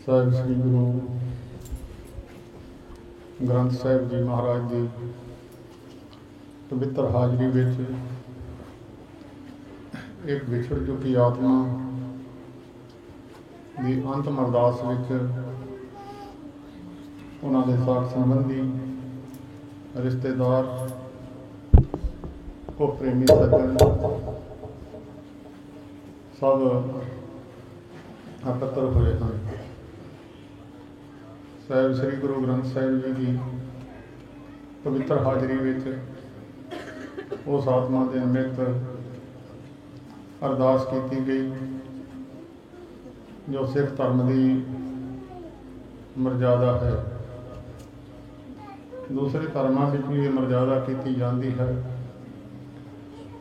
ਸਾਹਿਬ ਸ੍ਰੀ ਗੁਰੂ ਗ੍ਰੰਥ ਸਾਹਿਬ ਜੀ ਮਹਾਰਾਜ ਦੀ ਪਵਿੱਤਰ ਹਾਜ਼ਰੀ ਵਿੱਚ ਇੱਕ ਵਿਛੜ ਚੁੱਕੀ ਆਤਮਾ ਦੀ ਅੰਤਮ ਅਰਦਾਸ ਵਿੱਚ ਉਹਨਾਂ ਦੇ ਸਾਥ ਸੰਬੰਧੀ, ਰਿਸ਼ਤੇਦਾਰ, ਉਹ ਪ੍ਰੇਮੀ ਸੱਜਣ ਸਭ ਇਕੱਤਰ ਹੋਏ ਹਨ। ਸਾਹਿਬ ਸ੍ਰੀ ਗੁਰੂ ਗ੍ਰੰਥ ਸਾਹਿਬ ਜੀ ਦੀ ਪਵਿੱਤਰ ਹਾਜ਼ਰੀ ਵਿੱਚ ਉਸ ਆਤਮਾ ਦੇ ਨਿਮਿਤ ਅਰਦਾਸ ਕੀਤੀ ਗਈ ਜੋ ਸਿੱਖ ਧਰਮ ਦੀ ਮਰਜ਼ਾਦਾ ਹੈ। ਦੂਸਰੇ ਧਰਮਾਂ ਵਿੱਚ ਵੀ ਇਹ ਮਰਜ਼ਾਦਾ ਕੀਤੀ ਜਾਂਦੀ ਹੈ।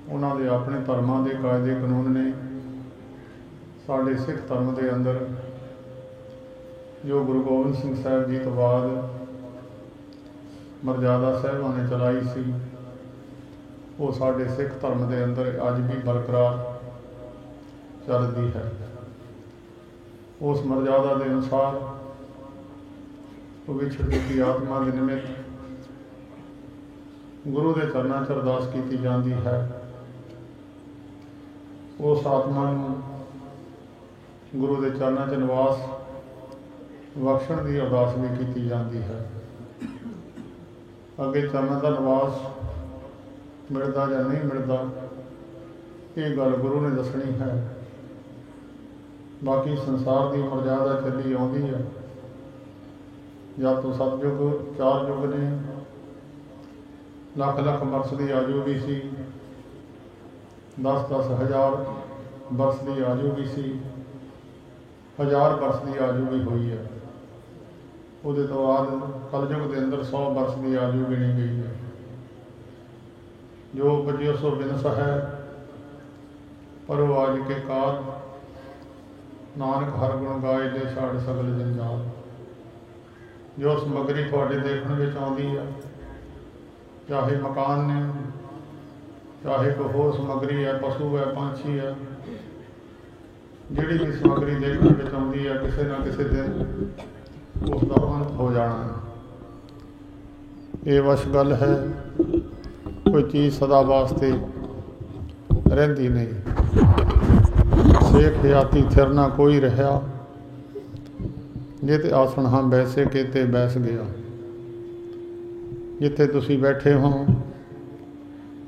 ਉਹਨਾਂ ਦੇ ਆਪਣੇ ਧਰਮਾਂ ਦੇ ਕਾਇਦੇ ਕਾਨੂੰਨ ਨੇ। ਸਾਡੇ ਸਿੱਖ ਧਰਮ ਦੇ ਅੰਦਰ ਜੋ ਗੁਰੂ ਗੋਬਿੰਦ ਸਿੰਘ ਸਾਹਿਬ ਜੀ ਤੋਂ ਬਾਅਦ ਮਰਜ਼ਾਦਾ ਸਾਹਿਬਾਂ ਨੇ ਚਲਾਈ ਸੀ, ਉਹ ਸਾਡੇ ਸਿੱਖ ਧਰਮ ਦੇ ਅੰਦਰ ਅੱਜ ਵੀ ਬਰਕਰਾਰ ਚੱਲਦੀ ਹੈ। ਉਸ ਮਰਜ਼ਾਦਾ ਦੇ ਅਨੁਸਾਰ ਉਹ ਵਿਛੜ ਚੁੱਕੀ ਆਤਮਾ ਦੇ ਨਿਮਿਤ ਗੁਰੂ ਦੇ ਚਰਨਾਂ 'ਚ ਅਰਦਾਸ ਕੀਤੀ ਜਾਂਦੀ ਹੈ। ਉਸ ਆਤਮਾ ਨੂੰ ਗੁਰੂ ਦੇ ਚਰਨਾਂ 'ਚ ਨਿਵਾਸ ਬਖਸ਼ਣ ਦੀ ਅਰਦਾਸ ਵੀ ਕੀਤੀ ਜਾਂਦੀ ਹੈ। ਅੱਗੇ ਚਰਨਾਂ ਦਾ ਨਿਵਾਸ ਮਿਲਦਾ ਜਾਂ ਨਹੀਂ ਮਿਲਦਾ, ਇਹ ਗੱਲ ਗੁਰੂ ਨੇ ਦੱਸਣੀ ਹੈ। ਬਾਕੀ ਸੰਸਾਰ ਦੀ ਮਰਜ਼ਾਦਾ ਚੱਲੀ ਆਉਂਦੀ ਹੈ। ਜਦ ਤੋਂ ਸਤਿਯੁਗ, 4 ਯੁੱਗ ਨੇ, ਲੱਖ ਲੱਖ ਬਰਸ ਦੀ ਆਯੂ ਵੀ ਸੀ, 10-10 ਹਜ਼ਾਰ ਬਰਸ ਦੀ ਆਯੂ ਵੀ ਸੀ, 1000 ਬਰਸ ਦੀ ਆਯੂ ਵੀ ਹੋਈ ਹੈ। ਉਹਦੇ ਤੋਂ ਬਾਅਦ ਕਲਯੁਗ ਦੇ ਅੰਦਰ 100 ਬਰਸ ਦੀ ਆਯੂ ਗਿਣੀ ਗਈ ਹੈ। ਜੋ 2500 ਬਿਨਸ ਹੈ ਪਰ ਉਹ ਆਜ ਕੇ ਕਾਲ, ਨਾਨਕ ਹਰ ਗੁਣ ਗਾਏ ਲੈ ਛਾੜ ਸਗਲ ਜੰਜਾਲ। ਜੋ ਸਮੱਗਰੀ ਤੁਹਾਡੇ ਦੇਖਣ ਵਿੱਚ ਆਉਂਦੀ ਹੈ, ਚਾਹੇ ਮਕਾਨ ਨੇ, ਚਾਹੇ ਕੋਈ ਹੋਰ ਸਮੱਗਰੀ ਹੈ, ਪਸ਼ੂ ਹੈ, ਪੰਛੀ ਹੈ, ਜਿਹੜੀ ਵੀ ਸਮੱਗਰੀ ਦੇਖਣ ਵਿੱਚ ਆਉਂਦੀ ਹੈ, ਕਿਸੇ ਨਾ ਕਿਸੇ ਦਿਨ ਉਸ ਦਾ ਅੰਤ ਹੋ ਜਾਣਾ ਹੈ। ਇਹ ਵਸ਼ ਗੱਲ ਹੈ, ਕੋਈ ਚੀਜ਼ ਸਦਾ ਵਾਸਤੇ ਰਹਿੰਦੀ ਨਹੀਂ। ਸੇਖ ਹਯਾਤੀ ਥਿਰ ਨਾ ਕੋਈ ਰਹਿਆ, ਜੇ ਤੇ ਆਸਣ ਹਾਂ ਬੈਸੇ ਕਿਤੇ ਬੈਸ ਗਿਆ। ਜਿੱਥੇ ਤੁਸੀਂ ਬੈਠੇ ਹੋ,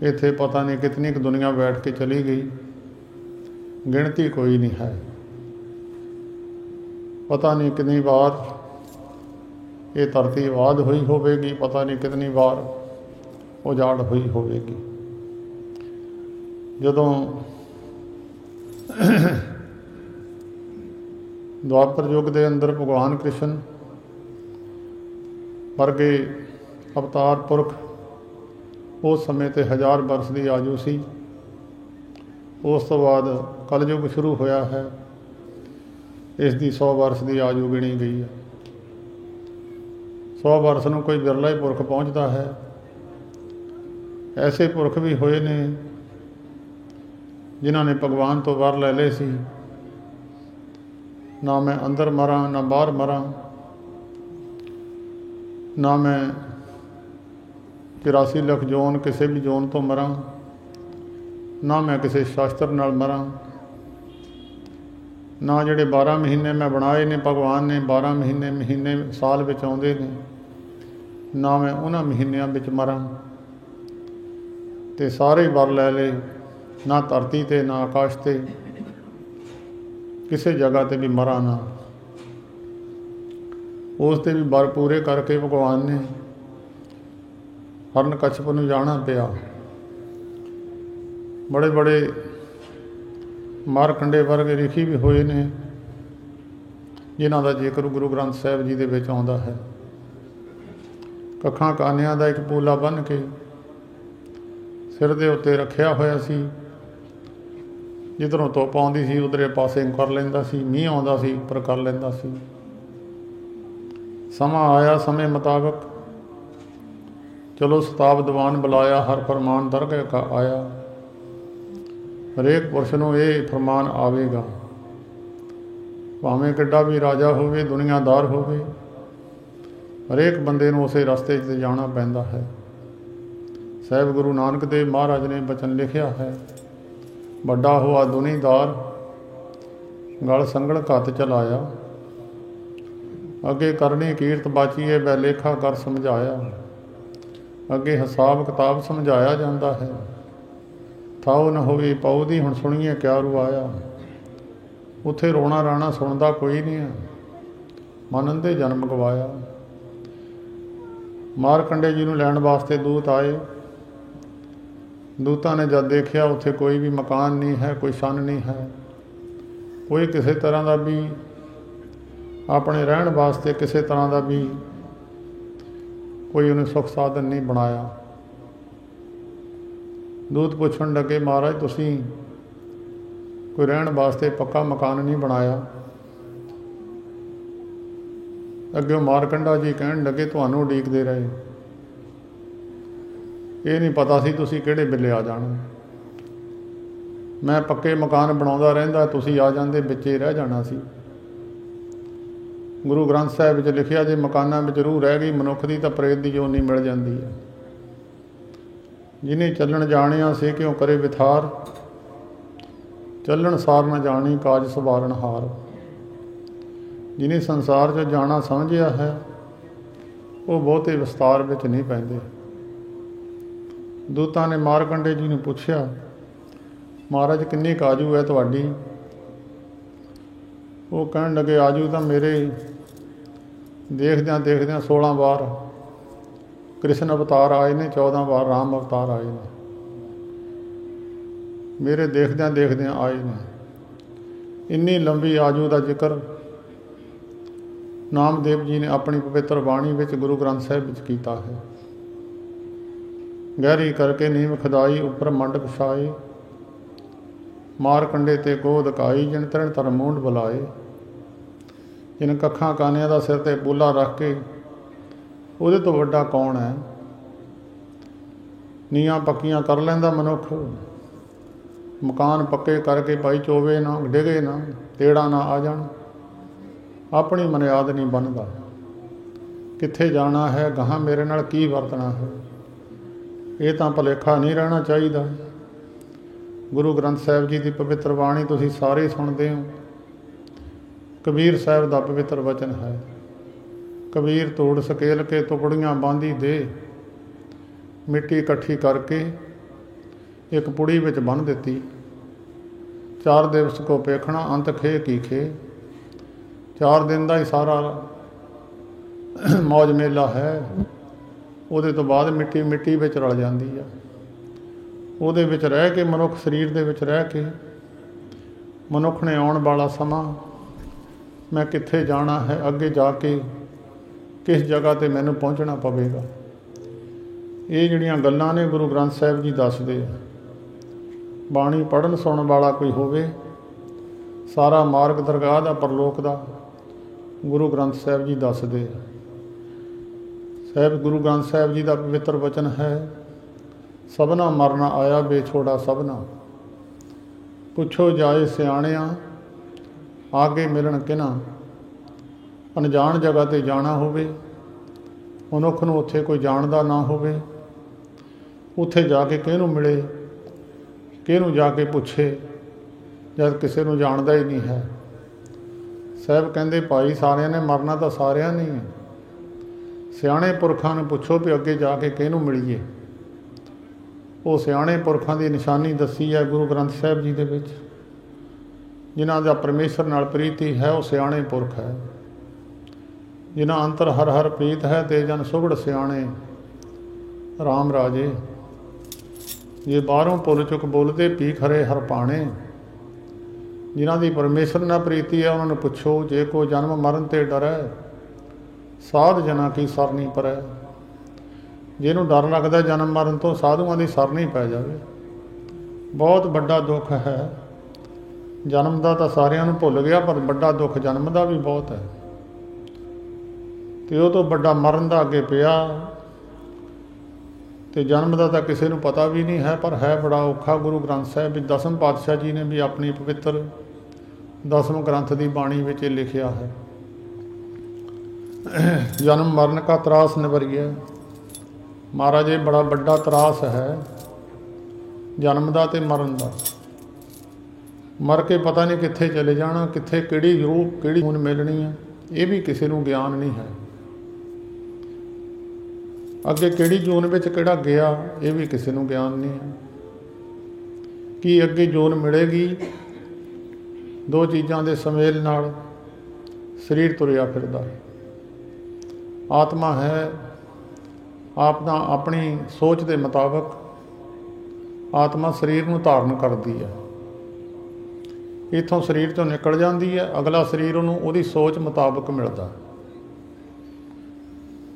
ਇੱਥੇ ਪਤਾ ਨਹੀਂ ਕਿਤਨੀ ਕੁ ਦੁਨੀਆ ਬੈਠ ਕੇ ਚਲੀ ਗਈ, ਗਿਣਤੀ ਕੋਈ ਨਹੀਂ ਹੈ। ਪਤਾ ਨਹੀਂ ਕਿੰਨੀ ਵਾਰ ਇਹ ਧਰਤੀ ਆਬਾਦ ਹੋਈ ਹੋਵੇਗੀ, ਪਤਾ ਨਹੀਂ ਕਿਤਨੀ ਵਾਰ ਉਜਾੜ ਹੋਈ ਹੋਵੇਗੀ। ਜਦੋਂ ਦੁਆਪਰ ਯੁੱਗ ਦੇ ਅੰਦਰ ਭਗਵਾਨ ਕ੍ਰਿਸ਼ਨ ਵਰਗੇ ਅਵਤਾਰ ਪੁਰਖ, ਉਸ ਸਮੇਂ 'ਤੇ 1000 ਬਰਸ ਦੀ ਆਯੂ ਸੀ। ਉਸ ਤੋਂ ਬਾਅਦ ਕਲਯੁੱਗ ਸ਼ੁਰੂ ਹੋਇਆ ਹੈ, ਇਸ ਦੀ 100 ਬਰਸ ਦੀ ਆਯੂ ਗਿਣੀ ਗਈ ਹੈ। 100 ਬਰਸ ਨੂੰ ਕੋਈ ਬਿਰਲਾ ਹੀ ਪੁਰਖ ਪਹੁੰਚਦਾ ਹੈ। ਐਸੇ ਪੁਰਖ ਵੀ ਹੋਏ ਨੇ ਜਿਨ੍ਹਾਂ ਨੇ ਭਗਵਾਨ ਤੋਂ ਵਰ ਲੈ ਲਏ ਸੀ, ਨਾ ਮੈਂ ਅੰਦਰ ਮਰਾਂ ਨਾ ਬਾਹਰ ਮਰਾਂ, ਨਾ ਮੈਂ 84 ਲੱਖ ਜੋਨ ਕਿਸੇ ਵੀ ਜੋਨ ਤੋਂ ਮਰਾਂ, ਨਾ ਮੈਂ ਕਿਸੇ ਸ਼ਾਸਤਰ ਨਾਲ ਮਰਾਂ, ਨਾ ਜਿਹੜੇ 12 ਮਹੀਨੇ ਮੈਂ ਬਣਾਏ ਨੇ ਭਗਵਾਨ ਨੇ, 12 ਮਹੀਨੇ ਸਾਲ ਵਿੱਚ ਆਉਂਦੇ ਨੇ, ਨਾ ਮੈਂ ਉਹਨਾਂ ਮਹੀਨਿਆਂ ਵਿੱਚ ਮਰਾਂ। ਅਤੇ ਸਾਰੇ ਵਰ ਲੈ ਲਏ, ਨਾ ਧਰਤੀ 'ਤੇ ਨਾ ਆਕਾਸ਼ 'ਤੇ, ਕਿਸੇ ਜਗ੍ਹਾ 'ਤੇ ਵੀ ਮਰਾਂ ਨਾ। ਉਸ 'ਤੇ ਵੀ ਵਰ ਪੂਰੇ ਕਰਕੇ ਭਗਵਾਨ ਨੇ ਹਿਰਣਕਸ਼ਪ ਨੂੰ ਜਾਣਾ ਪਿਆ। ਬੜੇ ਬੜੇ ਮਾਰਕੰਡੇ ਵਰਗੇ ਰਿਸ਼ੀ ਵੀ ਹੋਏ ਨੇ, ਜਿਨ੍ਹਾਂ ਦਾ ਜ਼ਿਕਰ ਗੁਰੂ ਗ੍ਰੰਥ ਸਾਹਿਬ ਜੀ ਦੇ ਵਿੱਚ ਆਉਂਦਾ ਹੈ। ਕੱਖਾਂ ਕਾਨਿਆਂ ਦਾ ਇੱਕ ਪੂਲਾ ਬੰਨ੍ਹ ਕੇ ਸਿਰ ਦੇ ਉੱਤੇ ਰੱਖਿਆ ਹੋਇਆ ਸੀ। ਜਿੱਧਰੋਂ ਧੁੱਪ ਆਉਂਦੀ ਸੀ ਉਧਰੇ ਪਾਸੇ ਕਰ ਲੈਂਦਾ ਸੀ, ਮੀਂਹ ਆਉਂਦਾ ਸੀ ਉੱਪਰ ਕਰ ਲੈਂਦਾ ਸੀ। ਸਮਾਂ ਆਇਆ, ਸਮੇਂ ਮੁਤਾਬਕ ਚਲੋ ਸਤਾਬ ਦੀਵਾਨ ਬੁਲਾਇਆ, ਹਰ ਫਰਮਾਨ ਦਰਗਾਹ ਆਇਆ। ਹਰੇਕ ਪੁਰਸ਼ ਨੂੰ ਇਹ ਫਰਮਾਨ ਆਵੇਗਾ, ਭਾਵੇਂ ਕਿੱਡਾ ਵੀ ਰਾਜਾ ਹੋਵੇ, ਦੁਨੀਆਦਾਰ ਹੋਵੇ, ਹਰੇਕ ਬੰਦੇ ਨੂੰ ਉਸੇ ਰਸਤੇ 'ਤੇ ਜਾਣਾ ਪੈਂਦਾ ਹੈ। ਸਾਹਿਬ ਗੁਰੂ ਨਾਨਕ ਦੇਵ ਮਹਾਰਾਜ ਨੇ ਬਚਨ ਲਿਖਿਆ ਹੈ, ਵੱਡਾ ਹੋਆ ਦੁਨੀਦਾਰ, ਗਲ ਸੰਗਲ ਘੱਤ ਚਲਾਇਆ, ਅੱਗੇ ਕਰਨੀ ਕੀਰਤ ਬਾਚੀਏ, ਬੈ ਲੇਖਾ ਕਰ ਸਮਝਾਇਆ। ਅੱਗੇ ਹਿਸਾਬ ਕਿਤਾਬ ਸਮਝਾਇਆ ਜਾਂਦਾ ਹੈ, ਥਾਉ ਨ ਹੋਵੇ ਪਉ ਦੀ, ਹੁਣ ਸੁਣੀਏ ਕਿਆ ਰੁਆਇਆ। ਉੱਥੇ ਰੋਣਾ ਰਾਣਾ ਸੁਣਦਾ ਕੋਈ ਨਹੀਂ ਹੈ, ਮਨ ਅੰਧੇ ਜਨਮ ਗਵਾਇਆ। ਮਾਰਕੰਡੇ ਜੀ ਨੂੰ ਲੈਣ ਵਾਸਤੇ ਦੂਤ ਆਏ। ਦੂਤਾਂ ਨੇ ਜਦ ਦੇਖਿਆ ਉੱਥੇ ਕੋਈ ਵੀ ਮਕਾਨ ਨਹੀਂ ਹੈ, ਕੋਈ ਸੰਨ ਨਹੀਂ ਹੈ, ਕੋਈ ਕਿਸੇ ਤਰ੍ਹਾਂ ਦਾ ਵੀ ਆਪਣੇ ਰਹਿਣ ਵਾਸਤੇ ਕਿਸੇ ਤਰ੍ਹਾਂ ਦਾ ਵੀ ਕੋਈ ਉਹਨੇ ਸੁੱਖ ਸਾਧਨ ਨਹੀਂ ਬਣਾਇਆ। ਦੂਤ ਪੁੱਛਣ ਲੱਗੇ, ਮਹਾਰਾਜ ਤੁਸੀਂ ਕੋਈ ਰਹਿਣ ਵਾਸਤੇ ਪੱਕਾ ਮਕਾਨ ਨਹੀਂ ਬਣਾਇਆ? ਅੱਗੇ ਮਾਰਕੰਡਾ ਜੀ ਕਹਿਣ ਲੱਗੇ, ਤੁਹਾਨੂੰ ਉਡੀਕਦੇ ਰਹੇ, ਇਹ ਨਹੀਂ ਪਤਾ ਸੀ ਤੁਸੀਂ ਕਿਹੜੇ ਵੇਲੇ ਆ ਜਾਣਾ। ਮੈਂ ਪੱਕੇ ਮਕਾਨ ਬਣਾਉਂਦਾ ਰਹਿੰਦਾ, ਤੁਸੀਂ ਆ ਜਾਂਦੇ, ਵਿੱਚੇ ਰਹਿ ਜਾਣਾ ਸੀ। ਗੁਰੂ ਗ੍ਰੰਥ ਸਾਹਿਬ ਵਿੱਚ ਲਿਖਿਆ, ਜੇ ਮਕਾਨਾਂ ਵਿੱਚ ਰੂਹ ਰਹਿ ਗਈ ਮਨੁੱਖ ਦੀ ਤਾਂ ਪ੍ਰੇਤ ਦੀ ਜੋਨੀ ਮਿਲ ਜਾਂਦੀ ਹੈ। ਜਿਹਨੇ ਚੱਲਣ ਜਾਣਿਆ ਸੇ ਕਿਉਂ ਕਰੇ ਵਿਥਾਰ, ਚੱਲਣ ਸਾਰ ਨਾ ਜਾਣੀ ਕਾਜ ਸਵਾਰਨ ਹਾਰ। ਜਿਹਨੇ ਸੰਸਾਰ 'ਚ ਜਾਣਾ ਸਮਝਿਆ ਹੈ, ਉਹ ਬਹੁਤੇ ਵਿਸਤਾਰ ਵਿੱਚ ਨਹੀਂ ਪੈਂਦੇ। ਦੂਤਾਂ ਨੇ ਮਾਰਕੰਡੇ ਜੀ ਨੂੰ ਪੁੱਛਿਆ, ਮਹਾਰਾਜ ਕਿੰਨੀ ਕੁ ਆਜੂ ਹੈ ਤੁਹਾਡੀ? ਉਹ ਕਹਿਣ ਲੱਗੇ, ਆਜੂ ਤਾਂ ਮੇਰੇ ਦੇਖਦਿਆਂ ਦੇਖਦਿਆਂ 16 ਵਾਰ ਕ੍ਰਿਸ਼ਨ ਅਵਤਾਰ ਆਏ ਨੇ, 14 ਵਾਰ ਰਾਮ ਅਵਤਾਰ ਆਏ ਨੇ, ਮੇਰੇ ਦੇਖਦਿਆਂ ਦੇਖਦਿਆਂ ਆਏ ਨੇ। ਇੰਨੀ ਲੰਬੀ ਆਜੂ ਦਾ ਜ਼ਿਕਰ ਨਾਮਦੇਵ ਜੀ ਨੇ ਆਪਣੀ ਪਵਿੱਤਰ ਬਾਣੀ ਵਿੱਚ ਗੁਰੂ ਗ੍ਰੰਥ ਸਾਹਿਬ ਵਿੱਚ ਕੀਤਾ ਹੈ। ਗਹਿਰੀ ਕਰਕੇ ਨੀਮ ਖਦਾਈ, ਉੱਪਰ ਮੰਡ ਵਿਛਾਏ, ਮਾਰਕੰਡੇ ਤੇ ਗੋਦ ਕਾਈ, ਜਿਨ ਤਰਨ ਧਰਮ ਮੂੰਡ ਬੁਲਾਏ। ਜਿਨ ਕੱਖਾਂ ਕਾਨਿਆਂ ਦਾ ਸਿਰ ਤੇ ਬੂਲਾ ਰੱਖ ਕੇ, ਉਹਦੇ ਤੋਂ ਵੱਡਾ ਕੌਣ ਹੈ? ਨੀਆਂ ਪੱਕੀਆਂ ਕਰ ਲੈਂਦਾ ਮਨੁੱਖ, ਮਕਾਨ ਪੱਕੇ ਕਰਕੇ ਭਾਈ ਚੋਵੇ ਨਾ, ਡਿੱਗੇ ਨਾ, ਤੇੜਾ ਨਾ ਆ ਜਾਣ, ਆਪਣੀ ਮਨਿਆਦ ਨਹੀਂ ਬਣਦਾ। ਕਿੱਥੇ ਜਾਣਾ ਹੈ, ਗਾਹਾਂ ਮੇਰੇ ਨਾਲ ਕੀ ਵਰਤਣਾ ਹੈ, ਇਹ ਤਾਂ ਭੁਲੇਖਾ ਨਹੀਂ ਰਹਿਣਾ ਚਾਹੀਦਾ। ਗੁਰੂ ਗ੍ਰੰਥ ਸਾਹਿਬ ਜੀ ਦੀ ਪਵਿੱਤਰ ਬਾਣੀ ਤੁਸੀਂ ਸਾਰੇ ਸੁਣਦੇ ਹੋ। ਕਬੀਰ ਸਾਹਿਬ ਦਾ ਪਵਿੱਤਰ ਵਚਨ ਹੈ, ਕਬੀਰ ਤੋੜ ਸਕੇਲ ਕੇ ਟੁਕੜੀਆਂ ਬਾਂਧੀ ਦੇ, ਮਿੱਟੀ ਇਕੱਠੀ ਕਰਕੇ ਇੱਕ ਪੁੜੀ ਵਿੱਚ ਬੰਨ੍ਹ ਦਿੱਤੀ। 4 ਦਿਵਸ ਕੋ ਪੇਖਣਾ, ਅੰਤ ਖੇ ਕੀ ਖੇ। 4 ਦਿਨ ਦਾ ਹੀ ਸਾਰਾ ਮੌਜ ਮੇਲਾ ਹੈ। ਉਹਦੇ ਤੋਂ ਬਾਅਦ ਮਿੱਟੀ ਮਿੱਟੀ ਵਿੱਚ ਰਲ ਜਾਂਦੀ ਆ। ਉਹਦੇ ਵਿੱਚ ਰਹਿ ਕੇ ਮਨੁੱਖ, ਸਰੀਰ ਦੇ ਵਿੱਚ ਰਹਿ ਕੇ ਮਨੁੱਖ ਨੇ ਆਉਣ ਵਾਲਾ ਸਮਾਂ, ਮੈਂ ਕਿੱਥੇ ਜਾਣਾ ਹੈ, ਅੱਗੇ ਜਾ ਕੇ ਕਿਸ ਜਗ੍ਹਾ 'ਤੇ ਮੈਨੂੰ ਪਹੁੰਚਣਾ ਪਵੇਗਾ, ਇਹ ਜਿਹੜੀਆਂ ਗੱਲਾਂ ਨੇ ਗੁਰੂ ਗ੍ਰੰਥ ਸਾਹਿਬ ਜੀ ਦੱਸਦੇ ਆ। ਬਾਣੀ ਪੜ੍ਹਨ ਸੁਣਨ ਵਾਲਾ ਕੋਈ ਹੋਵੇ, ਸਾਰਾ ਮਾਰਗ ਦਰਗਾਹ ਦਾ, ਪਰਲੋਕ ਦਾ ਗੁਰੂ ਗ੍ਰੰਥ ਸਾਹਿਬ ਜੀ ਦੱਸਦੇ ਆ। ਸਾਹਿਬ ਗੁਰੂ ਗ੍ਰੰਥ ਸਾਹਿਬ ਜੀ ਦਾ ਪਵਿੱਤਰ ਵਚਨ ਹੈ, ਸਭਨਾ ਮਰਨਾ ਆਇਆ ਬੇਛੋੜਾ ਸਭਨਾ, ਪੁੱਛੋ ਜਾਏ ਸਿਆਣਿਆਂ ਆਗੇ ਮਿਲਣ ਕਿਨਾ। ਅਣਜਾਣ ਜਗ੍ਹਾ 'ਤੇ ਜਾਣਾ ਹੋਵੇ, ਮਨੁੱਖ ਨੂੰ ਉੱਥੇ ਕੋਈ ਜਾਣਦਾ ਨਾ ਹੋਵੇ, ਉੱਥੇ ਜਾ ਕੇ ਕਿਹਨੂੰ ਮਿਲੇ, ਕਿਹਨੂੰ ਜਾ ਕੇ ਪੁੱਛੇ, ਜਦ ਕਿਸੇ ਨੂੰ ਜਾਣਦਾ ਹੀ ਨਹੀਂ ਹੈ। ਸਾਹਿਬ ਕਹਿੰਦੇ, ਭਾਈ ਸਾਰਿਆਂ ਨੇ ਮਰਨਾ ਤਾਂ ਸਾਰਿਆਂ ਨੇ ਹੈ, ਸਿਆਣੇ ਪੁਰਖਾਂ ਨੂੰ ਪੁੱਛੋ ਵੀ ਅੱਗੇ ਜਾ ਕੇ ਕਿਹਨੂੰ ਮਿਲੀਏ। ਉਹ ਸਿਆਣੇ ਪੁਰਖਾਂ ਦੀ ਨਿਸ਼ਾਨੀ ਦੱਸੀ ਹੈ ਗੁਰੂ ਗ੍ਰੰਥ ਸਾਹਿਬ ਜੀ ਦੇ ਵਿੱਚ। ਜਿਨ੍ਹਾਂ ਦਾ ਪਰਮੇਸ਼ਰ ਨਾਲ ਪ੍ਰੀਤੀ ਹੈ, ਉਹ ਸਿਆਣੇ ਪੁਰਖ ਹੈ। ਜਿਨ੍ਹਾਂ ਅੰਤਰ ਹਰ ਹਰ ਪ੍ਰੀਤ ਹੈ, ਤੇ ਜਨ ਸੁਗੜ ਸਿਆਣੇ ਰਾਮ ਰਾਜੇ। ਜੇ ਬਾਹਰੋਂ ਪੁੱਲ ਚੁੱਕ ਬੋਲਦੇ, ਭੀਖ ਹਰੇ ਹਰ ਪਾਣੇ। ਜਿਨ੍ਹਾਂ ਦੀ ਪਰਮੇਸ਼ਰ ਨਾਲ ਪ੍ਰੀਤੀ ਹੈ, ਉਹਨਾਂ ਨੂੰ ਪੁੱਛੋ, ਜੇ ਕੋ ਜਨਮ ਮਰਨ ਤੇ ਡਰੈ, ਸਾਧ ਜਨਾਂ ਕੀ ਸਰਨੀ ਪਰੈ। ਜਿਹਨੂੰ ਡਰ ਲੱਗਦਾ ਜਨਮ ਮਰਨ ਤੋਂ, ਸਾਧੂਆਂ ਦੀ ਸਰਨੀ ਪੈ ਜਾਵੇ। ਬਹੁਤ ਵੱਡਾ ਦੁੱਖ ਹੈ ਜਨਮ ਦਾ, ਤਾਂ ਸਾਰਿਆਂ ਨੂੰ ਭੁੱਲ ਗਿਆ, ਪਰ ਵੱਡਾ ਦੁੱਖ ਜਨਮ ਦਾ ਵੀ ਬਹੁਤ ਹੈ, ਤੇ ਉਹ ਤੋਂ ਵੱਡਾ ਮਰਨ ਦਾ ਅੱਗੇ ਪਿਆ। ਤੇ ਜਨਮ ਦਾ ਤਾਂ ਕਿਸੇ ਨੂੰ ਪਤਾ ਵੀ ਨਹੀਂ ਹੈ, ਪਰ ਹੈ ਬੜਾ ਔਖਾ। ਗੁਰੂ ਗ੍ਰੰਥ ਸਾਹਿਬ ਵਿੱਚ 10ਵੇਂ ਪਾਤਸ਼ਾਹ ਜੀ ਨੇ ਵੀ ਆਪਣੀ ਪਵਿੱਤਰ दसम ग्रंथ की बाणी में लिखिया है। जन्म मरण का त्रास निवरिए। महाराज ये बड़ा बड़ा त्रास है जन्म का तो मरण का। मर के पता नहीं कित्थे चले जाना, कित्थे किहड़ी रूप किहड़ी खून मिलनी है, ये भी किसी को ज्ञान नहीं है। अगे किहड़ी जून में किहड़ा गया, ये भी किसी को ज्ञान नहीं है। कि अगे जून मिलेगी, दो चीज़ों के समेल नाल शरीर तुरिया फिरदा है। आत्मा है आपना अपनी सोच के मुताबिक आत्मा शरीर को धारण करती है। इत्थों शरीर तो निकल जाती है, अगला शरीर उन्होंने उसकी सोच मुताबिक मिलता है।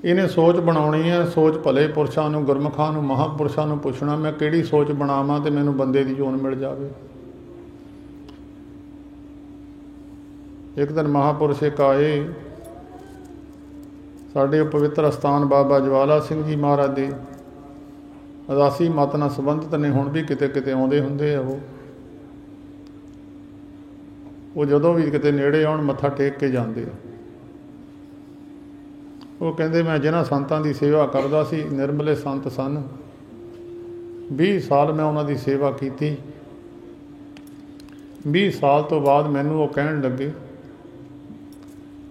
इन्हें सोच बनानी है। सोच भले पुरुषों को, गुरमुखां को, महापुरुषों को पुछना मैं किहड़ी सोच बनावां ते मैनूं बंदे की जोन मिल जाए। एक दिन महापुरुष एक आए साडे पवित्र स्थान बाबा ज्वाला सिंह जी महाराज के उदासी मत नाल संबंधित ने, हुण भी किते किते आउंदे हुंदे आ। वो जदों भी किते नेड़े आउण मत्था टेक के जांदे आ। वो कहंदे मैं जिन्हां संतां की सेवा करदा सी, निर्मले संत सन, 20 साल मैं उन्हां दी सेवा कीती। 20 साल तो बाद मैनूं वो कहण लगे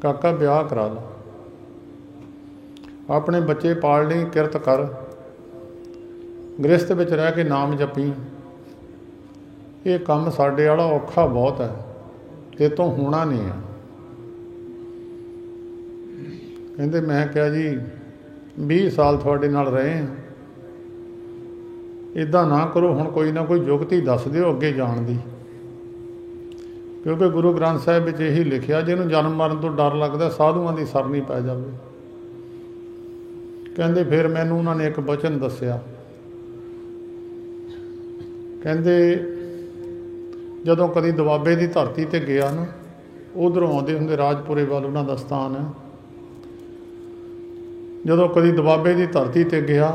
काका ब्याह करा ला, अपने बच्चे पाल लई, किरत कर, गृहस्थ विच रह के नाम जपी। ये काम साडे वाला औखा बहुत है, ते तो होना नहीं है। कहते मैं क्या जी 20 साल थोड़े नाल रहे हैं, इदा ना करो, हुण कोई ना कोई जुगती दस दिओ अगे जाण दी। क्योंकि गुरु ग्रंथ साहिब विच यही लिखिया जिन्होंने जन्म मरण तो डर लगता साधुआं की सरनी पै जाए। कहते फिर मैनूं उन्होंने एक वचन दसिया। कहते जदों कदी दुआबे की धरती ते गया ना, उधरों आउंदे हुंदे राजपुरे वाल उन्हां दा स्थान है। जदों कदी दुआबे की धरती ते गया,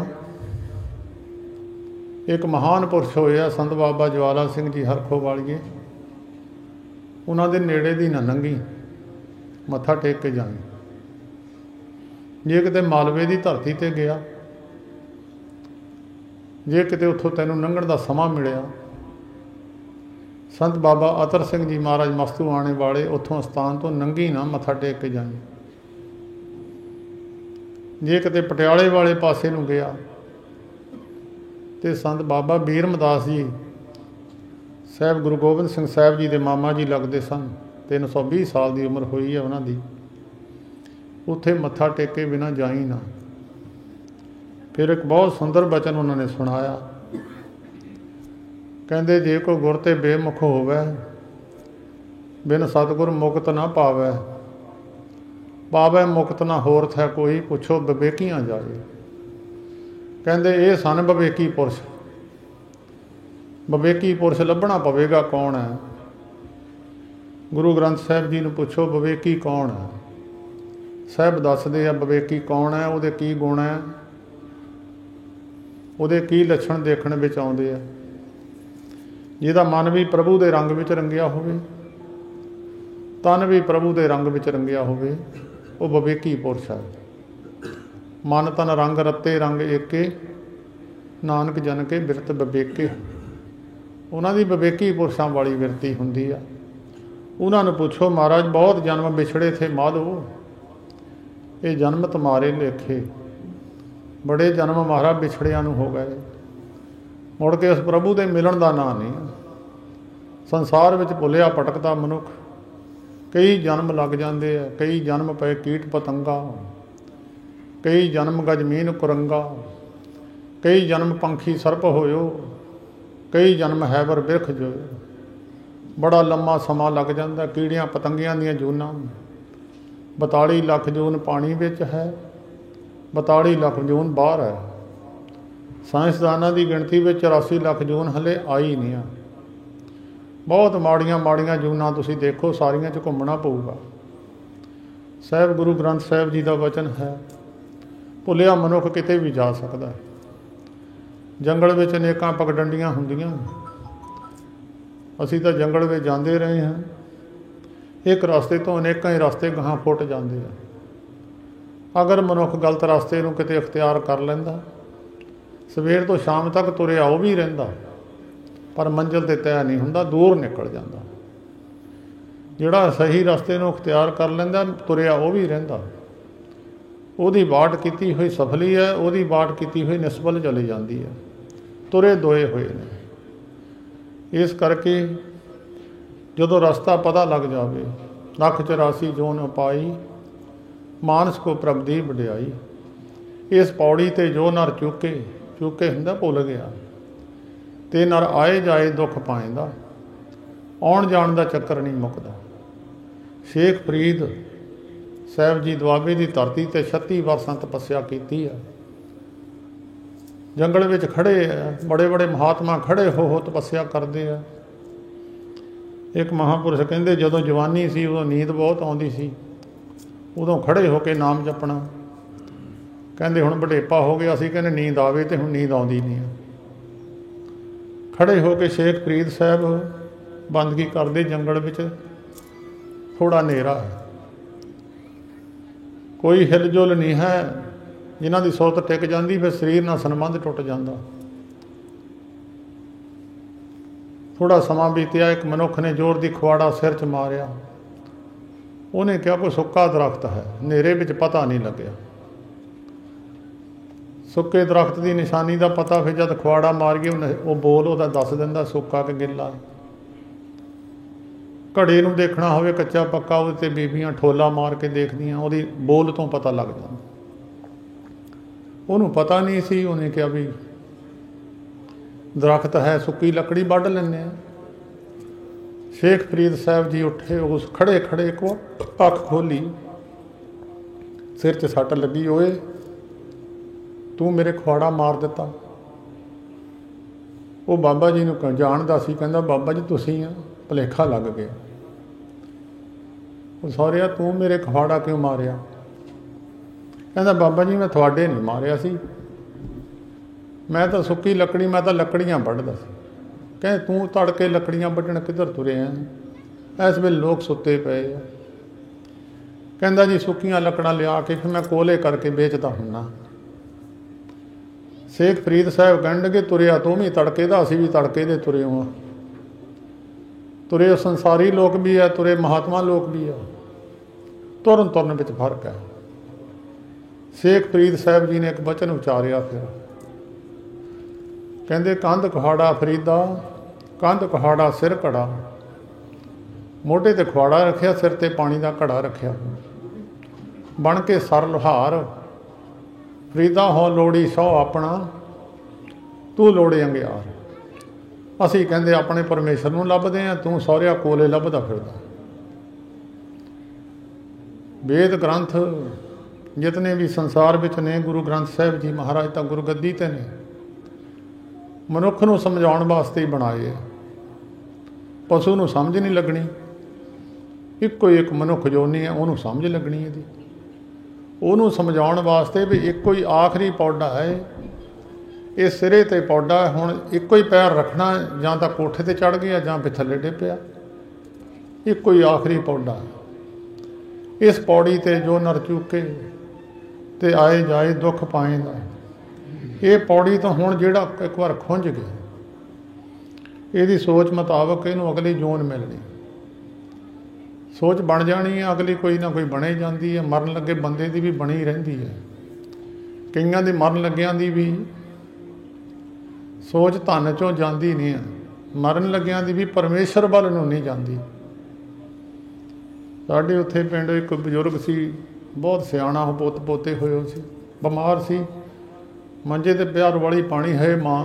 एक महान पुरुष होया संत बाबा ज्वाला सिंह जी हरखो वालिए। उन्हां दे नेड़े दी ना लंघी, मत्था टेक के जाई। जे किते मालवे की धरती ते गया, जे किते उत्थों तैनूं लंघण दा समा मिलिया, संत बाबा अतर सिंह जी महाराज मस्तू आने वाले उत्थों स्थान तो लंघी ना, मत्था टेक के जाई। जे किते पटियाले वाले पासे नूं गया तो संत बाबा बीरमदास जी साहब गुरु गोबिंद सिंह साहब जी के मामा जी लगते सन। 320 साल की उम्र हुई है उन्होंने। उत्थे मत्था टेके बिना जाई ना। फिर एक बहुत सुंदर वचन उन्होंने सुनाया। कहते जे कोई गुर ते बेमुख होवे, बिन सतगुर मुक्त ना पावै, पावै मुक्त ना होरथ है कोई, पुछो विवेकियां जाए। कहते ये सन विवेकी पुरुष। विवेकी पुरुष लभना पवेगा कौन है? गुरु ग्रंथ साहिब जी ने पुछो विवेकी कौन है? साहब दसदे आ विवेकी कौन है, उहदे की गुण है, उहदे की लक्षण देखण विच आउंदे आ। जिहदा मन भी प्रभु दे रंग विच रंगिया होवे, तन भी प्रभु दे रंग विच रंगिया होवे, वो विवेकी पुरुष है। मन तन रंग रत्ते रंग एके, नानक जन के बिरत विवेके। उन्हां दी विवेकी पुरुषां वाली बिरती हुंदी आ। उन्हां नूं पुछो महाराज बहुत जन्म बिछड़े थे माधो, ये जन्म तुम्हारे लेखे, बड़े जन्म महाराज बिछड़िया नूं हो गए, मुड़ के उस प्रभु दे मिलन दा नां नहीं। संसार विच भुलिया भटकदा मनुख, कई जन्म लग जाते हैं, कई जन्म पे कीट पतंगा, कई जन्म गजमीन कुरंगा, कई जन्म पंखी सर्प होयो, कई जन्म हैबर बिरख जो। बड़ा लम्मा समा लग जाता। कीड़ियां पतंगियां दियां जूनां 42 लाख जून पानी विच है, 42 लाख जून बाहर है। साइंसदानां की गिणती में 84 लाख जून हले आई नहीं है। बहुत माड़ियां माड़ियां जूनां तुसीं देखो, सारियां च घुमना पऊगा। साहिब गुरु ग्रंथ साहिब जी का वचन है, भुलिया मनुख किते भी जा सकता है। जंगल विच अनेकां पगडंडियां हुंदियां, असीं तां जंगल में जाते रहे हैं, एक रस्ते तो अनेकों ही रस्ते गਾਹਾਂ फुट जाते हैं। अगर मनुख गलत रस्ते ਨੂੰ किते अख्तियार कर ਲੈਂਦਾ, सवेर तो शाम तक तुरिया ਉਹ भी ਰਹਿੰਦਾ, पर मंजिल ते तय नहीं ਹੁੰਦਾ, दूर निकल ਜਾਂਦਾ। ਜਿਹੜਾ सही रस्ते ਨੂੰ अख्तियार कर ਲੈਂਦਾ, तुरिया ਉਹ भी ਰਹਿੰਦਾ, ਉਹਦੀ ਬਾਟ ਕੀਤੀ ਹੋਈ ਸਫਲੀ है, ਉਹਦੀ ਬਾਟ ਕੀਤੀ ਹੋਈ ਨਿਸਬਲ चली जाती है। तुरे दोए होए ने। इस करके ਜਦੋਂ ਰਸਤਾ ਪਤਾ ਲੱਗ ਜਾਵੇ, ਲੱਖ 84 ਜੋ ਨ ਪਾਈ, ਮਾਨਸ ਕੋ ਪ੍ਰਭ ਦੀ ਵਡਿਆਈ। ਇਸ ਪੌੜੀ ਤੇ ਜੋ ਨਰ ਚੁੱਕੇ ਹੁੰਦਾ ਭੁੱਲ ਗਿਆ, ਤੇ ਨਰ ਆਏ ਜਾਏ ਦੁੱਖ ਪਾਏਂਦਾ, ਆਉਣ ਜਾਣ ਦਾ ਚੱਕਰ ਨਹੀਂ ਮੁੱਕਦਾ। ਸ਼ੇਖ ਫਰੀਦ ਸਾਹਿਬ ਜੀ ਦੁਆਬੇ ਦੀ ਧਰਤੀ ਤੇ 36 ਵਰਸਾਂ ਤਪੱਸਿਆ ਕੀਤੀ ਆ। ਜੰਗਲ ਵਿੱਚ ਖੜੇ ਆ, ਬੜੇ ਬੜੇ ਮਹਾਤਮਾ ਖੜੇ ਹੋ ਤਪੱਸਿਆ ਕਰਦੇ ਆ। ਇੱਕ ਮਹਾਂਪੁਰਸ਼ ਕਹਿੰਦੇ ਜਦੋਂ ਜਵਾਨੀ ਸੀ ਉਦੋਂ ਨੀਂਦ ਬਹੁਤ ਆਉਂਦੀ ਸੀ, ਉਦੋਂ ਖੜੇ ਹੋ ਕੇ ਨਾਮ ਜਪਣਾ। ਕਹਿੰਦੇ ਹੁਣ ਵਡੇਪਾ ਹੋ ਗਿਆ, ਅਸੀਂ ਕਹਿੰਦੇ ਨੀਂਦ ਆਵੇ ਤੇ ਹੁਣ ਨੀਂਦ ਆਉਂਦੀ ਨਹੀਂ ਆ। ਖੜੇ ਹੋ ਕੇ ਸ਼ੇਖ ਫਰੀਦ ਸਾਹਿਬ ਬੰਦਗੀ ਕਰਦੇ ਜੰਗਲ ਵਿੱਚ। ਥੋੜ੍ਹਾ ਹਨੇਰਾ ਹੈ, ਕੋਈ ਹਿਲਜੁਲ ਨਹੀਂ ਹੈ। ਜਿਨ੍ਹਾਂ ਦੀ ਸੁਰਤ ਟਿਕ ਜਾਂਦੀ ਫਿਰ ਸਰੀਰ ਨਾਲ ਸੰਬੰਧ ਟੁੱਟ ਜਾਂਦਾ। ਥੋੜ੍ਹਾ ਸਮਾਂ ਬੀਤਿਆ, ਇੱਕ ਮਨੁੱਖ ਨੇ ਜ਼ੋਰ ਦੀ ਖੁਆੜਾ ਸਿਰ 'ਚ ਮਾਰਿਆ। ਉਹਨੇ ਕਿਹਾ ਕੋਈ ਸੁੱਕਾ ਦਰਖਤ ਹੈ। ਹਨੇਰੇ ਵਿੱਚ ਪਤਾ ਨਹੀਂ ਲੱਗਿਆ ਸੁੱਕੇ ਦਰਖਤ ਦੀ ਨਿਸ਼ਾਨੀ ਦਾ ਪਤਾ ਫਿਰ ਜਦ ਖੁਆੜਾ ਮਾਰ ਗਏ ਉਹ ਬੋਲ ਉਹਦਾ ਦੱਸ ਦਿੰਦਾ ਸੁੱਕਾ ਕਿ ਗਿੱਲਾ। ਘੜੇ ਨੂੰ ਦੇਖਣਾ ਹੋਵੇ ਕੱਚਾ ਪੱਕਾ, ਉਹਦੇ 'ਤੇ ਬੀਬੀਆਂ ਠੋਲਾ ਮਾਰ ਕੇ ਦੇਖਦੀਆਂ, ਉਹਦੀ ਬੋਲ ਤੋਂ ਪਤਾ ਲੱਗ ਜਾਂਦਾ। ਉਹਨੂੰ ਪਤਾ ਨਹੀਂ ਸੀ। ਉਹਨੇ ਕਿਹਾ ਵੀ ਦਰਖਤ ਹੈ, ਸੁੱਕੀ ਲੱਕੜੀ ਵੱਢ ਲੈਂਦੇ ਹਾਂ। ਸ਼ੇਖ ਫਰੀਦ ਸਾਹਿਬ ਜੀ ਉੱਠੇ, ਉਸ ਖੜੇ ਖੜੇ ਕੋ ਅੱਖ ਖੋਲੀ, ਸਿਰ 'ਚ ਸੱਟ ਲੱਗੀ। ਓਏ ਤੂੰ ਮੇਰੇ ਖੁਆੜਾ ਮਾਰ ਦਿੱਤਾ। ਉਹ ਬਾਬਾ ਜੀ ਨੂੰ ਜਾਣਦਾ ਸੀ, ਕਹਿੰਦਾ ਬਾਬਾ ਜੀ ਤੁਸੀਂ ਆ, ਭੁਲੇਖਾ ਲੱਗ ਗਿਆ। ਉਹ ਸਹੁਰਿਆ ਤੂੰ ਮੇਰੇ ਖੁਆੜਾ ਕਿਉਂ ਮਾਰਿਆ? ਕਹਿੰਦਾ ਬਾਬਾ ਜੀ ਮੈਂ ਤੁਹਾਡੇ ਨਹੀਂ ਮਾਰਿਆ ਸੀ, ਮੈਂ ਤਾਂ ਸੁੱਕੀ ਲੱਕੜੀ, ਮੈਂ ਤਾਂ ਲੱਕੜੀਆਂ ਵੱਢਦਾ ਸੀ। ਕਹਿੰਦੇ ਤੂੰ ਤੜਕੇ ਲੱਕੜੀਆਂ ਵੱਢਣ ਕਿੱਧਰ ਤੁਰਿਆ? ਇਸ ਵੇਲੇ ਲੋਕ ਸੁੱਤੇ ਪਏ ਆ। ਕਹਿੰਦਾ ਜੀ ਸੁੱਕੀਆਂ ਲੱਕੜਾਂ ਲਿਆ ਕੇ ਫਿਰ ਮੈਂ ਕੋਲੇ ਕਰਕੇ ਵੇਚਦਾ ਹੁੰਦਾ। ਸ਼ੇਖ ਫਰੀਦ ਸਾਹਿਬ ਕਹਿਣਗੇ ਤੁਰਿਆ ਤੂੰ ਵੀ ਤੜਕੇ ਦਾ, ਅਸੀਂ ਵੀ ਤੜਕੇ ਦੇ ਤੁਰੇ ਹਾਂ। ਤੁਰੇ ਸੰਸਾਰੀ ਲੋਕ ਵੀ ਆ, ਤੁਰੇ ਮਹਾਤਮਾ ਲੋਕ ਵੀ ਆ। ਤੁਰਨ ਵਿੱਚ ਫਰਕ ਹੈ। ਸ਼ੇਖ ਫਰੀਦ ਸਾਹਿਬ ਜੀ ਨੇ ਇੱਕ ਬਚਨ ਉਚਾਰਿਆ, ਫਿਰ ਕਹਿੰਦੇ ਕੰਧ ਕੁਹਾੜਾ ਫਰੀਦਾ, ਕੰਧ ਕੁਹਾੜਾ ਸਿਰ ਘੜਾ। ਮੋਢੇ 'ਤੇ ਖੁਆੜਾ ਰੱਖਿਆ, ਸਿਰ 'ਤੇ ਪਾਣੀ ਦਾ ਘੜਾ ਰੱਖਿਆ। ਬਣ ਕੇ ਸਰ ਲੁਹਾਰ ਫਰੀਦਾ ਹੋ ਲੋੜੀ ਸਹੁ ਆਪਣਾ, ਤੂੰ ਲੋੜੇ ਅੰਗਿਆਰ। ਅਸੀਂ ਕਹਿੰਦੇ ਆਪਣੇ ਪਰਮੇਸ਼ਰ ਨੂੰ ਲੱਭਦੇ ਹਾਂ, ਤੂੰ ਸਹੁਰਿਆ ਕੋਲੇ ਲੱਭਦਾ ਫਿਰਦਾ। ਵੇਦ ਗ੍ਰੰਥ ਜਿਤਨੇ ਵੀ ਸੰਸਾਰ ਵਿੱਚ ਨੇ, ਗੁਰੂ ਗ੍ਰੰਥ ਸਾਹਿਬ ਜੀ ਮਹਾਰਾਜ ਤਾਂ ਗੁਰਗੱਦੀ 'ਤੇ ਨੇ, ਮਨੁੱਖ ਨੂੰ ਸਮਝਾਉਣ ਵਾਸਤੇ ਹੀ ਬਣਾਏ ਹੈ। ਪਸ਼ੂ ਨੂੰ ਸਮਝ ਨਹੀਂ ਲੱਗਣੀ, ਇੱਕੋ ਹੀ ਇੱਕ ਮਨੁੱਖ ਜੋਨੀ ਹੈ, ਉਹਨੂੰ ਸਮਝ ਲੱਗਣੀ ਇਹਦੀ। ਉਹਨੂੰ ਸਮਝਾਉਣ ਵਾਸਤੇ ਵੀ ਇੱਕੋ ਹੀ ਆਖਰੀ ਪੌਡਾ ਹੈ, ਇਹ ਸਿਰੇ 'ਤੇ ਪੌਡਾ। ਹੁਣ ਇੱਕੋ ਹੀ ਪੈਰ ਰੱਖਣਾ, ਜਾਂ ਤਾਂ ਕੋਠੇ 'ਤੇ ਚੜ੍ਹ ਗਿਆ ਜਾਂ ਫਿਰ ਥੱਲੇ ਡਿੱਪਿਆ। ਇੱਕੋ ਹੀ ਆਖਰੀ ਪੌਡਾ। ਇਸ ਪੌੜੀ 'ਤੇ ਜੋ ਨਰ ਚੁੱਕੇ ਤੇ ਆਏ ਜਾਏ ਦੁੱਖ ਪਾਏਂਦਾ। ਇਹ ਪੌੜੀ ਤੋਂ ਹੁਣ ਜਿਹੜਾ ਇੱਕ ਵਾਰ ਖੁੰਝ ਗਿਆ, ਇਹਦੀ ਸੋਚ ਮੁਤਾਬਕ ਇਹਨੂੰ ਅਗਲੀ ਜੂਨ ਮਿਲਣੀ। ਸੋਚ ਬਣ ਜਾਣੀ ਹੈ, ਅਗਲੀ ਕੋਈ ਨਾ ਕੋਈ ਬਣੇ ਜਾਂਦੀ ਹੈ। ਮਰਨ ਲੱਗੇ ਬੰਦੇ ਦੀ ਵੀ ਬਣੀ ਰਹਿੰਦੀ ਹੈ। ਕਈਆਂ ਦੇ ਮਰਨ ਲੱਗਿਆਂ ਦੀ ਵੀ ਸੋਚ ਧਨ 'ਚੋਂ ਜਾਂਦੀ ਨਹੀਂ ਹੈ, ਮਰਨ ਲੱਗਿਆਂ ਦੀ ਵੀ ਪਰਮੇਸ਼ਰ ਵੱਲ ਨੂੰ ਨਹੀਂ ਜਾਂਦੀ। ਸਾਡੇ ਉੱਥੇ ਪਿੰਡ ਇੱਕ ਬਜ਼ੁਰਗ ਸੀ, ਬਹੁਤ ਸਿਆਣਾ, ਉਹ ਪੁੱਤ ਪੋਤੇ ਹੋਏ ਹੋ ਸੀ, ਬਿਮਾਰ ਸੀ, ਮੰਜੇ 'ਤੇ ਪਿਆ, ਰਵਾਲੀ ਪਾਣੀ ਹੈ ਮਾਂ।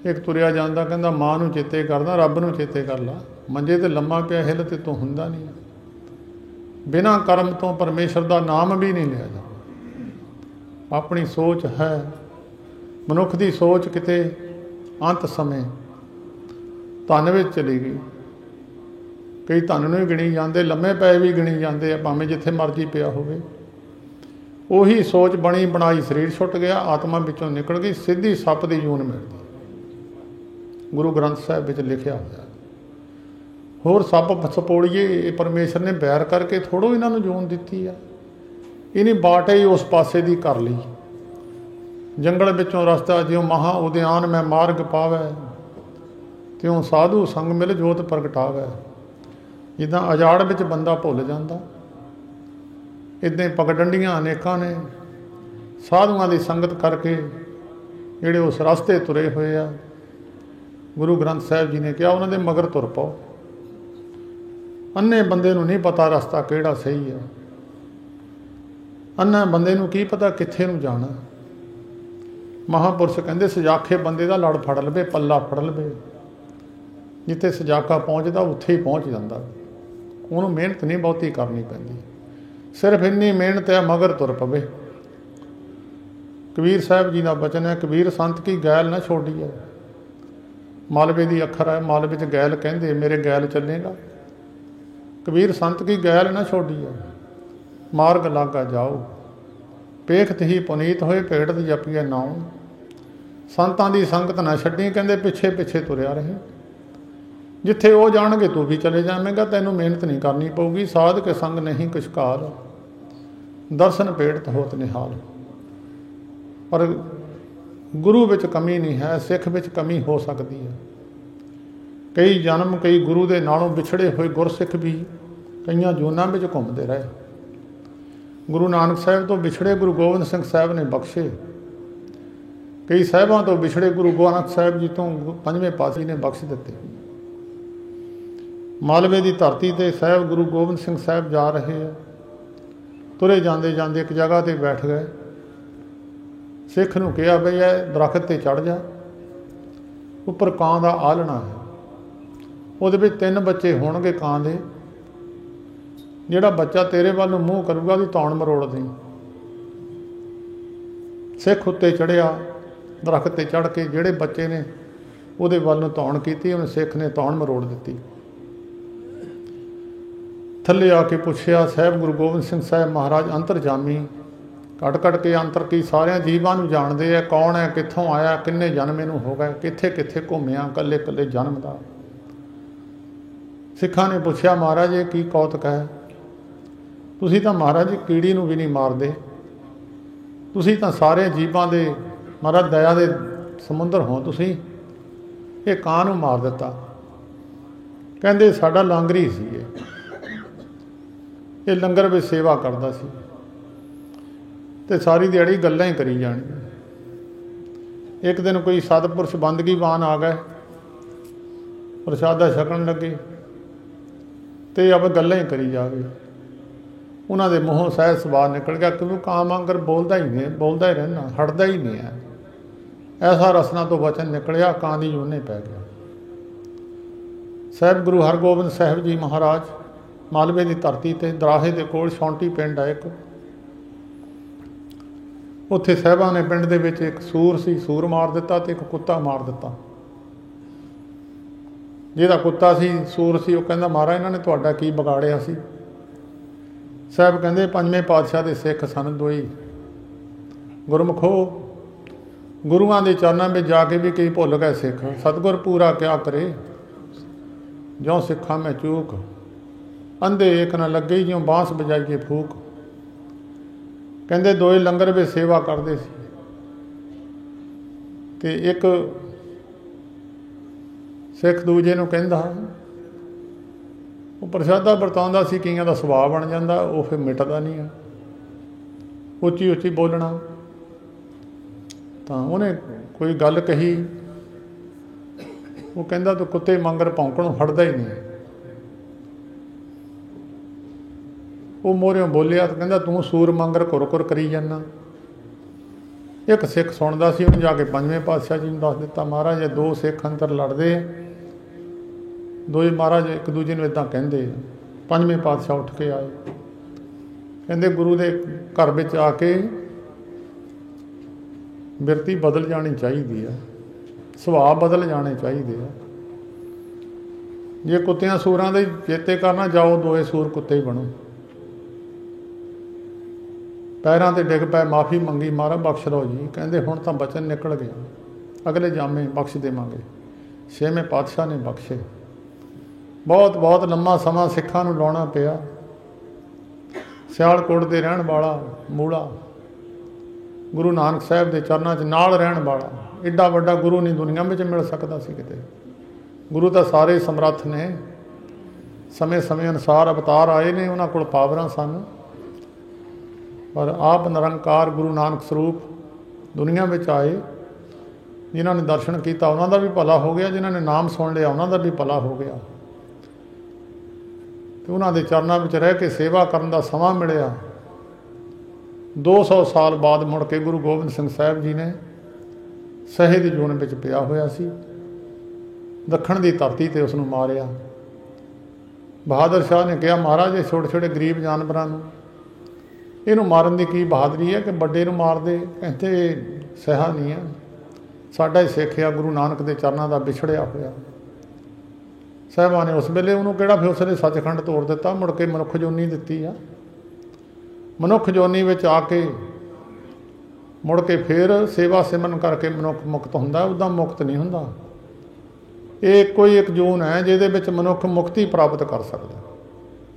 ਇੱਕ ਤੁਰਿਆ ਜਾਂਦਾ, ਕਹਿੰਦਾ ਮਾਂ ਨੂੰ ਚੇਤੇ ਕਰਦਾ, ਰੱਬ ਨੂੰ ਚੇਤੇ ਕਰ ਲਾ। ਮੰਜੇ 'ਤੇ ਲੰਮਾ ਪਿਆ, ਹਿੱਲ ਤੇ ਤੋਂ ਹੁੰਦਾ ਨਹੀਂ। ਬਿਨਾਂ ਕਰਮ ਤੋਂ ਪਰਮੇਸ਼ਰ ਦਾ ਨਾਮ ਵੀ ਨਹੀਂ ਲਿਆ ਜਾਂਦਾ। ਆਪਣੀ ਸੋਚ ਹੈ, ਮਨੁੱਖ ਦੀ ਸੋਚ ਕਿਤੇ ਅੰਤ ਸਮੇਂ ਧਨ ਵਿੱਚ ਚਲੀ ਗਈ। ਕਈ ਧਨ ਨੂੰ ਹੀ ਗਿਣੀ ਜਾਂਦੇ, ਲੰਮੇ ਪਏ ਵੀ ਗਿਣੀ ਜਾਂਦੇ ਆ, ਭਾਵੇਂ ਜਿੱਥੇ ਮਰਜ਼ੀ ਪਿਆ ਹੋਵੇ। ਉਹੀ ਸੋਚ ਬਣੀ ਬਣਾਈ ਸਰੀਰ ਛੁੱਟ ਗਿਆ, ਆਤਮਾ ਵਿੱਚੋਂ ਨਿਕਲ ਗਈ, ਸਿੱਧੀ ਸੱਪ ਦੀ ਜੂਨ ਮਿਲਦੀ। ਗੁਰੂ ਗ੍ਰੰਥ ਸਾਹਿਬ ਵਿੱਚ ਲਿਖਿਆ ਹੋਇਆ। ਹੋਰ ਸੱਪ ਸਪੋਲੀਏ ਇਹ ਪਰਮੇਸ਼ਰ ਨੇ ਬੈਰ ਕਰਕੇ ਥੋੜ੍ਹੋ ਇਹਨਾਂ ਨੂੰ ਜੂਨ ਦਿੱਤੀ ਆ। ਇਹਨੇ ਬਾਟ ਹੀ ਉਸ ਪਾਸੇ ਦੀ ਕਰ ਲਈ। ਜੰਗਲ ਵਿੱਚੋਂ ਰਸਤਾ ਜਿਉਂ ਮਹਾ ਉਦਿਆਨ ਮੈਂ ਮਾਰਗ ਪਾਵੈ, ਤਿਉਂ ਸਾਧੂ ਸੰਗ ਮਿਲ ਜੋਤ ਪ੍ਰਗਟਾਵੈ। ਜਿੱਦਾਂ ਅਜਾੜ ਵਿੱਚ ਬੰਦਾ ਭੁੱਲ ਜਾਂਦਾ, ਇੱਦਾਂ ਪਗਡੰਡੀਆਂ ਅਨੇਕਾਂ ਨੇ ਸਾਧੂਆਂ ਦੀ ਸੰਗਤ ਕਰਕੇ ਜਿਹੜੇ ਉਸ ਰਸਤੇ ਤੁਰੇ ਹੋਏ ਆ। ਗੁਰੂ ਗ੍ਰੰਥ ਸਾਹਿਬ ਜੀ ਨੇ ਕਿਹਾ ਉਹਨਾਂ ਦੇ ਮਗਰ ਤੁਰ ਪਾਓ। ਅੰਨੇ ਬੰਦੇ ਨੂੰ ਨਹੀਂ ਪਤਾ ਰਸਤਾ ਕਿਹੜਾ ਸਹੀ ਆ। ਅੰਨਾ ਬੰਦੇ ਨੂੰ ਕੀ ਪਤਾ ਕਿੱਥੇ ਨੂੰ ਜਾਣਾ। ਮਹਾਂਪੁਰਸ਼ ਕਹਿੰਦੇ ਸਜਾਖੇ ਬੰਦੇ ਦਾ ਲੜ ਫੜ ਲਵੇ, ਪੱਲਾ ਫੜ ਲਵੇ। ਜਿੱਥੇ ਸਜਾਖਾ ਪਹੁੰਚਦਾ ਉੱਥੇ ਹੀ ਪਹੁੰਚ ਜਾਂਦਾ। ਉਹਨੂੰ ਮਿਹਨਤ ਨਹੀਂ ਬਹੁਤੀ ਕਰਨੀ ਪੈਂਦੀ, ਸਿਰਫ ਇੰਨੀ ਮਿਹਨਤ ਹੈ ਮਗਰ ਤੁਰ ਪਵੇ। ਕਬੀਰ ਸਾਹਿਬ ਜੀ ਦਾ ਬਚਨ ਹੈ, ਕਬੀਰ ਸੰਤ ਕੀ ਗੈਲ ਨਾ ਛੋਡੀ ਹੈ। ਮਾਲਵੇ ਦੀ ਅੱਖਰ ਹੈ, ਮਾਲਵੇ 'ਚ ਗੈਲ ਕਹਿੰਦੇ, ਮੇਰੇ ਗੈਲ ਚੱਲੇਗਾ। ਕਬੀਰ ਸੰਤ ਕੀ ਗੈਲ ਨਾ ਛੋਡੀ ਹੈ, ਮਾਰਗ ਲਾਗਾ ਜਾਓ। ਪੇਖਤ ਹੀ ਪੁਨੀਤ ਹੋਏ, ਭੇਟਤ ਜਪੀਏ ਨਾਉ। ਸੰਤਾਂ ਦੀ ਸੰਗਤ ਨਾ ਛੱਡੀ, ਕਹਿੰਦੇ ਪਿੱਛੇ ਪਿੱਛੇ ਤੁਰਿਆ ਰਹੇ। ਜਿੱਥੇ ਉਹ ਜਾਣਗੇ ਤੂੰ ਵੀ ਚਲੇ ਜਾਵੇਂਗਾ, ਤੈਨੂੰ ਮਿਹਨਤ ਨਹੀਂ ਕਰਨੀ ਪਊਗੀ। ਸਾਧ ਕੇ ਸੰਗ ਨਹੀਂ ਕੁਛ ਕਾਲ, ਦਰਸ਼ਨ ਭੇਟਤ ਹੋਤ ਨਿਹਾਲ। ਪਰ ਗੁਰੂ ਵਿੱਚ ਕਮੀ ਨਹੀਂ ਹੈ, ਸਿੱਖ ਵਿੱਚ ਕਮੀ ਹੋ ਸਕਦੀ ਹੈ। ਕਈ ਜਨਮ ਕਈ ਗੁਰੂ ਦੇ ਨਾਲੋਂ ਵਿਛੜੇ ਹੋਏ ਗੁਰਸਿੱਖ ਵੀ ਕਈਆਂ ਜੂਨਾਂ ਵਿੱਚ ਘੁੰਮਦੇ ਰਹੇ। ਗੁਰੂ ਨਾਨਕ ਸਾਹਿਬ ਤੋਂ ਵਿਛੜੇ ਗੁਰੂ ਗੋਬਿੰਦ ਸਿੰਘ ਸਾਹਿਬ ਨੇ ਬਖਸ਼ੇ। ਕਈ ਸਾਹਿਬਾਂ ਤੋਂ ਵਿਛੜੇ ਗੁਰੂ ਗੋਰਖ ਸਾਹਿਬ ਜੀ ਤੋਂ ਪੰਜਵੇਂ ਪਾਤਸ਼ਾਹ ਨੇ ਬਖਸ਼ ਦਿੱਤੇ। ਮਾਲਵੇ ਦੀ ਧਰਤੀ 'ਤੇ ਸਾਹਿਬ ਗੁਰੂ ਗੋਬਿੰਦ ਸਿੰਘ ਸਾਹਿਬ ਜਾ ਰਹੇ ਆ। ਤੁਰੇ ਜਾਂਦੇ ਜਾਂਦੇ ਇੱਕ ਜਗ੍ਹਾ 'ਤੇ ਬੈਠ ਗਏ। ਸਿੱਖ ਨੂੰ ਕਿਹਾ ਬਈ ਇਹ ਦਰਖਤ 'ਤੇ ਚੜ੍ਹ ਜਾ, ਉੱਪਰ ਕਾਂ ਦਾ ਆਲ੍ਹਣਾ ਹੈ। ਉਹਦੇ ਵਿੱਚ 3 ਬੱਚੇ ਹੋਣਗੇ ਕਾਂ ਦੇ। ਜਿਹੜਾ ਬੱਚਾ ਤੇਰੇ ਵੱਲ ਨੂੰ ਮੂੰਹ ਕਰੂਗਾ ਉਹਦੀ ਤੌਣ ਮਰੋੜ ਦੇਂ। ਸਿੱਖ ਉੱਤੇ ਚੜ੍ਹਿਆ, ਦਰਖਤ 'ਤੇ ਚੜ੍ਹ ਕੇ ਜਿਹੜੇ ਬੱਚੇ ਨੇ ਉਹਦੇ ਵੱਲ ਨੂੰ ਤੌਣ ਕੀਤੀ, ਉਹਨੇ ਸਿੱਖ ਨੇ ਤੌਣ ਮਰੋੜ ਦਿੱਤੀ। ਥੱਲੇ ਆ ਕੇ ਪੁੱਛਿਆ, ਸਾਹਿਬ ਗੁਰੂ ਗੋਬਿੰਦ ਸਿੰਘ ਸਾਹਿਬ ਮਹਾਰਾਜ ਅੰਤਰਜਾਮੀ, ਕੱਢ ਕੱਢ ਕੇ ਅੰਤਰ ਕੀ ਸਾਰਿਆਂ ਜੀਵਾਂ ਨੂੰ ਜਾਣਦੇ ਆ। ਕੌਣ ਹੈ, ਕਿੱਥੋਂ ਆਇਆ, ਕਿੰਨੇ ਜਨਮ ਇਹਨੂੰ ਹੋ ਗਏ, ਕਿੱਥੇ ਕਿੱਥੇ ਘੁੰਮਿਆ, ਇਕੱਲੇ ਇਕੱਲੇ ਜਨਮ ਦਾ। ਸਿੱਖਾਂ ਨੇ ਪੁੱਛਿਆ, ਮਹਾਰਾਜ ਇਹ ਕੀ ਕੌਤਕ ਹੈ? ਤੁਸੀਂ ਤਾਂ ਮਹਾਰਾਜ ਕੀੜੀ ਨੂੰ ਵੀ ਨਹੀਂ ਮਾਰਦੇ, ਤੁਸੀਂ ਤਾਂ ਸਾਰੇ ਜੀਵਾਂ ਦੇ ਮਹਾਰਾਜ ਦਇਆ ਦੇ ਸਮੁੰਦਰ ਹੋ। ਤੁਸੀਂ ਇਹ ਕਾਂ ਨੂੰ ਮਾਰ ਦਿੱਤਾ। ਕਹਿੰਦੇ ਸਾਡਾ ਲਾਂਗਰੀ ਸੀ, ਇਹ ਲੰਗਰ ਵਿੱਚ ਸੇਵਾ ਕਰਦਾ ਸੀ ਅਤੇ ਸਾਰੀ ਦਿਹਾੜੀ ਗੱਲਾਂ ਹੀ ਕਰੀ ਜਾਣੀਆਂ। ਇੱਕ ਦਿਨ ਕੋਈ ਸਤਿਪੁਰਸ਼ ਬੰਦਗੀਵਾਨ ਆ ਗਏ, ਪ੍ਰਸ਼ਾਦਾ ਛਕਣ ਲੱਗੇ ਅਤੇ ਆਪ ਗੱਲਾਂ ਹੀ ਕਰੀ ਜਾਵੇ। ਉਹਨਾਂ ਦੇ ਮੂੰਹੋਂ ਸਹਿਜ ਸਵਾਦ ਨਿਕਲ ਗਿਆ, ਕਿਉਂਕਿ ਕਾਂ ਵਾਂਗਰ ਬੋਲਦਾ ਹੀ ਨਹੀਂ, ਬੋਲਦਾ ਹੀ ਰਹਿਣਾ, ਹਟਦਾ ਹੀ ਨਹੀਂ ਹੈ। ਐਸਾ ਰਸਨਾ ਤੋਂ ਵਚਨ ਨਿਕਲਿਆ, ਕਾਂ ਦੀ ਜੂਨੇ ਪੈ ਗਿਆ। ਸਾਹਿਬ ਗੁਰੂ ਹਰਗੋਬਿੰਦ ਸਾਹਿਬ ਜੀ ਮਹਾਰਾਜ ਮਾਲਵੇ ਦੀ ਧਰਤੀ 'ਤੇ ਦਰਾਹੇ ਦੇ ਕੋਲ ਛੌਂਟੀ ਪਿੰਡ ਹੈ ਇੱਕ, ਉੱਥੇ ਸਾਹਿਬਾਂ ਨੇ ਪਿੰਡ ਦੇ ਵਿੱਚ ਇੱਕ ਸੂਰ ਸੀ, ਸੂਰ ਮਾਰ ਦਿੱਤਾ ਅਤੇ ਇੱਕ ਕੁੱਤਾ ਮਾਰ ਦਿੱਤਾ। ਜਿਹਦਾ ਕੁੱਤਾ ਸੀ, ਸੂਰ ਸੀ, ਉਹ ਕਹਿੰਦਾ ਮਹਾਰਾਜ ਇਹਨਾਂ ਨੇ ਤੁਹਾਡਾ ਕੀ ਵਿਗਾੜਿਆ ਸੀ? ਸਾਹਿਬ ਕਹਿੰਦੇ ਪੰਜਵੇਂ ਪਾਤਸ਼ਾਹ ਦੇ ਸਿੱਖ ਸਨ ਦੋਈ। ਗੁਰਮੁਖੋ, ਗੁਰੂਆਂ ਦੇ ਚਰਨਾਂ ਵਿੱਚ ਜਾ ਕੇ ਵੀ ਕਈ ਭੁੱਲ ਗਏ ਸਿੱਖ। ਸਤਿਗੁਰ ਪੂਰਾ ਕਿਆ ਕਰੇ, ਜਿਉਂ ਸਿੱਖਾਂ ਮੈਂ ਚੂਕ, ਅੰਧੇ ਏਕ ਨਾ ਲੱਗੇ ਜਿਉਂ ਬਾਂਸ ਵਜਾਈਏ ਫੂਕ। ਕਹਿੰਦੇ ਦੋਏ ਲੰਗਰ ਵਿੱਚ ਸੇਵਾ ਕਰਦੇ ਸੀ ਅਤੇ ਇੱਕ ਸਿੱਖ ਦੂਜੇ ਨੂੰ ਕਹਿੰਦਾ, ਉਹ ਪ੍ਰਸ਼ਾਦਾ ਵਰਤਾਉਂਦਾ ਸੀ। ਕਈਆਂ ਦਾ ਸੁਭਾਅ ਬਣ ਜਾਂਦਾ, ਉਹ ਫਿਰ ਮਿਟਦਾ ਨਹੀਂ ਆ, ਉੱਚੀ ਉੱਚੀ ਬੋਲਣਾ। ਤਾਂ ਉਹਨੇ ਕੋਈ ਗੱਲ ਕਹੀ, ਉਹ ਕਹਿੰਦਾ ਤੂੰ ਕੁੱਤੇ ਮੰਗਰ ਭੌਂਕਣੋਂ ਹਟਦਾ ਹੀ ਨਹੀਂ। ਉਹ ਮੋਹਰਿਓਂ ਬੋਲਿਆ ਤਾਂ ਕਹਿੰਦਾ ਤੂੰ ਸੂਰ ਮੰਗਰ ਘੁਰ ਘੁਰ ਕਰੀ ਜਾਂਦਾ। ਇੱਕ ਸਿੱਖ ਸੁਣਦਾ ਸੀ, ਉਹਨੇ ਜਾ ਕੇ ਪੰਜਵੇਂ ਪਾਤਸ਼ਾਹ ਜੀ ਨੂੰ ਦੱਸ ਦਿੱਤਾ, ਮਹਾਰਾਜ ਇਹ 2 ਸਿੱਖ ਅੰਦਰ ਲੜਦੇ, ਦੋਏ ਮਹਾਰਾਜ ਇੱਕ ਦੂਜੇ ਨੂੰ ਇੱਦਾਂ ਕਹਿੰਦੇ। ਪੰਜਵੇਂ ਪਾਤਸ਼ਾਹ ਉੱਠ ਕੇ ਆਏ, ਕਹਿੰਦੇ ਗੁਰੂ ਦੇ ਘਰ ਵਿੱਚ ਆ ਕੇ ਬਿਰਤੀ ਬਦਲ ਜਾਣੀ ਚਾਹੀਦੀ ਆ, ਸੁਭਾਅ ਬਦਲ ਜਾਣੇ ਚਾਹੀਦੇ ਆ। ਜੇ ਕੁੱਤਿਆਂ ਸੂਰਾਂ ਦੇ ਚੇਤੇ ਕਰਨਾ, ਜਾਓ ਦੋਏ ਸੂਰ ਕੁੱਤੇ ਹੀ ਬਣੋ। ਪੈਰਾਂ 'ਤੇ ਡਿੱਗ ਪਏ, ਮਾਫੀ ਮੰਗੀ, ਮਹਾਰਾਜ ਬਖਸ਼ ਲਓ ਜੀ। ਕਹਿੰਦੇ ਹੁਣ ਤਾਂ ਬਚਨ ਨਿਕਲ ਗਿਆ, ਅਗਲੇ ਜਾਮੇ ਬਖਸ਼ ਦੇਵਾਂਗੇ। 6ਵੇਂ ਪਾਤਸ਼ਾਹ ਨੇ ਬਖਸ਼ੇ। बहुत बहुत लम्मा समा सिखां नूं लाउणा पिया। सियालकोट दे रहण वाला मूला, गुरु नानक साहिब के चरणों च नाल रहण वाला, एडा वड्डा गुरु नहीं दुनिया में मिल सकता सी किते। गुरु तो सारे समर्थ ने, समय समय अनुसार अवतार आए ने, उन्हां कोल पावरां सन, पर आप निरंकार गुरु नानक स्वरूप दुनिया में आए। जिन्हां ने दर्शन किया उन्हां दा भी भला हो गया, जिन्हां ने नाम सुन लिया उन्हां दा भी भला हो गया। तो उन्हां दे चरणों में रह के सेवा करन दा समां मिलिया। 200 साल बाद मुड़ के गुरु गोबिंद सिंह साहिब जी ने सहे दी जून में पिया होया सी, दखण की धरती ते उसनूं मारिया। बहादुर शाह ने कहा, महाराज ये छोटे छोटे गरीब जानवरों इनू मारन की की बहादुरी है कि बड़े नूं मार दे। कहते सहा नहीं है, साडा ही सिख आ गुरु नानक के चरणों का विछड़िया होया। साहिबां ने उस वेले उन्होंने किहड़ा फिर उसने सचखंड तोड़ दिता, मुड़ के मनुख जोनी दिती आ। मनुख जोनी में आके मुड़ के फिर सेवा सिमरन करके मनुख मुक्त हुंदा, उदा मुक्त नहीं हुंदा। ये कोई एक जून है जिहदे विच मनुख मुक्ति प्राप्त कर सकदा,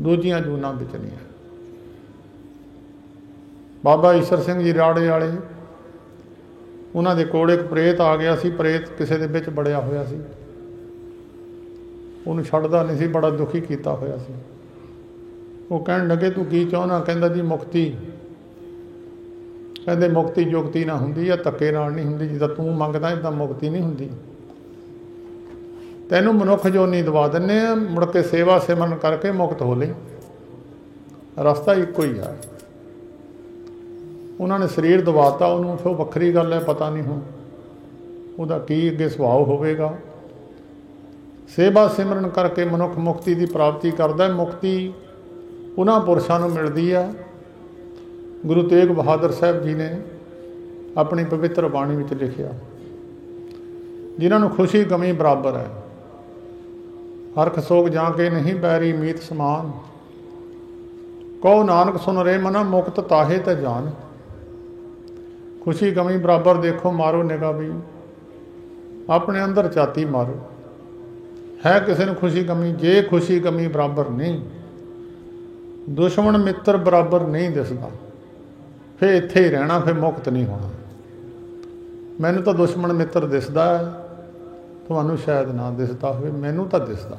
दूजियां जूनां विच नहीं है। बाबा ईश्वर सिंह जी राड़े वाले, उन्हां दे कोल एक प्रेत आ गया सी। प्रेत किसी दे विच बड़िया होया सी, उन्हूं छड्डदा नहीं सी, बड़ा दुखी कीता होया सी। वो कहण लगे तू की चाहुंदा? कहंदा जी मुक्ति। कहंदे मुक्ति जुगती ना हुंदी या धक्के नाल नहीं हुंदी, जिद्दां तूं मंगदा इदां मुक्ति नहीं हुंदी। तैनूं मनुख जोनी दवा दिंदे आ, मुड़ के सेवा सिमरन करके मुक्त हो लई, रस्ता इक्को ही है। उन्होंने शरीर दवाता उन्होंने, फिर वक्री गल है, पता नहीं हुण उहदा की अगे सुभाव होवेगा। सेवा सिमरन करके मनुख मुक्ति की प्राप्ति करता है। मुक्ति उन्हां पुरुषां नूं मिलदी है। गुरु तेग बहादुर साहब जी ने अपनी पवित्र बाणी में लिखिया, जिन्हां नूं खुशी गमी बराबर है, हरख सोग जाके नहीं बैरी मीत समान, कहो नानक सुन रे मना मुक्त ताहे ते जान। खुशी गमी बराबर देखो मारो निगाह भी, अपने अंदर चाती मारो। है किसी ने खुशी गमी, जे खुशी गमी बराबर नहीं, दुश्मन मित्र बराबर नहीं दिसदा, फिर इत्थे ही रहना, फिर मुक्त नहीं होना। मैनू तो दुश्मन मित्र दिसदा है, तुहानू शायद ना दिसदा होवे, मैनू तो दिसदा।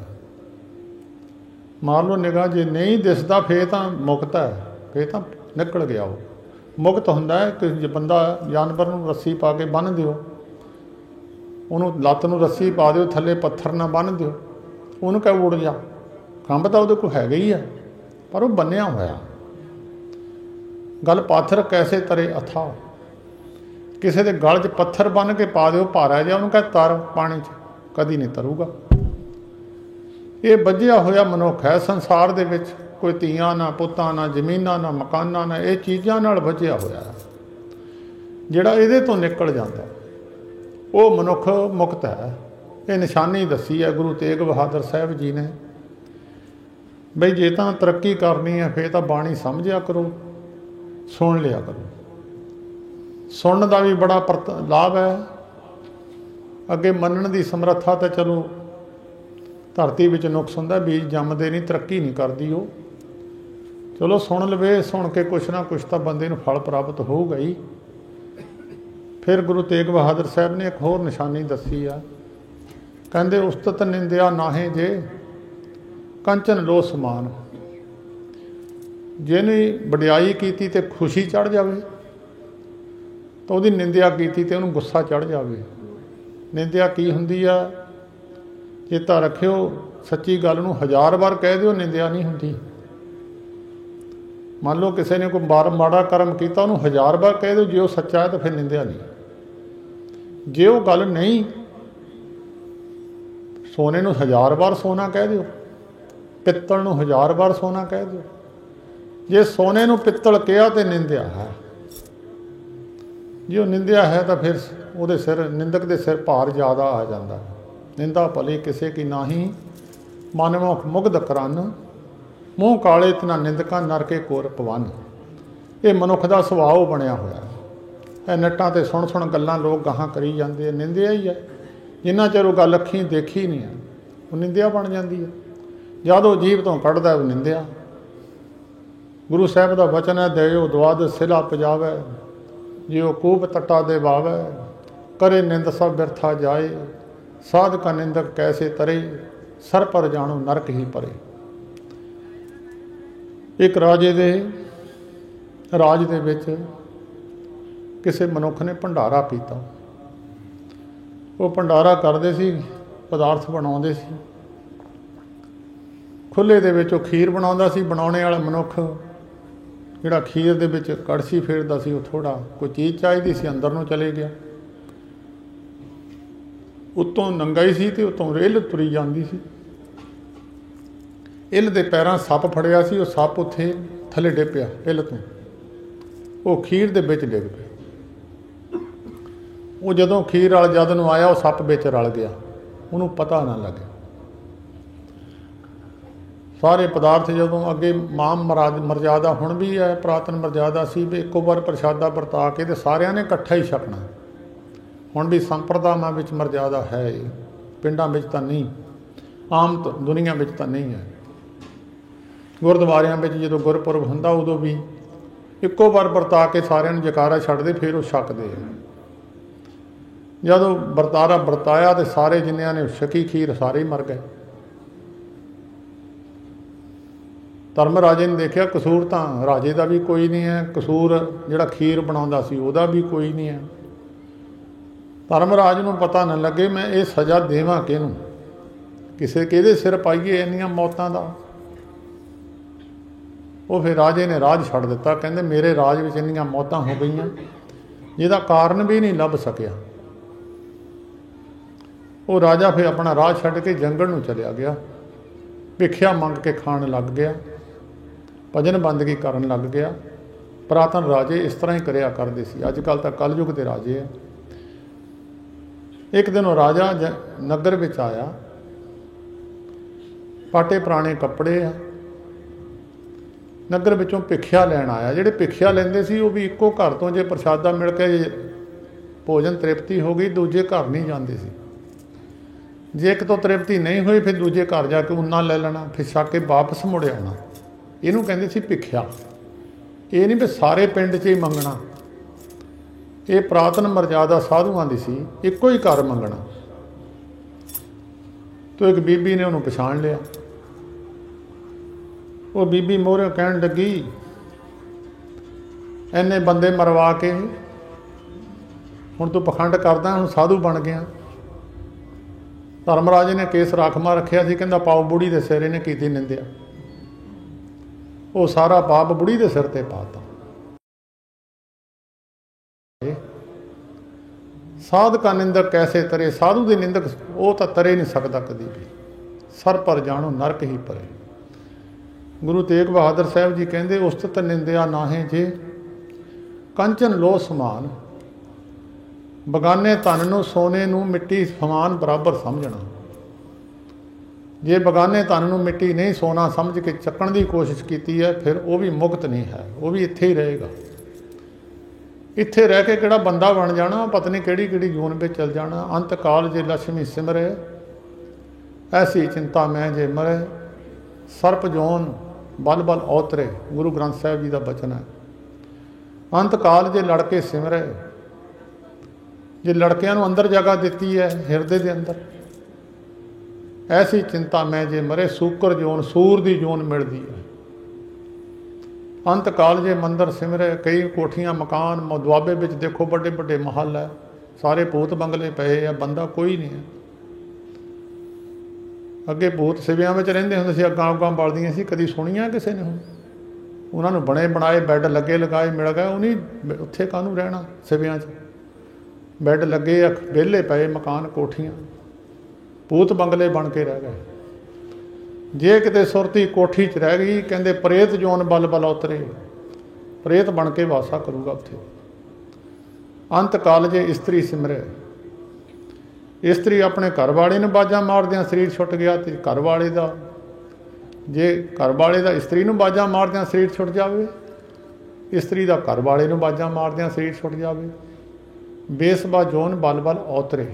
मार लो निगाह, जे नहीं दिसदा फिर तो मुक्त है, फिर तो निकल गया। वो मुक्त हुंदा है कि जे बंदा जानवर नूं रस्सी पा के बन्ह दिओ, उन्होंने लत्त नूं रस्सी पा दिओ, थल्ले पत्थर ना बन्ह दिओ, उन्होंने कह उड़ जा। खंभ तो उहदे कोल हैगा ही है, पर वह बन्निया होया। गल पाथर कैसे तरे अथा, किसी के गल च पत्थर बन के पा दिओ भारा जा, उन्होंने कह तर पानी च, कदी नहीं तरूगा। ये बझिया होया मनुख है संसार दे विच, कोई धीआं ना पुत्तां ना जमीनां ना मकानां ना, ये चीज़ां नाल बझिया होया। जिहड़ा इहदे तो निकल जाता वो मनुख मुक्त है। ये निशानी दसी है गुरु तेग बहादुर साहब जी ने, बई जे तां तरक्की करनी है फिर तां बाणी समझिया करो, सुन लिया करो। सुनने का भी बड़ा लाभ है। अगे मनण की समर्था तो चलो धरती विच नुक्स हुंदा, बीज जमदे नहीं, तरक्की नहीं करती वो। चलो सुन लवे, सुन के कुछ ना कुछ तो बंदे नूं फल प्राप्त होगा ही। फिर गुरु तेग बहादुर साहब ने एक होर निशानी दसी आ, कहंदे उस्तत निंदिया नाहे जे कंचन लो समान। जिहने वडियाई कीती ते खुशी चढ़ जाए, तो उसकी निंदिया कीती ते उहनूं गुस्सा चढ़ जाए। निंदिया की हुंदी आ, चेता रखियो, सच्ची गल नूं 1000 बार कह दिओ, निंदिया नहीं हुंदी। मान लो किसी ने कोई माड़ा कर्म किया, उन्होंने 1000 बार कह दो, जो सच्चा है तो फिर निंदिया नहीं। जे वो गल नहीं, सोने नूं 1000 बार सोना कह दो, पित्तल नूं 1000 बार सोना कह दो। जे सोने नूं पित्तल कहा तो निंदिया है, जो निंदिया है तो फिर वो सिर, निंदक के सिर भार ज़्यादा आ जाता है। निंदा भले किसी की नाही, मनमुख मुग्ध करन, मूँह काले तना निंदका नरके कोर पवन। ये मनुख का सुभाव बनया होया है। नट्टां ते सुन सुन गल्लां लोग गाहां करी जाते हैं, निंदिया ही है। जिन्ना चਿਰ वो गल अखीं देखी नहीं है, वो निंदिया बन जाती है। ਜਦੋਂ ਜੀਭ ਤੋਂ ਕੱਢਦਾ ਨਿੰਦਿਆ। ਗੁਰੂ ਸਾਹਿਬ ਦਾ ਵਚਨ ਹੈ, ਦੇਇਓ ਦੁਆਦ ਸਿਲਾ ਪਜਾਵੈ, ਜਿਉ ਕੂਪ ਤੱਟਾ ਦੇ ਵਾਵੈ, करे निंद सब व्यर्था जाए, साध का निंदक कैसे तरे, सर पर जानो नरक ही परे। एक राजे दे राज दे विच किसी मनुख ने भंडारा पीता। वो भंडारा करते सी, पदार्थ बनाते सी, खुले दे विच खीर बनाता सी। बनाने वाला मनुख जिहड़ा खीर दे विच कड़छी फेरदा सी, वो थोड़ा कोई चीज़ चाहिदी सी, अंदर नूं चले गया। उत्तों नंगा ही सी ते उत्तों इल तुरी जाती सी। इल दे पैरां सप फड़िया सी, वो सप उत्थे थले डिग पिया इल तो, वो खीर दे विच डिग पिया। वो जदों खीर वाल जद नूं आया, वो सप विच रल गया, उहनूं पता ना लगे। सारे पदार्थ जदों अगे मां मर्यादा हुण भी है, पुरातन मर्यादा सी भी इक्को बार प्रशादा वरता के ते सारिਆਂ ने इकट्ठा ही छकना। हुण भी संप्रदावां विच मर्यादा है, पिंडां विच तां नहीं, आम दुनिया विच तां नहीं है। गुरुद्वारियां विच जदों गुरपुरब हुंदा उदों भी इक्को बार वरता के सारिਆਂ ਨੂੰ जकारा छड्डदे, फिर वो छकदे। जदों वरतारा वरताया तो सारे जिन्निਆਂ ने छकी खीर सारे ही मर गए। धर्म राजे ने देखिया कसूर तां राजे का भी कोई नहीं है, कसूर जिहड़ा खीर बनाउंदा सी उहदा भी कोई नहीं है। धर्मराज नूं पता न लगे मैं ये सज़ा देवां किहनूं, किसे किहदे सिर पाईए इन्नियां मौतां दा। वो फिर राजे ने राज छड्ड दिता, कहंदे मेरे राज विच इन्नियां मौतां हो गईयां जिहदा कारण भी नहीं लभ सकिया। वो राजा फिर अपना राज छड्ड के जंगल नूं चलिया गया, भिखिया मंग के खाण लग गया, भजन बंदगी करन लग गया। पुरातन राजे इस तरह ही करिया करदे सी। अजकल तां कलयुग दे राजे है। एक दिन वो राजा नगर विच आया, पाटे पुराने कपड़े आ, नगर विचों भिखिया लैण आया। जिहड़े भिखिया लैंदे सी वो भी इक्को घर तो जे प्रसादा मिल के भोजन तृप्ति हो गई, दूजे घर नहीं जाते सी। जे एक तो तृप्ति नहीं हुई फिर दूजे घर जाके उन्ना ले लेना, फिर छक के वापस मुड़ आना। इहनूं कहंदे सी भिखिया। ये नहीं भी सारे पिंड 'च ही मंगना, ये पुरातन मर्यादा साधुआं दी सी, इक्को ही घर मंगना। तो एक बीबी ने उन्होंने पछाण लिया। वो बीबी मोहरे कहण लगी, इन्ने बंदे मरवा के हुण तूं पखंड करदा, हुण साधु बन गया। धर्मराज ने केस राखमा रखिया सी, कहंदा पाओ बुढ़ी दे सिर इहने कीती निंदिया। वो सारा पाप बुढ़ी दे सिर ते पाता। साध का निंदक कैसे तरे, साधु के निंदक वो तो तरे नहीं सकता कभी भी, सर पर जानो नरक ही परे। गुरु तेग बहादुर साहब जी कहते उस्तत निंदिया नाहे जे, कंचन लो समान, बगाने धन नूं सोने नूं मिट्टी समान बराबर समझना। जे बगाने धन नूं मिट्टी नहीं सोना समझ के चक्कण की कोशिश की है, फिर वो भी मुक्त नहीं है, वो भी इत्थे ही रहेगा। इत्थे रह के किहड़ा बंदा बन जाना, पता नहीं किहड़ी किहड़ी जून में चल जाना। अंत काल जे लक्ष्मी सिमरे, ऐसी चिंता मैं जे मरे, सर्प जोन बल बल औतरे। गुरु ग्रंथ साहिब जी का बचन है। अंत काल जे लड़के सिमरे, जे लड़कियां नूं अंदर जगह दिती है हिरदे दे अंदर, ऐसी चिंता मैं जे मरे, सूकर जोन सूर दी जोन मिलती है। अंत काल जे मंदिर सिमरे, कई कोठियां मकान दुआबे विच देखो बड़े बड़े महल है, सारे भूत बंगले पे है, बंदा कोई नहीं है। अगे भूत सिवियां में रहिंदे हुंदे सी, अग्गां अग्गां बलदियां सी, कदी सुणियां किसी ने? उन्हां नूं बणे बनाए बैड लगे लगाए मिल गए, उन्हीं उत्थे काहनूं रहना सिवियां च? बैड लगे विहले पे मकान कोठियां, भूत बंगले बन के रह गए। जे किते सुरती कोठी च रह गई, कहंदे प्रेत जोन बल बल उतरे, प्रेत बन के वासा करूगा उत्थे। अंत काल जे इस्त्री सिमरे, इस्त्री अपने घर वाले नूं बाजा मारदियां शरीर छुट गया, तो घर वाले का जे घर वाले का इस्त्री नूं बाजा मारदियां शरीर छुट जावे, इस्त्री का घर वाले नूं बाजा मारदियां शरीर छुट जावे। बेसबा जोन बल बल औतरे,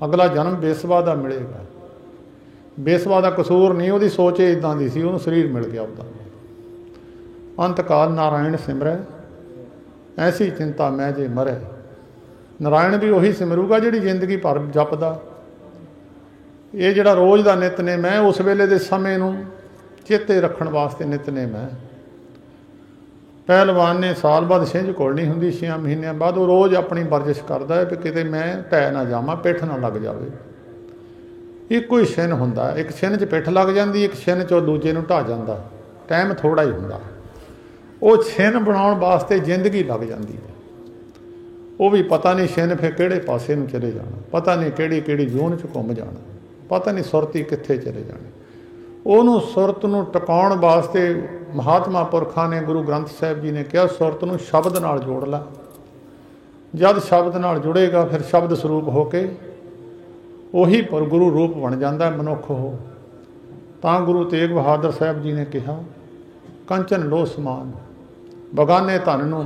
अगला जन्म बेसबा का मिलेगा। ਬੇਸਵਾ ਦਾ ਕਸੂਰ ਨਹੀਂ, ਉਹਦੀ ਸੋਚ ਹੀ ਇੱਦਾਂ ਦੀ ਸੀ, ਉਹਨੂੰ ਸਰੀਰ ਮਿਲ ਗਿਆ ਉਹਦਾ। ਅੰਤ ਕਾਲ ਨਾਰਾਇਣ ਸਿਮਰੈ, ਐਸੀ ਚਿੰਤਾ ਮੈਂ ਜੇ ਮਰੈ। ਨਾਰਾਇਣ ਵੀ ਉਹੀ ਸਿਮਰੂਗਾ ਜਿਹੜੀ ਜ਼ਿੰਦਗੀ ਭਰ ਜਪਦਾ। ਇਹ ਜਿਹੜਾ ਰੋਜ਼ ਦਾ ਨਿਤਨੇਮ ਹੈ, ਉਸ ਵੇਲੇ ਦੇ ਸਮੇਂ ਨੂੰ ਚੇਤੇ ਰੱਖਣ ਵਾਸਤੇ ਨਿਤਨੇਮ ਹੈ। ਪਹਿਲਵਾਨ ਨੇ ਸਾਲ ਬਾਅਦ ਛਿੰਝ ਘੋਲਣੀ ਹੁੰਦੀ, 6 ਮਹੀਨਿਆਂ ਬਾਅਦ ਉਹ ਰੋਜ਼ ਆਪਣੀ ਵਰਜਿਸ਼ ਕਰਦਾ ਹੈ ਵੀ ਕਿਤੇ ਮੈਂ ਢਹਿ ਨਾ ਜਾਵਾਂ, ਪਿੱਠ ਨਾ ਲੱਗ ਜਾਵੇ। ਇੱਕੋ ਹੀ ਛਿੰਨ ਹੁੰਦਾ, ਇੱਕ ਛਿੰਨ 'ਚ ਪਿੱਠ ਲੱਗ ਜਾਂਦੀ, ਇੱਕ ਛਿੰਨ 'ਚੋਂ ਦੂਜੇ ਨੂੰ ਢਾਹ ਜਾਂਦਾ। ਟਾਈਮ ਥੋੜ੍ਹਾ ਹੀ ਹੁੰਦਾ। ਉਹ ਛਿੰਨ ਬਣਾਉਣ ਵਾਸਤੇ ਜ਼ਿੰਦਗੀ ਲੱਗ ਜਾਂਦੀ ਹੈ। ਉਹ ਵੀ ਪਤਾ ਨਹੀਂ ਛਿੰਨ ਫਿਰ ਕਿਹੜੇ ਪਾਸੇ ਨੂੰ ਚਲੇ ਜਾਣਾ, ਪਤਾ ਨਹੀਂ ਕਿਹੜੀ ਕਿਹੜੀ ਜ਼ੋਨ 'ਚ ਘੁੰਮ ਜਾਣਾ, ਪਤਾ ਨਹੀਂ ਸੁਰਤੀ ਕਿੱਥੇ ਚਲੇ ਜਾਣੀ। ਉਹਨੂੰ ਸੁਰਤ ਨੂੰ ਟਿਕਾਉਣ ਵਾਸਤੇ ਮਹਾਤਮਾ ਪੁਰਖਾਂ ਨੇ, ਗੁਰੂ ਗ੍ਰੰਥ ਸਾਹਿਬ ਜੀ ਨੇ ਕਿਹਾ, ਸੁਰਤ ਨੂੰ ਸ਼ਬਦ ਨਾਲ ਜੋੜ ਲਾ। ਜਦ ਸ਼ਬਦ ਨਾਲ ਜੁੜੇਗਾ ਫਿਰ ਸ਼ਬਦ ਸਰੂਪ ਹੋ ਕੇ ਉਹੀ ਪਰ ਗੁਰੂ ਰੂਪ ਬਣ ਜਾਂਦਾ ਮਨੁੱਖ। ਉਹ ਤਾਂ ਗੁਰੂ ਤੇਗ ਬਹਾਦਰ ਸਾਹਿਬ ਜੀ ਨੇ ਕਿਹਾ, ਕੰਚਨ ਲੋ ਸਮਾਨ, ਬਗਾਨੇ ਧਨ ਨੂੰ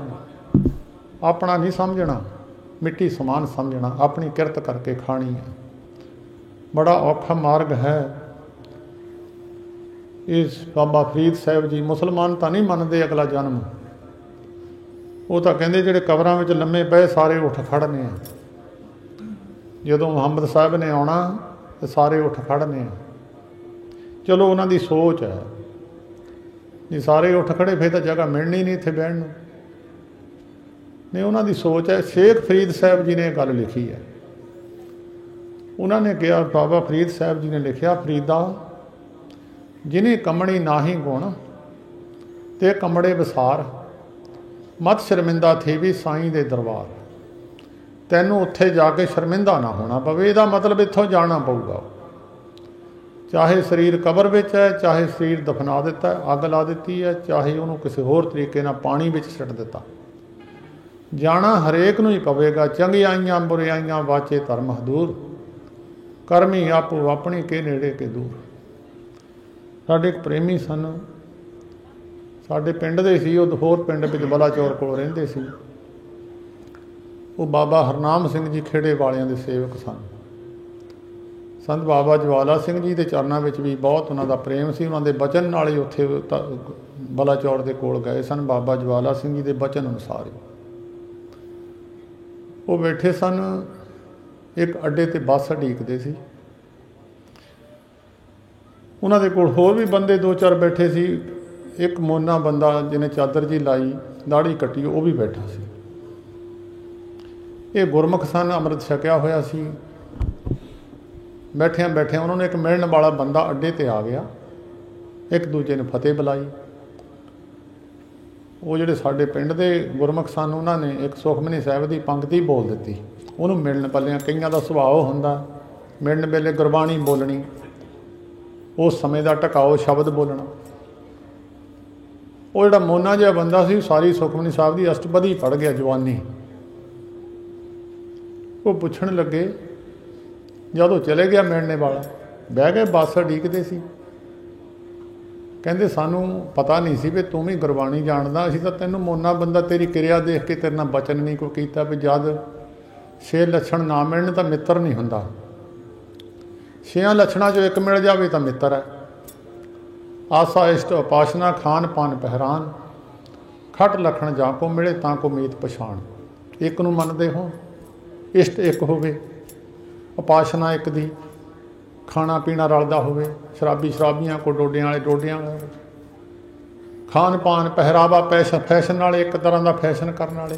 ਆਪਣਾ ਨਹੀਂ ਸਮਝਣਾ, ਮਿੱਟੀ ਸਮਾਨ ਸਮਝਣਾ, ਆਪਣੀ ਕਿਰਤ ਕਰਕੇ ਖਾਣੀ ਹੈ। ਬੜਾ ਔਖਾ ਮਾਰਗ ਹੈ। ਇਸ ਬਾਬਾ ਫਰੀਦ ਸਾਹਿਬ ਜੀ ਮੁਸਲਮਾਨ ਤਾਂ ਨਹੀਂ ਮੰਨਦੇ ਅਗਲਾ ਜਨਮ। ਉਹ ਤਾਂ ਕਹਿੰਦੇ ਜਿਹੜੇ ਕਬਰਾਂ ਵਿੱਚ ਲੰਮੇ ਪਏ ਸਾਰੇ ਉੱਠ ਖੜ੍ਹਨੇ ਆ। ਜਦੋਂ ਮੁਹੰਮਦ ਸਾਹਿਬ ਨੇ ਆਉਣਾ ਤਾਂ ਸਾਰੇ ਉੱਠ ਖੜ੍ਹਨੇ ਆ। ਚਲੋ ਉਹਨਾਂ ਦੀ ਸੋਚ ਹੈ, ਜੇ ਸਾਰੇ ਉੱਠ ਖੜ੍ਹੇ ਫਿਰ ਤਾਂ ਜਗ੍ਹਾ ਮਿਲਣੀ ਨਹੀਂ ਇੱਥੇ ਬਹਿਣ ਨੂੰ। ਨਹੀਂ, ਉਹਨਾਂ ਦੀ ਸੋਚ ਹੈ। ਸ਼ੇਖ ਫਰੀਦ ਸਾਹਿਬ ਜੀ ਨੇ ਇਹ ਗੱਲ ਲਿਖੀ ਹੈ। ਉਹਨਾਂ ਨੇ ਕਿਹਾ, ਬਾਬਾ ਫਰੀਦ ਸਾਹਿਬ ਜੀ ਨੇ ਲਿਖਿਆ, ਫਰੀਦਾ ਜਿਨੇ ਕੰਮਣੀ ਨਾਹੀ ਗੁਣ ਤੇ ਕੰਮੜੇ ਵਿਸਾਰ, ਮਤ ਸ਼ਰਮਿੰਦਾ ਥੇ ਵੀ ਸਾਈਂ ਦੇ ਦਰਬਾਰ। ਤੈਨੂੰ ਉੱਥੇ ਜਾ ਕੇ ਸ਼ਰਮਿੰਦਾ ਨਾ ਹੋਣਾ ਪਵੇ। ਇਹਦਾ ਮਤਲਬ ਇੱਥੋਂ ਜਾਣਾ ਪਊਗਾ। ਚਾਹੇ ਸਰੀਰ ਕਬਰ ਵਿੱਚ ਹੈ, ਚਾਹੇ ਸਰੀਰ ਦਫਨਾ ਦਿੱਤਾ, ਅੱਗ ਲਾ ਦਿੱਤੀ ਹੈ, ਚਾਹੇ ਉਹਨੂੰ ਕਿਸੇ ਹੋਰ ਤਰੀਕੇ ਨਾਲ ਪਾਣੀ ਵਿੱਚ ਛੱਡ ਦਿੱਤਾ, ਜਾਣਾ ਹਰੇਕ ਨੂੰ ਹੀ ਪਵੇਗਾ। ਚੰਗਿਆਈਆਂ ਬੁਰਿਆਈਆਂ ਵਾਚੇ ਧਰਮ ਹਦੂਰ, ਕਰਮੀ ਆਪੋ ਆਪਣੀ ਕੇ ਨੇੜੇ ਕੇ ਦੂਰ। ਸਾਡੇ ਇੱਕ ਪ੍ਰੇਮੀ ਸਨ, ਸਾਡੇ ਪਿੰਡ ਦੇ ਸੀ, ਉਹ ਹੋਰ ਪਿੰਡ ਵਿੱਚ ਬਲਾਚੌਰ ਕੋਲ ਰਹਿੰਦੇ ਸੀ। ਉਹ ਬਾਬਾ ਹਰਨਾਮ ਸਿੰਘ ਜੀ ਖੇੜੇ ਵਾਲਿਆਂ ਦੇ ਸੇਵਕ ਸਨ। ਸੰਤ ਬਾਬਾ ਜਵਾਲਾ ਸਿੰਘ ਜੀ ਦੇ ਚਰਨਾਂ ਵਿੱਚ ਵੀ ਬਹੁਤ ਉਹਨਾਂ ਦਾ ਪ੍ਰੇਮ ਸੀ। ਉਹਨਾਂ ਦੇ ਬਚਨ ਨਾਲ ਹੀ ਉੱਥੇ ਬਲਾਚੌਰ ਦੇ ਕੋਲ ਗਏ ਸਨ। ਬਾਬਾ ਜਵਾਲਾ ਸਿੰਘ ਜੀ ਦੇ ਬਚਨ ਅਨੁਸਾਰ ਹੀ ਉਹ ਬੈਠੇ ਸਨ। ਇੱਕ ਅੱਡੇ 'ਤੇ ਬੱਸ ਉਡੀਕਦੇ ਸੀ। ਉਹਨਾਂ ਦੇ ਕੋਲ ਹੋਰ ਵੀ ਬੰਦੇ 2-4 ਬੈਠੇ ਸੀ। ਇੱਕ ਮੋਨਾ ਬੰਦਾ ਜਿਹਨੇ ਚਾਦਰ ਜੀ ਲਾਈ, ਦਾੜੀ ਕੱਟੀ, ਉਹ ਵੀ ਬੈਠਾ ਸੀ। ਇਹ ਗੁਰਮੁਖ ਸਨ, ਅੰਮ੍ਰਿਤ ਛਕਿਆ ਹੋਇਆ ਸੀ। ਬੈਠਿਆਂ ਬੈਠਿਆਂ ਉਹਨਾਂ ਨੂੰ ਇੱਕ ਮਿਲਣ ਵਾਲਾ ਬੰਦਾ ਅੱਡੇ 'ਤੇ ਆ ਗਿਆ। ਇੱਕ ਦੂਜੇ ਨੂੰ ਫਤਿਹ ਬੁਲਾਈ। ਉਹ ਜਿਹੜੇ ਸਾਡੇ ਪਿੰਡ ਦੇ ਗੁਰਮੁਖ ਸਨ, ਉਹਨਾਂ ਨੇ ਇੱਕ ਸੁਖਮਨੀ ਸਾਹਿਬ ਦੀ ਪੰਕਤੀ ਬੋਲ ਦਿੱਤੀ। ਉਹਨੂੰ ਮਿਲਣ ਪੱਲਿਆਂ, ਕਈਆਂ ਦਾ ਸੁਭਾਅ ਹੁੰਦਾ ਮਿਲਣ ਵੇਲੇ ਗੁਰਬਾਣੀ ਬੋਲਣੀ, ਉਸ ਸਮੇਂ ਦਾ ਟਿਕਾਓ ਸ਼ਬਦ ਬੋਲਣਾ। ਉਹ ਜਿਹੜਾ ਮੋਨਾ ਜਿਹਾ ਬੰਦਾ ਸੀ, ਸਾਰੀ ਸੁਖਮਨੀ ਸਾਹਿਬ ਦੀ ਅਸ਼ਟਪਦੀ ਪੜ੍ਹ ਗਿਆ ਜਵਾਨੀ। ਉਹ ਪੁੱਛਣ ਲੱਗੇ, ਜਦੋਂ ਚਲੇ ਗਿਆ ਮਿਲਣੇ ਵਾਲਾ, ਬਹਿ ਗਏ, ਬੱਸ ਉਡੀਕਦੇ ਸੀ। ਕਹਿੰਦੇ ਸਾਨੂੰ ਪਤਾ ਨਹੀਂ ਸੀ ਵੀ ਤੂੰ ਵੀ ਗੁਰਬਾਣੀ ਜਾਣਦਾ। ਅਸੀਂ ਤਾਂ ਤੈਨੂੰ ਮੋਨਾ ਬੰਦਾ ਤੇਰੀ ਕਿਰਿਆ ਦੇਖ ਕੇ ਤੇਰੇ ਨਾਲ ਬਚਨ ਨਹੀਂ ਕੋਈ ਕੀਤਾ ਵੀ ਜਦ 6 ਲੱਛਣ ਨਾ ਮਿਲਣ ਤਾਂ ਮਿੱਤਰ ਨਹੀਂ ਹੁੰਦਾ। 6 ਲੱਛਣਾਂ 'ਚੋਂ ਇੱਕ ਮਿਲ ਜਾਵੇ ਤਾਂ ਮਿੱਤਰ ਹੈ। ਆਸਾ ਇਸ਼ਟ ਉਪਾਸ਼ਨਾ ਖਾਨ ਪਾਨ ਪਹਿਰਾਨ, ਖਟ ਲਖਣ ਜਾਂ ਕੋ ਮਿਲੇ ਤਾਂ ਕੋ ਮੀਤ ਪਛਾਣ। ਇੱਕ ਨੂੰ ਮੰਨਦੇ ਹੋ, ਇਸ਼ਟ ਇੱਕ ਹੋਵੇ, ਉਪਾਸ਼ਨਾ ਇੱਕ ਦੀ, ਖਾਣਾ ਪੀਣਾ ਰਲਦਾ ਹੋਵੇ, ਸ਼ਰਾਬੀ ਸ਼ਰਾਬੀਆਂ ਕੋ ਡੋਡਿਆਂ ਵਾਲੇ ਡੋਡਿਆਂ ਵਾਲੇ, ਖਾਨ ਪਾਨ ਪਹਿਰਾਵਾ ਫੈਸ਼ਨ ਵਾਲੇ, ਇੱਕ ਤਰ੍ਹਾਂ ਦਾ ਫੈਸ਼ਨ ਕਰਨ ਵਾਲੇ,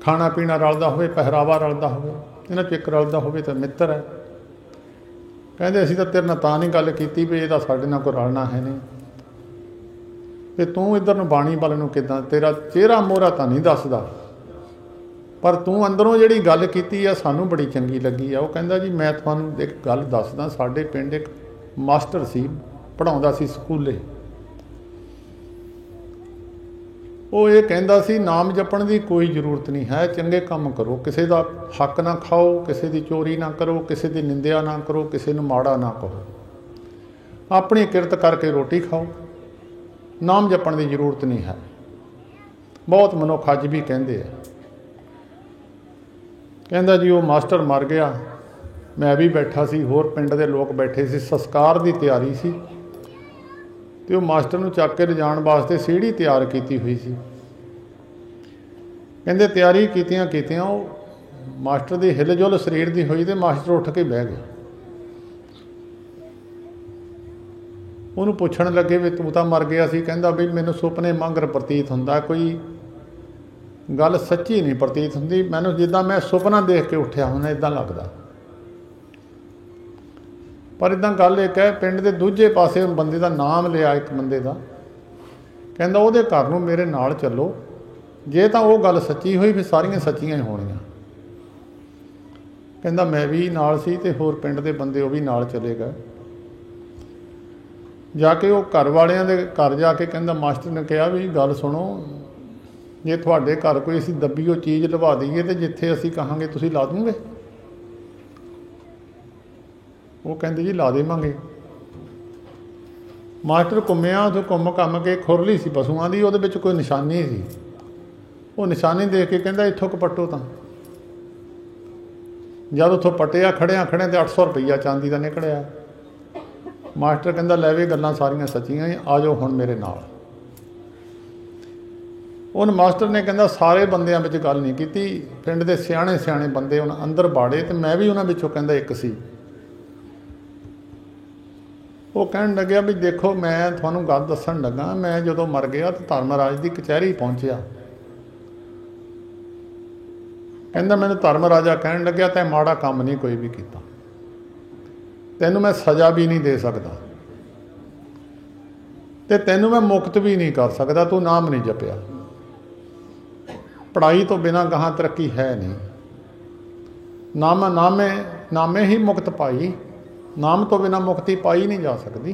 ਖਾਣਾ ਪੀਣਾ ਰਲਦਾ ਹੋਵੇ, ਪਹਿਰਾਵਾ ਰਲਦਾ ਹੋਵੇ, ਇਹਨਾਂ 'ਚ ਇੱਕ ਰਲਦਾ ਹੋਵੇ ਤਾਂ ਮਿੱਤਰ ਹੈ। ਕਹਿੰਦੇ ਅਸੀਂ ਤਾਂ ਤੇਰੇ ਨਾਲ ਤਾਂ ਨਹੀਂ ਗੱਲ ਕੀਤੀ ਵੀ ਇਹਦਾ ਸਾਡੇ ਨਾਲ ਕੋਈ ਰਲਣਾ ਹੈ ਨਹੀਂ, ਤੇ ਤੂੰ ਇੱਧਰ ਨੂੰ ਬਾਣੀ ਵੱਲ ਨੂੰ ਕਿੱਦਾਂ, ਤੇਰਾ ਚਿਹਰਾ ਮੋਹਰਾ ਤਾਂ ਨਹੀਂ ਦੱਸਦਾ, ਪਰ ਤੂੰ ਅੰਦਰੋਂ ਜਿਹੜੀ ਗੱਲ ਕੀਤੀ ਆ ਸਾਨੂੰ ਬੜੀ ਚੰਗੀ ਲੱਗੀ ਆ। ਉਹ ਕਹਿੰਦਾ ਜੀ ਮੈਂ ਤੁਹਾਨੂੰ ਇੱਕ ਗੱਲ ਦੱਸਦਾ, ਸਾਡੇ ਪਿੰਡ ਇੱਕ ਮਾਸਟਰ ਸੀ, ਪੜ੍ਹਾਉਂਦਾ ਸੀ ਸਕੂਲੇ। ਉਹ ਇਹ ਕਹਿੰਦਾ ਸੀ ਨਾਮ ਜਪਣ ਦੀ ਕੋਈ ਜ਼ਰੂਰਤ ਨਹੀਂ ਹੈ, ਚੰਗੇ ਕੰਮ ਕਰੋ, ਕਿਸੇ ਦਾ ਹੱਕ ਨਾ ਖਾਓ, ਕਿਸੇ ਦੀ ਚੋਰੀ ਨਾ ਕਰੋ, ਕਿਸੇ ਦੀ ਨਿੰਦਿਆ ਨਾ ਕਰੋ, ਕਿਸੇ ਨੂੰ ਮਾੜਾ ਨਾ ਕਹੋ, ਆਪਣੀ ਕਿਰਤ ਕਰਕੇ ਰੋਟੀ ਖਾਓ, ਨਾਮ ਜਪਣ ਦੀ ਜ਼ਰੂਰਤ ਨਹੀਂ ਹੈ। ਬਹੁਤ ਮਨੁੱਖ ਅੱਜ ਵੀ ਕਹਿੰਦੇ ਆ। ਕਹਿੰਦਾ ਜੀ ਉਹ ਮਾਸਟਰ ਮਰ ਗਿਆ, मैं भी बैठा सी, होर पिंड दे लोग बैठे सी, संस्कार की तैयारी सी ते वो मास्टर नूं चक के लिजाण वास्ते सीढ़ी तैयार की हुई सी। कहंदे तैयारी कीतियां कीतियां वो मास्टर की हिल जुल शरीर की हुई तो मास्टर उठ के बह गया। ਉਹਨੂੰ ਪੁੱਛਣ ਲੱਗੇ ਵੀ ਤੂੰ ਤਾਂ ਮਰ ਗਿਆ ਸੀ। ਕਹਿੰਦਾ ਵੀ ਮੈਨੂੰ ਸੁਪਨੇ ਮੰਗਰ ਪ੍ਰਤੀਤ ਹੁੰਦਾ, ਕੋਈ ਗੱਲ ਸੱਚੀ ਨਹੀਂ ਪ੍ਰਤੀਤ ਹੁੰਦੀ, ਮੈਨੂੰ ਜਿੱਦਾਂ ਮੈਂ ਸੁਪਨਾ ਦੇਖ ਕੇ ਉੱਠਿਆ ਹੁੰਦਾ ਇੱਦਾਂ ਲੱਗਦਾ। ਪਰ ਇੱਦਾਂ ਗੱਲ ਇੱਕ ਹੈ, ਪਿੰਡ ਦੇ ਦੂਜੇ ਪਾਸੇ ਬੰਦੇ ਦਾ ਨਾਮ ਲਿਆ ਇੱਕ ਬੰਦੇ ਦਾ, ਕਹਿੰਦਾ ਉਹਦੇ ਘਰ ਨੂੰ ਮੇਰੇ ਨਾਲ ਚੱਲੋ, ਜੇ ਤਾਂ ਉਹ ਗੱਲ ਸੱਚੀ ਹੋਈ ਫਿਰ ਸਾਰੀਆਂ ਸੱਚੀਆਂ ਹੀ ਹੋਣੀਆਂ। ਕਹਿੰਦਾ ਮੈਂ ਵੀ ਨਾਲ ਸੀ ਤੇ ਹੋਰ ਪਿੰਡ ਦੇ ਬੰਦੇ ਉਹ ਵੀ ਨਾਲ ਚਲੇ ਗਏ। ਜਾ ਕੇ ਉਹ ਘਰ ਵਾਲਿਆਂ ਦੇ ਘਰ ਜਾ ਕੇ ਕਹਿੰਦਾ ਮਾਸਟਰ ਨੇ ਕਿਹਾ ਵੀ ਗੱਲ ਸੁਣੋ, ਜੇ ਤੁਹਾਡੇ ਘਰ ਕੋਈ ਅਸੀਂ ਦੱਬੀ ਉਹ ਚੀਜ਼ ਲਵਾ ਦਈਏ ਤੇ ਜਿੱਥੇ ਅਸੀਂ ਕਹਾਂਗੇ ਤੁਸੀਂ ਲਾ ਦੂੰਗੇ? ਉਹ ਕਹਿੰਦੇ ਜੀ ਲਾ ਦੇਵਾਂਗੇ। ਮਾਸਟਰ ਘੁੰਮਿਆ, ਉੱਥੇ ਘੁੰਮ ਘੰਮ ਕੇ ਖੁਰਲੀ ਸੀ ਪਸ਼ੂਆਂ ਦੀ, ਉਹਦੇ ਵਿੱਚ ਕੋਈ ਨਿਸ਼ਾਨੀ ਸੀ। ਉਹ ਨਿਸ਼ਾਨੀ ਦੇਖ ਕੇ ਕਹਿੰਦਾ ਇੱਥੋਂ ਕਪੱਟੋ ਤਾਂ। ਜਦ ਉੱਥੋਂ ਪੱਟਿਆ ਖੜਿਆਂ ਖੜਿਆਂ ਤੇ 800 ਰੁਪਈਆ ਚਾਂਦੀ ਦਾ ਨਿਕਲਿਆ। ਮਾਸਟਰ ਕਹਿੰਦਾ ਲੈ ਵੀ ਗੱਲਾਂ ਸਾਰੀਆਂ ਸੱਚੀਆਂ ਹੀ, ਆ ਜਾਓ ਹੁਣ ਮੇਰੇ ਨਾਲ। ਉਹਨ ਮਾਸਟਰ ਨੇ ਕਹਿੰਦਾ ਸਾਰੇ ਬੰਦਿਆਂ ਵਿੱਚ ਗੱਲ ਨਹੀਂ ਕੀਤੀ, ਪਿੰਡ ਦੇ ਸਿਆਣੇ ਸਿਆਣੇ ਬੰਦੇ ਹੁਣ ਅੰਦਰ ਬਾੜੇ ਤੇ ਮੈਂ ਵੀ ਉਹਨਾਂ ਵਿੱਚੋਂ ਕਹਿੰਦਾ ਇੱਕ ਸੀ। ਉਹ ਕਹਿਣ ਲੱਗਿਆ ਵੀ ਦੇਖੋ ਮੈਂ ਤੁਹਾਨੂੰ ਗੱਲ ਦੱਸਣ ਲੱਗਾ, ਮੈਂ ਜਦੋਂ ਮਰ ਗਿਆ ਤਾਂ ਧਰਮਰਾਜ ਦੀ ਕਚਹਿਰੀ ਪਹੁੰਚਿਆ। ਕਹਿੰਦਾ ਮੈਨੂੰ ਧਰਮ ਰਾਜਾ ਕਹਿਣ ਲੱਗਿਆ ਤੈਂ ਮਾੜਾ ਕੰਮ ਨਹੀਂ ਕੋਈ ਵੀ ਕੀਤਾ, ਤੈਨੂੰ ਮੈਂ ਸਜ਼ਾ ਵੀ ਨਹੀਂ ਦੇ ਸਕਦਾ ਤੇ ਤੈਨੂੰ ਮੈਂ ਮੁਕਤ ਵੀ ਨਹੀਂ ਕਰ ਸਕਦਾ, ਤੂੰ ਨਾਮ ਨਹੀਂ ਜਪਿਆ। ਪੜ੍ਹਾਈ ਤੋਂ ਬਿਨਾਂ ਗਾਹਾਂ ਤਰੱਕੀ ਹੈ ਨਹੀਂ। ਨਾਮੇ ਹੀ ਮੁਕਤ ਪਾਈ, ਨਾਮ ਤੋਂ ਬਿਨਾਂ ਮੁਕਤੀ ਪਾਈ ਨਹੀਂ ਜਾ ਸਕਦੀ।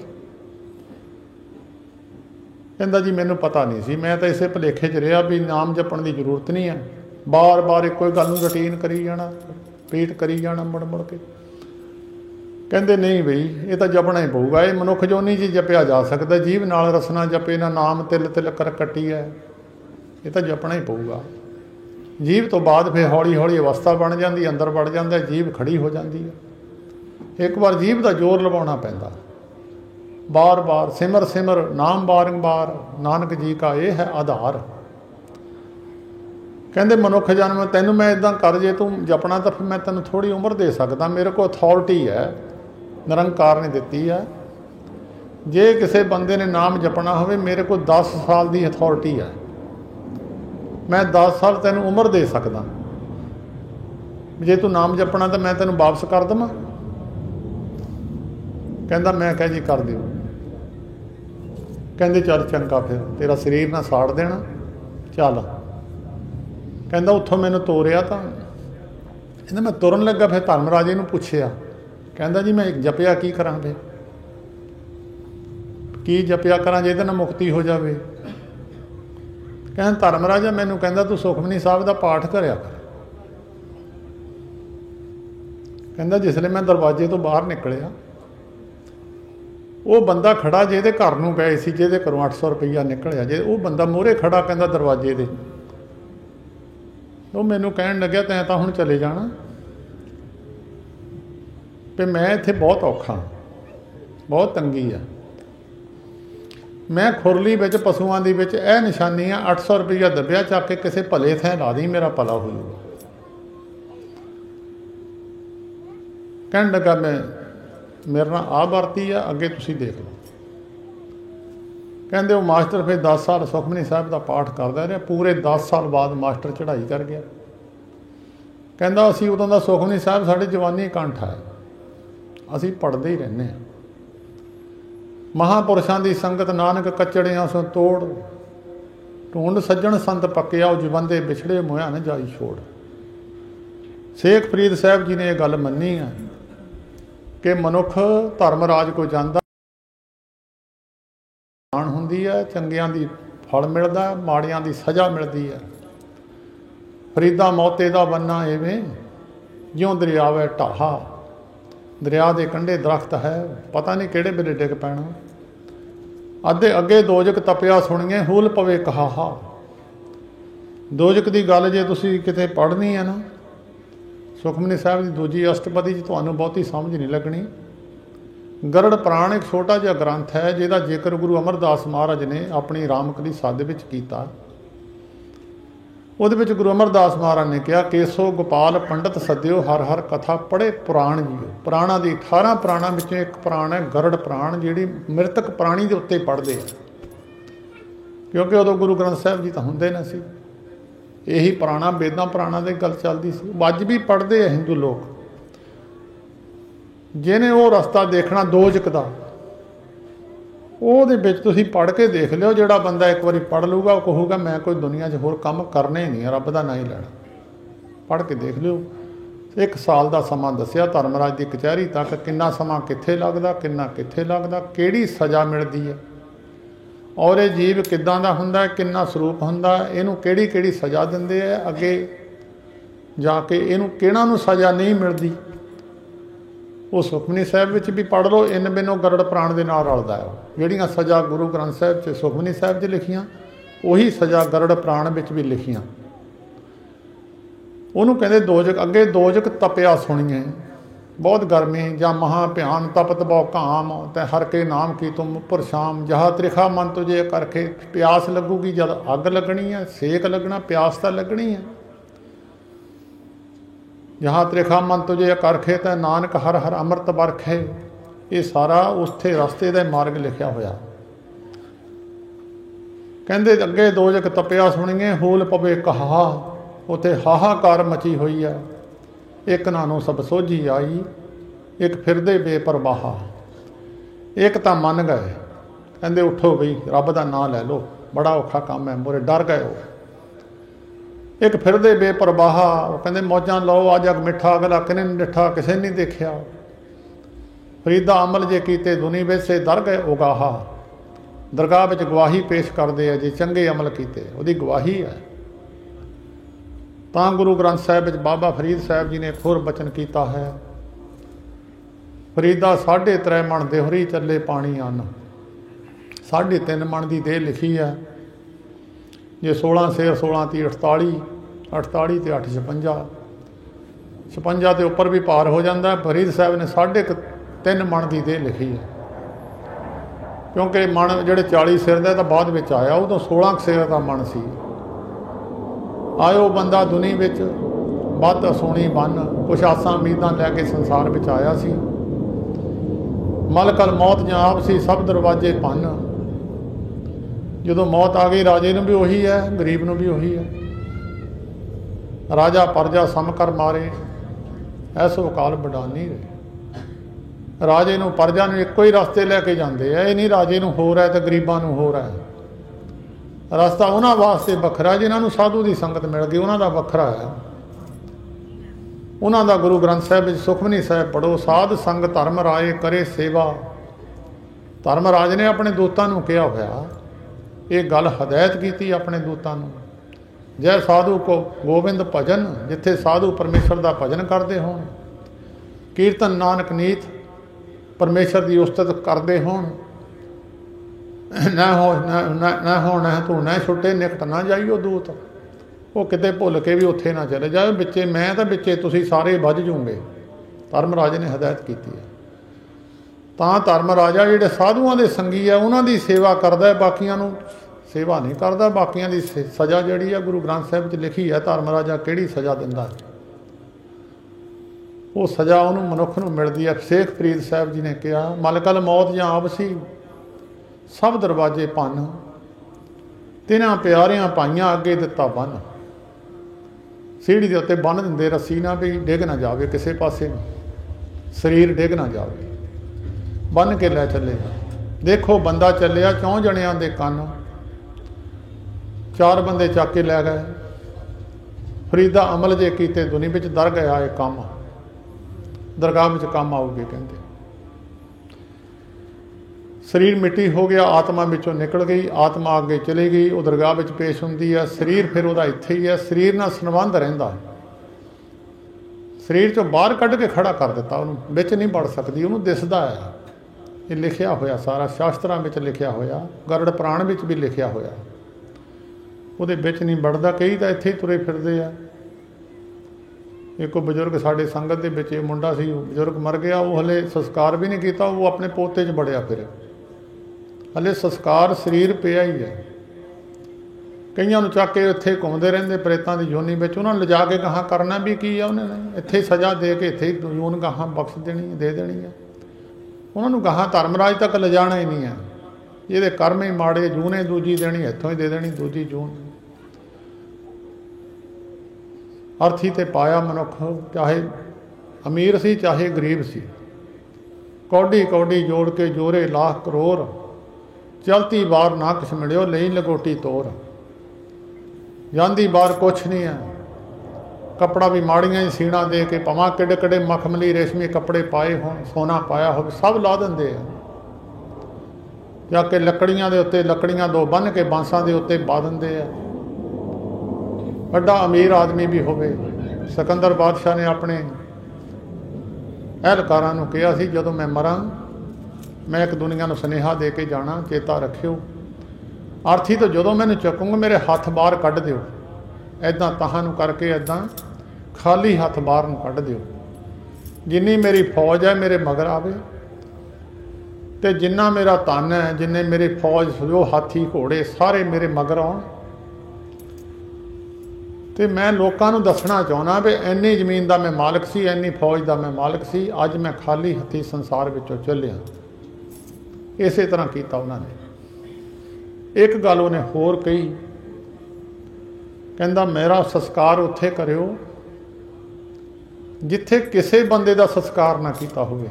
ਕਹਿੰਦਾ ਜੀ ਮੈਨੂੰ ਪਤਾ ਨਹੀਂ ਸੀ, ਮੈਂ ਤਾਂ ਇਸੇ ਭੁਲੇਖੇ 'ਚ ਰਿਹਾ ਵੀ ਨਾਮ ਜਪਣ ਦੀ ਜ਼ਰੂਰਤ ਨਹੀਂ ਹੈ, ਬਾਰ ਬਾਰ ਇੱਕੋ ਹੀ ਗੱਲ ਨੂੰ ਰੂਟੀਨ ਕਰੀ ਜਾਣਾ, ਰਿਪੀਟ ਕਰੀ ਜਾਣਾ ਮੁੜ ਮੁੜ ਕੇ। ਕਹਿੰਦੇ ਨਹੀਂ ਬਈ ਇਹ ਤਾਂ ਜਪਣਾ ਹੀ ਪਊਗਾ, ਇਹ ਮਨੁੱਖ ਜੋਨੀ 'ਚ ਜਪਿਆ ਜਾ ਸਕਦਾ, ਜੀਭ ਨਾਲ ਰਸਨਾ ਜਪੇ ਨਾ ਨਾਮ ਤਿਲ ਤਿਲ ਕਰ ਕੱਟੀ ਹੈ, ਇਹ ਤਾਂ ਜਪਣਾ ਹੀ ਪਊਗਾ। ਜੀਭ ਤੋਂ ਬਾਅਦ ਫਿਰ ਹੌਲੀ ਹੌਲੀ ਅਵਸਥਾ ਬਣ ਜਾਂਦੀ, ਅੰਦਰ ਵੜ ਜਾਂਦਾ, ਜੀਭ ਖੜੀ ਹੋ ਜਾਂਦੀ ਹੈ। ਇੱਕ ਵਾਰ ਜੀਭ ਦਾ ਜ਼ੋਰ ਲਵਾਉਣਾ ਪੈਂਦਾ, ਬਾਰ ਬਾਰ ਸਿਮਰ ਸਿਮਰ ਨਾਮ ਬਾਰੰਬਾਰ, ਨਾਨਕ ਜੀ ਕਾ ਇਹ ਹੈ ਆਧਾਰ। ਕਹਿੰਦੇ ਮਨੁੱਖ ਜਨਮ ਤੈਨੂੰ ਮੈਂ ਇੱਦਾਂ ਕਰ, ਜੇ ਤੂੰ ਜਪਣਾ ਤਾਂ ਫਿਰ ਮੈਂ ਤੈਨੂੰ ਥੋੜ੍ਹੀ ਉਮਰ ਦੇ ਸਕਦਾ, ਮੇਰੇ ਕੋਲ ਅਥੋਰਟੀ ਹੈ, ਨਿਰੰਕਾਰ ਨੇ ਦਿੱਤੀ ਹੈ। ਜੇ ਕਿਸੇ ਬੰਦੇ ਨੇ ਨਾਮ ਜਪਣਾ ਹੋਵੇ ਮੇਰੇ ਕੋਲ 10 ਸਾਲ ਦੀ ਅਥੋਰਟੀ ਹੈ, ਮੈਂ 10 ਸਾਲ ਤੈਨੂੰ ਉਮਰ ਦੇ ਸਕਦਾ। ਜੇ ਤੂੰ ਨਾਮ ਜਪਣਾ ਤਾਂ ਮੈਂ ਤੈਨੂੰ ਵਾਪਸ ਕਰ ਦੇਵਾਂ? ਕਹਿੰਦਾ ਮੈਂ ਕਿਹਾ ਜੀ ਕਰ ਦਿਓ। ਕਹਿੰਦੇ ਚੱਲ ਚੰਗਾ, ਫਿਰ ਤੇਰਾ ਸਰੀਰ ਨਾ ਸਾੜ ਦੇਣਾ, ਚੱਲ। ਕਹਿੰਦਾ ਉੱਥੋਂ ਮੈਨੂੰ ਤੋਰਿਆ ਤਾਂ ਕਹਿੰਦਾ ਮੈਂ ਤੁਰਨ ਲੱਗਾ, ਫਿਰ ਧਰਮ ਰਾਜੇ ਨੂੰ ਪੁੱਛਿਆ, ਕਹਿੰਦਾ ਜੀ ਮੈਂ ਜਪਿਆ ਕੀ ਕਰਾਂ, ਫਿਰ ਕੀ ਜਪਿਆ ਕਰਾਂ ਜਿਹਦੇ ਨਾਲ ਮੁਕਤੀ ਹੋ ਜਾਵੇ? ਕਹਿੰਦਾ ਧਰਮ ਰਾਜਾ ਮੈਨੂੰ ਕਹਿੰਦਾ ਤੂੰ ਸੁਖਮਨੀ ਸਾਹਿਬ ਦਾ ਪਾਠ ਕਰਿਆ ਕਰ। ਕਹਿੰਦਾ ਜਿਸਲੇ ਮੈਂ ਦਰਵਾਜ਼ੇ ਤੋਂ ਬਾਹਰ ਨਿਕਲਿਆ ਉਹ ਬੰਦਾ ਖੜਾ ਜਿਹਦੇ ਘਰ ਨੂੰ ਗਏ ਸੀ, ਜਿਹਦੇ ਘਰੋਂ 800 ਰੁਪਈਆ ਨਿਕਲਿਆ, ਜੇ ਉਹ ਬੰਦਾ ਮੂਹਰੇ ਖੜਾ ਕਹਿੰਦਾ ਦਰਵਾਜ਼ੇ ਦੇ, ਉਹ ਮੈਨੂੰ ਕਹਿਣ ਲੱਗਿਆ ਤੈਂ ਤਾਂ ਹੁਣ ਚਲੇ ਜਾਣਾ ਤੇ ਮੈਂ ਇੱਥੇ ਬਹੁਤ ਔਖਾ, ਬਹੁਤ ਤੰਗੀ ਆ, ਮੈਂ ਖੁਰਲੀ ਵਿੱਚ ਪਸ਼ੂਆਂ ਦੀ ਵਿੱਚ ਇਹ ਨਿਸ਼ਾਨੀ ਆ, 800 ਰੁਪਈਆ ਦੱਬਿਆ, ਚੱਕ ਕੇ ਕਿਸੇ ਭਲੇ ਥਾਂ ਲਾ ਦੀ, ਮੇਰਾ ਭਲਾ ਹੋ ਜਾਊਗਾ। ਕਹਿਣ ਲੱਗਾ ਮੈਂ ਮੇਰੇ ਨਾਲ ਆਹ ਵਰਤੀ ਆ, ਅੱਗੇ ਤੁਸੀਂ ਦੇਖ ਲਓ। ਕਹਿੰਦੇ ਉਹ ਮਾਸਟਰ ਫਿਰ 10 ਸਾਲ ਸੁਖਮਨੀ ਸਾਹਿਬ ਦਾ ਪਾਠ ਕਰਦਾ ਰਿਹਾ, ਪੂਰੇ 10 ਸਾਲ ਬਾਅਦ ਮਾਸਟਰ ਚੜ੍ਹਾਈ ਕਰ ਗਿਆ। ਕਹਿੰਦਾ ਅਸੀਂ ਉਦੋਂ ਦਾ ਸੁਖਮਨੀ ਸਾਹਿਬ ਸਾਡੀ ਜਵਾਨੀ ਕੰਠ ਹੈ, ਅਸੀਂ ਪੜ੍ਹਦੇ ਹੀ ਰਹਿੰਦੇ ਹਾਂ। ਮਹਾਂਪੁਰਸ਼ਾਂ ਦੀ ਸੰਗਤ ਨਾਨਕ ਕੱਚੜਿਆਂ ਸੋ ਤੋੜ, ਢੂੰਡ ਸੱਜਣ ਸੰਤ ਪੱਕਿਆ, ਉਹ ਜਵੰਦੇ ਵਿਛੜੇ ਮੋਇਆ ਨਾ ਜਾਈ ਛੋੜ। ਸ਼ੇਖ ਫਰੀਦ ਸਾਹਿਬ ਜੀ ਨੇ ਇਹ ਗੱਲ ਮੰਨੀ ਆ ਕਿ ਮਨੁੱਖ ਧਰਮ ਰਾਜ ਕੋ ਜਾਂਦਾ ਹੁੰਦੀ ਹੈ, ਚੰਗਿਆਂ ਦੀ ਫਲ ਮਿਲਦਾ, ਮਾੜਿਆਂ ਦੀ ਸਜ਼ਾ ਮਿਲਦੀ ਹੈ। ਫਰੀਦਾ ਮੌਤੇ ਦਾ ਬੰਨਾ ਐਵੇਂ ਜਿਉਂ ਦਰਿਆਵੇ ਢਾਹਾ, ਦਰਿਆ ਦੇ ਕੰਢੇ ਦਰਖਤ ਹੈ, ਪਤਾ ਨਹੀਂ ਕਿਹੜੇ ਵੇਲੇ ਡਿੱਗ ਪੈਣਾ। ਅੱਧੇ ਅੱਗੇ ਦੋਜਕ ਤਪਿਆ ਸੁਣੀਏ, ਹੂਲ ਪਵੇ ਕਹਾਹਾ। ਦੋਜਕ ਦੀ ਗੱਲ ਜੇ ਤੁਸੀਂ ਕਿਤੇ ਪੜ੍ਹਨੀ ਹੈ ਨਾ, सुखमनी साहिब की दूजी अष्टपदी च तुहानूं बहुती समझ नहीं लगनी। गरड़ पुराण एक छोटा जिहा ग्रंथ है जिहदा जिक्र गुरु अमरदास महाराज ने अपनी रामकली साध विच कीता। ਉਹਦੇ ਵਿੱਚ गुरु अमरदास महाराज ने कहा, केसो गोपाल पंडित सद्यो हर हर कथा पढ़े पुराण जीओ। पुराणा दी 18 पुराणों विचों एक पुराण है गरड़ पुराण, जिहड़ी मृतक प्राणी के उत्ते पढ़ते हैं, क्योंकि उदों गुरु ग्रंथ साहिब जी तो हुंदे ना सी। यही पुराणा वेदां पुराणों की गल चलती सी। अज भी पढ़ते हैं हिंदू लोग। जिन्हें वो रस्ता देखना दोजक दा, ਉਹਦੇ ਵਿੱਚ ਤੁਸੀਂ पढ़ के देख लियो। ਜਿਹੜਾ ਬੰਦਾ एक बारी पढ़ लूगा ਉਹ ਕਹੂਗਾ मैं कोई दुनिया 'ਚ होर ਕੰਮ करना ही नहीं, रब का ना ही लैना। पढ़ के देख लियो। 1 साल का समा दसिया धर्मराज की कचहरी तक, किन्ना समा कित्थे लगदा, किन्ना कित्थे लगदा, किहड़ी सज़ा मिलदी है और ये जीव किद्दां दा हुंदा, किन्ना स्वरूप हुंदा, इहनूं किहड़ी किहड़ी सज़ा दिंदे आ, अगे जाके इहनूं किहड़ां नूं सज़ा नहीं मिलदी। वो सुखमनी साहिब विच भी पढ़ लो। इन बिनों गरड़ पुराण दे नाल रलदा है। जिहड़ियां सज़ा गुरु ग्रंथ साहिब च सुखमनी साहिब च लिखियां, उही सज़ा गरड़ पुराण विच भी लिखियां। ਉਹਨੂੰ ਕਹਿੰਦੇ दोजक। अगे दोजक तपिया सुणीए बहुत गर्मी, जा महा भयान तपत बहु घाम, तै हर के नाम की तुम उपर शाम, जहा त्रिखा मन तुझे करके। प्यास लगूगी जद अग लगनी है, सेक लगना, प्यास तो लगनी है। जहाँ त्रिखा मन तुझे करखे तै नानक हर हर अमृत बरखे। ये सारा उसथे रस्ते का मार्ग लिखा होया। कहते अगे दोजक तपिया सुणीए, होल पवे कहा, उत्थे हाहाकार मची हुई है। एक नानों सब सोझी आई, एक फिरदे बेपरवाहा। एक तो मन गए, कहते उठो बई रब का नाम लै लो, बड़ा औखा काम है, मोरे डर गए हो। एक फिरदे बेपरवाहा, वो कहते मौजां लो अज अग मिठा, अगला किने नहीं डिठा, किसे नहीं देखिया। फरीदा अमल जे कीते दुनी वेसे दर गए उगाहा। दरगाह विच गवाही पेश करते हैं, जे चंगे अमल कीते उहदी गवाही है। तां गुरु ग्रंथ साहिब विच बाबा फरीद साहिब जी ने एक होर बचन किया है, फरीदा 3.5 मन देहरी चले पानी अन्न। 3.5 मन की देह लिखी है। जे 16 शेर 16 ती 48, 48 ते 8 56, 56 के उपर भी पार हो जाता है। फरीद साहब ने 3.5 मन की देह लिखी है, क्योंकि मन जोड़े 40 सिर का तो बाद में आया, उदों 16 शेर का मन सी। आयो बंदा दुनी विच बद सोनी बन, कुछ आसां उम्मीदां लैके संसार में आया सी। मलकल मौत जाप सी, सब दरवाजे भन। जो मौत आ गई, राजे नूं भी उही है, गरीब नूं भी उही है। राजा परजा सम कर मारे, ऐसो अकाल बडानी रहे। राजे नूं परजा नूं इक्को ही रस्ते लैके जाते हैं। ये नहीं राजे नूं होर है तो गरीबां नूं होर है। रस्ता उन्हां वास्ते वखरा, जिन्हां नूं साधु की संगत मिल गई, उन्हां दा वखरा है। उन्हां दा गुरु ग्रंथ साहिब विच सुखमनी साहिब पढ़ो। साध संग धर्म राए करे सेवा। धर्मराज ने अपने दूतां नूं कहा होया, ये गल हदायत की अपने दूतां नूं, जै साधु को गोबिंद भजन, जिथे साधु परमेश्वर का भजन करते हो, कीर्तन नानक नीत परमेश्वर की उस्तत करते हो। न हो न तू न छुटे, निकट ना जाइयो दूत। वो किते भुल के भी उत्थे ना चले जाए, बिच्चे मैं तो बिच्चे तुसी सारे बज जूंगे। धर्मराज ने हदायत की है। तां धर्मराजा जिहड़े साधुआं दे संगी है, उन्हां दी सेवा करदा है, बाकियां नूं सेवा नहीं करता। बाकियां दी सज़ा जिहड़ी है गुरु ग्रंथ साहिब च लिखी है, धर्मराजा किहड़ी सज़ा दिंदा है, वो सज़ा उन्होंने मनुख नूं मिलदी है। शेख फरीद साहब जी ने कहा, मलकल मौत जां आपसी, सब दरवाजे भन। तिन्हां प्यारियां पाइयां अगे दिता बन। सीढ़ी के उत्ते बन दिंदे रस्सी ना, भी डिग ना जाए किसी पासे, शरीर डिग ना जाए, बन के लै चले। देखो बंदा चलिया, 4 जणियां दे कन, 4 बंदे चक के लै गए। फरीदा अमल जे कीते दुनी विच दर गया ये काम, दरगाह में काम आऊगे। कहते शरीर मिट्टी हो गया, आत्मा विचों निकल गई, आत्मा आगे चली गई, वो दरगाह में पेश होंदी है। शरीर फिर वह इत्थे ही है, शरीर नाल संबंध रहिंदा है। शरीर चों बाहर कढ़ के खड़ा कर दिता, उन्होंने विच नहीं बढ़ सकती, उन्होंने दिसदा है। ये लिखिया होया सारा शास्त्रां विच लिखिया होया, गरड़ पुराण विच भी लिखिया होया। उहदे विच नहीं बढ़दा, कई तां इत्थे ही तुरे फिरदे आ। एक बजुर्ग साडे संगत दे विच मुंडा सी, बजुर्ग मर गया, वो हले संस्कार भी नहीं किया, वो अपने पोते च बड़िया फिर, हले संस्कार शरीर पिया ही है। कईयां नूं चक के इत्थे घुमदे रहिंदे प्रेतां दी योनी विच, उन्हां नूं लिजा के गाहां करना भी की है, उन्होंने इत्थे सज़ा दे के इत्थे योन गाहां बख्श देनी, दे देनी है। उन्हां नूं गाहां धर्मराज तक लिजाना ही नहीं है, ये कर्म ही माड़े, जूने दूजी देनी, इत्थों ही दे देनी दूजी जून। अर्थी ते पाया मनुख, चाहे अमीर सी चाहे गरीब सी, कौडी कौडी जोड़ के जोरे लाख करोड़, चलती बार ना कुछ मिलियो, लई लगोटी तोर, जांदी बार कुछ नहीं है। कपड़ा भी माड़ियां ही सीना दे के, भावें किडे किडे मखमली रेशमी कपड़े पाए हो, सोना पाया हो, सब ला देंदे आ, जाके लकड़ियां दे उत्ते लकड़ियां दो बन के बांसां दे उत्ते पा देंदे आ। बड़ा अमीर आदमी भी होवे, सिकंदर बादशाह ने अपने अहलकारां नूं कहा सी, जदों मैं मरां मैं एक दुनिया नूं सुनेहा दे के जाना, चेता रखियो, अर्थी तो जदों मैनूं चुकूंगा मेरे हथ बाहर कढ़ दिओ, ऐदां ताहां नूं करके ऐदां खाली हथ बाहर नूं कढ़ दिओ, जिन्नी मेरी फौज है मेरे मगर आवे, ते जिन्ना मेरा धन है, जिन्ने मेरी फौज जो हाथी घोड़े सारे मेरे मगर आउण, ते मैं लोकां नूं दसना चाहुंदा भी इन्नी जमीन दा मैं मालिक सी, इन्नी फौज दा मैं मालिक सी, अज मैं खाली हत्थी संसार विचों चलिया। इसे तरह कीता उन्होंने। एक गल उन्हें होर कही, कहंदा मेरा संस्कार उत्थे करियो जिथे किसी बंदे दा संस्कार ना कीता होवे।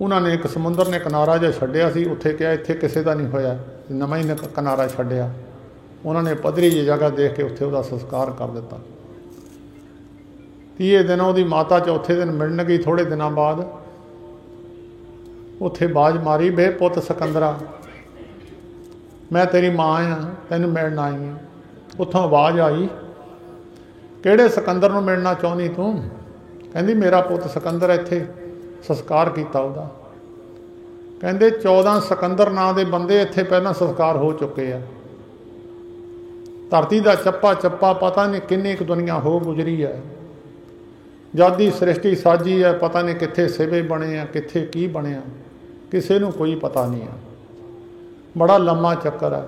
उन्होंने एक समुंदर ने किनारा जिहा छड्डिया सी, उत्थे कहा इत्थे किसी दा नहीं होया, नवां ही किनारा छड्डिया, उन्होंने पद्धरी जी जगह देख के उत्थे उहदा संस्कार कर दिता। 30 दिन उहदी माता चौथे दिन मिलण गई, थोड़े दिनों बाद उत्थे बाज मारी, बे पुत सिकंदरा मैं तेरी माँ हाँ, तैनूं मिलण आई हाँ। उत्थों आवाज़ आई, किहड़े सिकंदर नूं मिलना चाहुंदी तूं? कहंदी मेरा पुत सिकंदर इत्थे संस्कार कीता उहदा। कहंदे 14 सिकंदर नां दे बंदे इत्थे पहलां संस्कार हो चुके आ। धरती का चप्पा चप्पा पता नहीं किन्नी क दुनिया हो गुजरी है, जदी सृष्टि साजी है, पता नहीं कित्थे सिवे बने आ, कित्थे की बनिया, किसी नूं कोई पता नहीं है। बड़ा लम्मा चक्कर है,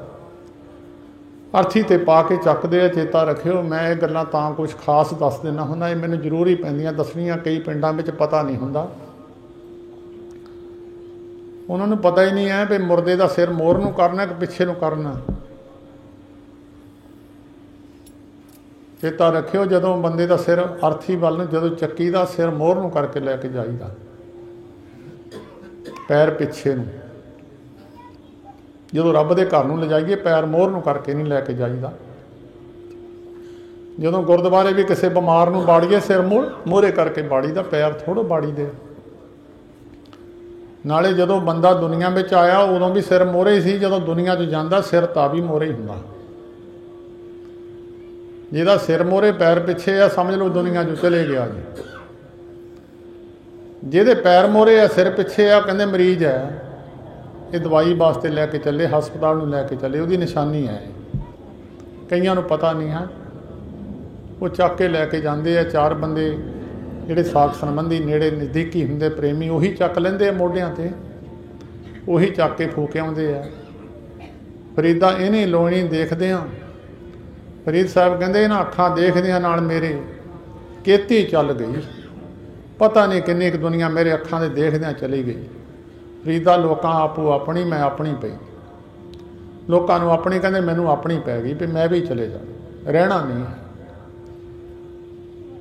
अर्थी ते पा के चकदे आ। चेता रखियो मैं ये गल्लां तां कुछ खास दस देना हुंदा, ये मैनूं जरूरी पैंदियां दसणियां, कई पिंडां विच पता नहीं हुंदा। उन्हां नूं पता ही नहीं है भी मुर्दे दा सिर मोर नूं करना कि पिछे नूं करना। चेता रखियो जदों बंदे दा सिर अर्थी वल नूं जदों चक्की दा सिर मोर नूं करके लैके जाईदा, पैर पिछे नूं। जदों रब दे घर नूं ले जाइए पैर मोर नूं करके नहीं लैके जाईदा। जदों गुरुद्वारे भी किसी बीमार नूं बाड़ीए सिर मोहरे करके बाड़ीदा, पैर थोड़ो बाड़ी दे। नाले जदों बंदा दुनिया में आया उदों भी सिर मोहरे ही सी, जदों दुनिया च जांदा सिर तां भी मोहरे ही हुंदा। जिहदा सिर मोहरे पैर पिछे आ समझ लो दुनिया चों चले गया जी। जिहदे पैर मोहरे आ सिर पिछे आ कहंदे मरीज है, ये दवाई वास्ते लैके चले, हस्पताल नूं लैके चले, उसकी निशानी है। कईयां नूं पता नहीं है, वो चक के लैके जाते हैं। 4 बंदे जिहड़े साक संबंधी नेड़े नज़दीकी हुंदे प्रेमी, उही चक लैंदे आ मोढियां ते, उही चक के फूके आउंदे आ। फरीदा इन्हीं लोणी देखदे आ। फरीद साहब कहंदे इन्हां अखां देखदियां नाल मेरे केती चल गई, पता नहीं किन्नी क दुनिया मेरे अखां दे देखदियां चली गई। फरीदा लोकां आपो अपनी मैं अपनी पई, लोकां नूं अपनी कहंदे मैनूं अपनी पै गई भी मैं भी चले जा, रहना नहीं।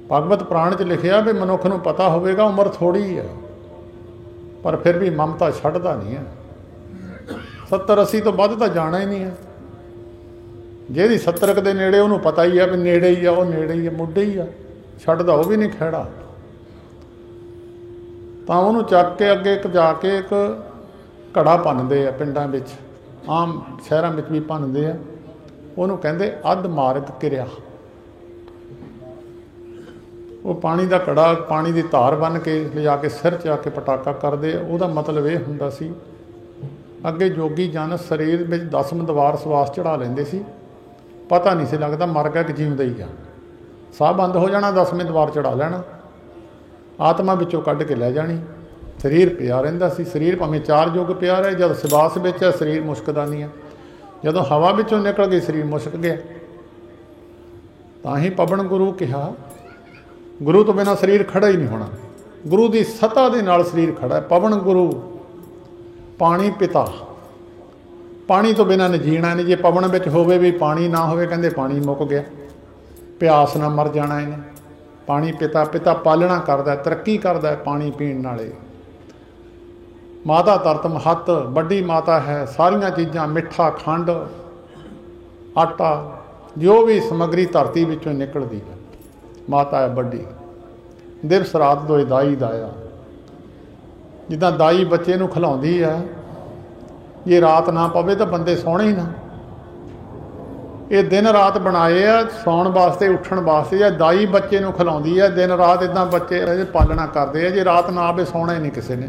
भगवत पुराण च लिखिया भी मनुख नूं पता होवेगा उम्र थोड़ी है, पर फिर भी ममता छड्डदा नहीं है। 70-80 तो वध तो जाना ही नहीं है। ਜਿਹਦੀ 70 ਦੇ ਨੇੜੇ ਉਹਨੂੰ ਪਤਾ ਹੀ ਆ ਵੀ ਨੇੜੇ ਹੀ ਆ, ਉਹ ਨੇੜੇ ਹੀ ਆ, ਮੁੱਢੇ ਹੀ ਆ, ਛੱਡਦਾ ਉਹ ਵੀ ਨਹੀਂ ਖਹਿੜਾ। ਤਾਂ ਉਹਨੂੰ ਚੱਕ ਕੇ ਅੱਗੇ ਇੱਕ ਜਾ ਕੇ ਇੱਕ ਘੜਾ ਭੰਨਦੇ ਆ ਪਿੰਡਾਂ ਵਿੱਚ, ਆਮ ਸ਼ਹਿਰਾਂ ਵਿੱਚ ਵੀ ਭੰਨਦੇ ਆ। ਉਹਨੂੰ ਕਹਿੰਦੇ ਅੱਧ ਮਾਰਗ ਕਿਰਿਆ। ਉਹ ਪਾਣੀ ਦਾ ਘੜਾ, ਪਾਣੀ ਦੀ ਧਾਰ ਬੰਨ੍ਹ ਕੇ ਲਿਜਾ ਕੇ ਸਿਰ 'ਚ ਆ ਕੇ ਪਟਾਕਾ ਕਰਦੇ ਆ। ਉਹਦਾ ਮਤਲਬ ਇਹ ਹੁੰਦਾ ਸੀ ਅੱਗੇ ਜੋਗੀ ਜਨ ਸਰੀਰ ਵਿੱਚ 10 ਦਵਾਰ ਸਵਾਸ ਚੜਾ ਲੈਂਦੇ ਸੀ, पता नहीं से लगता मर गया कि जीवदा ही आ। ਸਾਹ ਬੰਦ ਹੋ ਜਾਣਾ, 10ਵੇਂ द्वार चढ़ा ਲੈਣਾ, आत्मा विचों कढ़ के लै जानी। शरीर पिया रहिंदा सी। शरीर भावें 4 युग पिया रहे, जब सबास विच है शरीर मुश्कदा नहीं है, जदों हवा विचों निकल गई शरीर मुश्क गया। तां ही पवन गुरु कहा, गुरु तो बिना शरीर खड़ा ही नहीं होना। गुरु की सत्ता दे नाल शरीर खड़ा है। पवन गुरु, पानी पिता, पानी तो बिना नहीं जीना नहीं। जे पवन विच होवे भी पानी ना होवे, कहंदे पानी मुक गया, प्यास ना मर जाना इन्हें। पानी पिता, पिता पालना करदा, तरक्की करदा पानी पीण नाले। माता तरत महत, बड़ी माता है। सारिया चीज़ां, मिठा, खंड, आटा, जो भी समग्री धरती विचों निकलदी है, माता है बड़ी। दिवस रात दोए दाई दाया। जिद्दां दाई बच्चे नूं खिलाउंदी है, जे रात ना पवे तो बंदे सौणे ही ना। ये दिन रात बनाए आ सौण वास्ते, उठण वास्ते। या दाई बच्चे नूं खिलाउंदी है, दिन रात इदां बच्चे पालना करते हैं। जे रात ना आवे सौਣਾ ही नहीं किसी ने।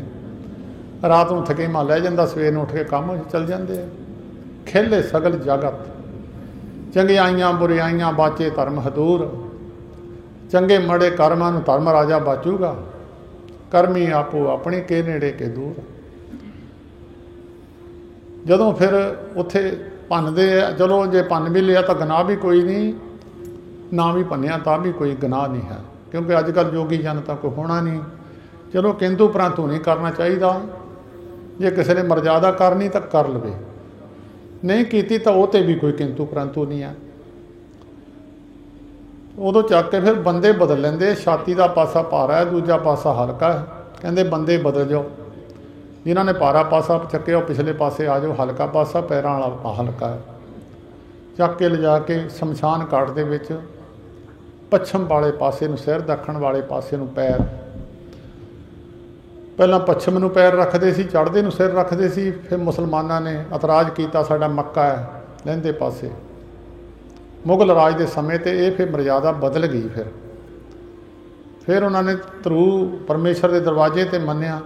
रात नूं थकेमा लै जांदा, सवेर नूं उठ के काम चल जाते हैं। खेले सगल जगत, चंगियाइयां बुरियाइयां बाचे धर्म हदूर। चंगे मड़े कर्मां नूं धर्म राजा बाचूगा, कर्मी आपो अपनी के नेड़े के दूर। जदों फिर उत्थे भनदे आ, चलो जे भन भी लिया तो गनाह भी कोई नहीं, ना भी भनिया तां भी कोई गनाह नहीं है, क्योंकि अजकल जोगी जन तां कोई होना नहीं। चलो किंतु परंतु नहीं करना चाहिए। जे किसी ने मर्यादा करनी तो कर लवे, नहीं कीती तो वो भी कोई किंतु परंतु नहीं है। उदों चक के फिर बंदे बदल लेंदे। छाती का पासा भारा है, दूजा पासा हल्का है, कहते बंदे बदल जाओ। जिन्हों ने भारा पासा चक्या वो पिछले पासे आ जाओ, हल्का पासा पैरों वाला हल्का है। चक के लिजा के शमशान घाट दे विच पच्छम वाले पासे नूं सिर, दखण वाले पासे नूं पैर। पहलां पच्छम नूं पैर रखते सी, चढ़दे नूं सिर रखते सी। फिर मुसलमानों ने इतराज़ किया, साडा मक्का है लहिंदे पासे। मुगल राज के समय ते ये फिर मर्यादा बदल गई। फिर उन्होंने धरू परमेश्वर के दरवाजे ते मन्निया,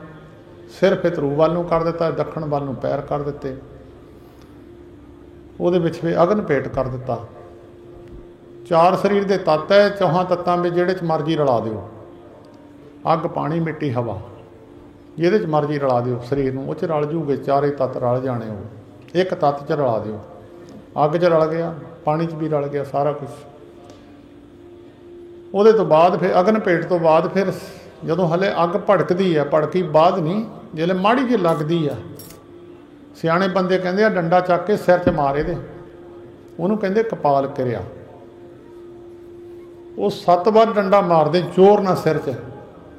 सिर फिर धरू वाल नूं कर दिता, दखण वाल नूं पैर कर दिते। ਉਹਦੇ ਵਿੱਚ फिर अगन भेट कर दिता। 4 शरीर के तत्त है, 4 तत्तां में जिहड़े च मर्जी रला दिओ, अग पानी मिट्टी हवा, जिहदे च मर्जी रला दिओ शरीर नूं, उह च रल जूगे। 4 तत्त रल जाने। वो एक तत्त च रला दिओ, अग च रल गया, पानी च भी रल गया, सारा कुछ। ਉਹਦੇ तो बाद फिर अगन भेट तो बाद फिर जदों हले अग भड़कदी है, भड़की बाद नहीं, जिहले माड़ी जी लगदी है, सियाणे बंदे कहंदे आ डंडा चक के सिर च मारे दे, ਉਹਨੂੰ ਕਹਿੰਦੇ कपाल किरिया। वो 7 बार डंडा मारदे जोर ना सिर च।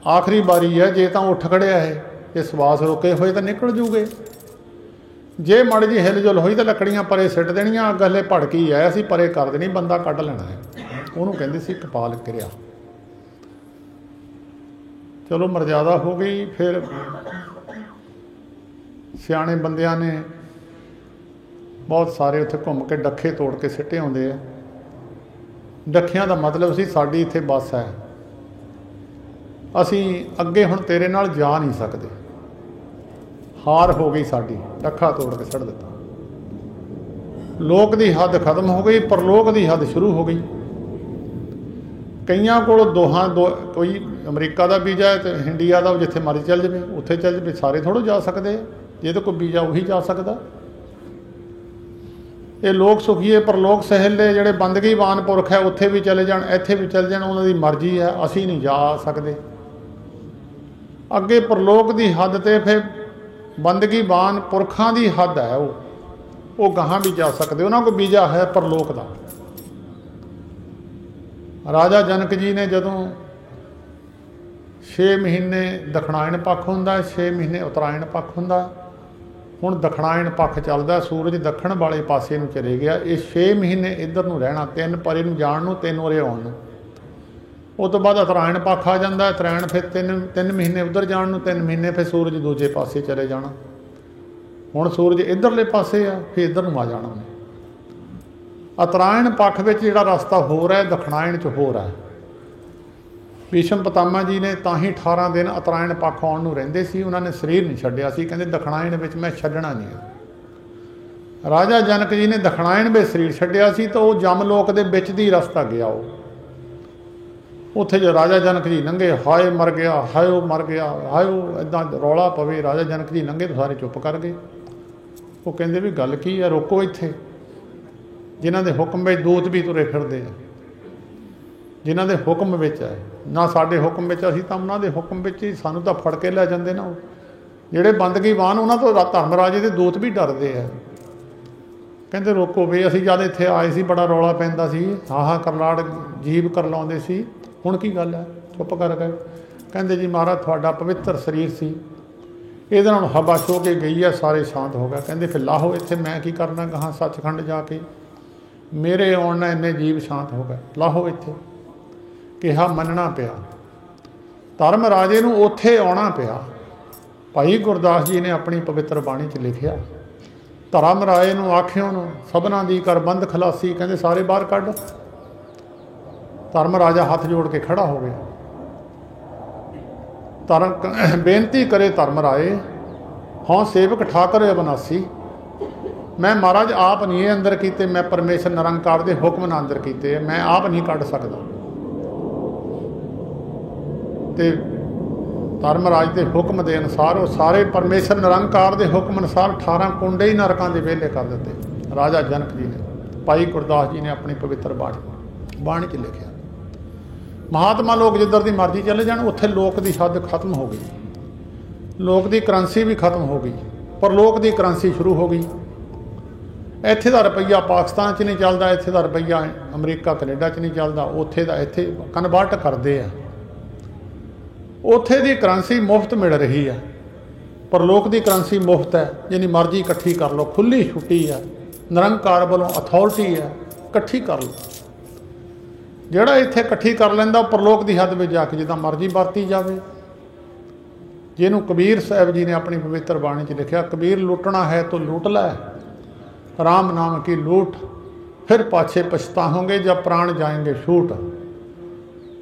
आखिरी बारी है, जे तो उठ खड़िया है, ये सवास रोके हुए तो निकल जूगे। जे माड़ी जी हिल जुल हुई तो लकड़ियां परे सिट देनियां, अग हले भड़की है, असीं परे कर देनी, बंदा कढ़ लेना है। ਉਹਨੂੰ ਕਹਿੰਦੇ सी कपाल किरिया। चलो मर्यादा हो गई। फिर सियाणे बंदियां ने बहुत सारे उत्थे घूम के डखे तोड़ के सिੱਟੇ आउंदे आ। डखियां दा मतलब सी साडी इत्थे बस है, असीं अगे हुण तेरे नाल जा नहीं सकते, हार हो गई साडी, डखा तोड़ के सड़ दिता। लोक दी हद खत्म हो गई, परलोक दी हद शुरू हो गई। कईयां कोल कोई अमरीका का वीज़ा है तो इंडिया का जिथे मर्जी चल जाए, उत्थे चल जाए, सारे थोड़ो जा सकते। जे तो कोई वीज़ा उही जा सकता। ये लोक सुखीए परलोक सहेले जिहड़े बंदगीवान पुरख है, उत्थे भी चले जाण, इत्थे भी चले जाण, उन्हां दी मर्जी है, असीं नहीं जा सकते। अगे परलोक की हद ते फिर बंदगीवान पुरखां की हद है, वो गाहां भी जा सकते, उन्हां कोल वीज़ा है परलोक का। राजा जनक जी ने जदों 6 महीने दखणायन पक्ष हुंदा, 6 महीने उत्तरायण पक्ष हुंदा। हुण दखणायन पक्ष चलदा, सूरज दखण वाले पासे नूं चले गया। ये 6 महीने इधर नूं रहना, 3 परे नूं जाण नूं, 3 उरे आउण नूं। उस तो बाद उत्तरायण पक्ष आ जांदा, उत्तरायण फिर 3 महीने उधर जाण नूं, 3 महीने फिर सूरज दूजे पासे चले जाना। हुण सूरज इधरले पासे आ, फिर इधर नूं आ जाना उहने। उत्तरायण पक्ष में जिहड़ा रस्ता हो रहा है, दखणायण च हो रहा है। भीष्म पितामह जी ने तां ही 18 दिन उत्तरायण पक्ष आउण नूं रहिंदे सी, उन्होंने शरीर नहीं छड्डिया सी, कहंदे दखणायण विच मैं छड्डना नहीं। राजा जनक जी ने दखणायण में शरीर छड्डिया सी, तो वो जमलोक दे विच दी रस्ता गया। ਉੱਥੇ जो राजा जनक जी लंघे, हाय मर गया, हाय वो मर गया, हाय वो इदां रौला पवे, राजा जनक जी लंघे तो सारे चुप कर गए। वो कहते भी गल की है, रोको इत्थे। जिन्हां दे हुक्म विच दूत भी तुरे फिरदे आ, जिन्हां दे हुक्म विच है, ना साडे हुक्म विच, असीं तां उन्हां दे हुक्म विच ही, सानूं तां फड़ के लै जांदे ना। ਜਿਹੜੇ ਬੰਦਗੀਵਾਨ ਉਹਨਾਂ ਤੋਂ ਧਰਮਰਾਜੇ ਦੇ ਦੂਤ ਵੀ ਡਰਦੇ ਆ। ਕਹਿੰਦੇ ਰੋਕੋ ਵੀ, ਅਸੀਂ ਜਦ ਇੱਥੇ ਆਏ ਸੀ ਬੜਾ ਰੌਲਾ ਪੈਂਦਾ ਸੀ, ਹਾਹਾ ਕਰਲਾੜ ਜੀਵ ਕਰਲਾਉਂਦੇ ਸੀ, ਹੁਣ ਕੀ ਗੱਲ ਹੈ, ਚੁੱਪ ਕਰ ਗਏ। ਕਹਿੰਦੇ ਜੀ ਮਹਾਰਾਜ ਤੁਹਾਡਾ ਪਵਿੱਤਰ ਸਰੀਰ ਸੀ, ਇਹਦੇ ਨਾਲ ਹਵਾ ਛੋ ਕੇ ਗਈ ਹੈ, ਸਾਰੇ ਸ਼ਾਂਤ ਹੋ ਗਿਆ। ਕਹਿੰਦੇ ਫਿਰ ਲਾਹੋ ਇੱਥੇ, ਮੈਂ ਕੀ ਕਰਨਾ ਗਾਹਾਂ ਸੱਚਖੰਡ ਜਾ ਕੇ, ਮੇਰੇ ਆਉਣ ਨਾਲ ਇੰਨੇ ਜੀਵ ਸ਼ਾਂਤ ਹੋ ਗਏ, ਲਾਹੋ ਇੱਥੇ। ਕਿਹਾ ਮੰਨਣਾ ਪਿਆ, ਧਰਮ ਰਾਜੇ ਨੂੰ ਉੱਥੇ ਆਉਣਾ ਪਿਆ। ਭਾਈ ਗੁਰਦਾਸ ਜੀ ਨੇ ਆਪਣੀ ਪਵਿੱਤਰ ਬਾਣੀ 'ਚ ਲਿਖਿਆ, ਧਰਮ ਰਾਏ ਨੂੰ ਆਖਿਓ ਨੂੰ ਸਭਨਾਂ ਦੀ ਕਰ ਬੰਦ ਖਲਾਸੀ, ਕਹਿੰਦੇ ਸਾਰੇ ਬਾਹਰ ਕੱਢ। ਧਰਮ ਰਾਜਾ ਹੱਥ ਜੋੜ ਕੇ ਖੜਾ ਹੋ ਗਿਆ। ਧਰਮ ਬੇਨਤੀ ਕਰੇ ਧਰਮ ਰਾਏ, ਹਾਂ ਸੇਵਕ ਠਾਕਰ ਅਬਨਾਸੀ, ਮੈਂ ਮਹਾਰਾਜ ਆਪ ਨਹੀਂ ਇਹ ਅੰਦਰ ਕੀਤੇ, ਮੈਂ ਪਰਮੇਸ਼ਰ ਨਿਰੰਕਾਰ ਦੇ ਹੁਕਮ ਨਾਲ ਅੰਦਰ ਕੀਤੇ, ਮੈਂ ਆਪ ਨਹੀਂ ਕੱਢ ਸਕਦਾ। ਤੇ ਧਰਮਰਾਜ ਦੇ ਹੁਕਮ ਦੇ ਅਨੁਸਾਰ ਉਹ ਸਾਰੇ ਪਰਮੇਸ਼ਰ ਨਿਰੰਕਾਰ ਦੇ ਹੁਕਮ ਅਨੁਸਾਰ 18 ਕੁੰਡੇ ਹੀ ਨਰਕਾਂ ਦੇ ਵਿਹਲੇ ਕਰ ਦਿੱਤੇ ਰਾਜਾ ਜਨਕ ਜੀ ਨੇ। ਭਾਈ ਗੁਰਦਾਸ ਜੀ ਨੇ ਆਪਣੀ ਪਵਿੱਤਰ ਬਾਣੀ 'ਚ ਲਿਖਿਆ, ਮਹਾਤਮਾ ਲੋਕ ਜਿੱਧਰ ਦੀ ਮਰਜ਼ੀ ਚਲੇ ਜਾਣ, ਉੱਥੇ ਲੋਕ ਦੀ ਹੱਦ ਖਤਮ ਹੋ ਗਈ, ਲੋਕ ਦੀ ਕਰੰਸੀ ਵੀ ਖਤਮ ਹੋ ਗਈ, ਪਰ ਲੋਕ ਦੀ ਕਰੰਸੀ ਸ਼ੁਰੂ ਹੋ ਗਈ। ਇੱਥੇ ਦਾ ਰੁਪਈਆ ਪਾਕਿਸਤਾਨ 'ਚ ਨਹੀਂ ਚੱਲਦਾ, ਇੱਥੇ ਦਾ ਰੁਪਈਆ ਅਮਰੀਕਾ ਕੈਨੇਡਾ 'ਚ ਨਹੀਂ ਚੱਲਦਾ, ਉੱਥੇ ਦਾ ਇੱਥੇ ਕਨਵਰਟ ਕਰਦੇ ਆ। ਉੱਥੇ ਦੀ ਕਰੰਸੀ ਮੁਫਤ ਮਿਲ ਰਹੀ ਹੈ, ਪਰ ਲੋਕ ਦੀ ਕਰੰਸੀ ਮੁਫਤ ਹੈ, ਜਿੰਨੀ ਮਰਜ਼ੀ ਇਕੱਠੀ ਕਰ ਲਓ, ਖੁੱਲ੍ਹੀ ਛੁੱਟੀ ਹੈ, ਨਿਰੰਕਾਰ ਵੱਲੋਂ ਅਥਾਰਟੀ ਹੈ, ਇਕੱਠੀ ਕਰ ਲਓ। ਜਿਹੜਾ ਇੱਥੇ ਇਕੱਠੀ ਕਰ ਲੈਂਦਾ, ਪਰਲੋਕ ਦੀ ਹੱਦ ਵਿੱਚ ਜਾ ਕੇ ਜਿੱਦਾਂ ਮਰਜ਼ੀ ਵਰਤੀ ਜਾਵੇ। ਜਿਹਨੂੰ ਕਬੀਰ ਸਾਹਿਬ ਜੀ ਨੇ ਆਪਣੀ ਪਵਿੱਤਰ ਬਾਣੀ 'ਚ ਲਿਖਿਆ, ਕਬੀਰ ਲੁੱਟਣਾ ਹੈ ਤੋ ਲੁੱਟ ਲੈ, ਰਾਮ ਨਾਮ ਕੀ ਲੂਟ, ਫਿਰ ਪਾਛੇ ਪਛਤਾਓਗੇ ਜਦ ਪ੍ਰਾਣ ਜਾਏਂਗੇ ਛੂਟ।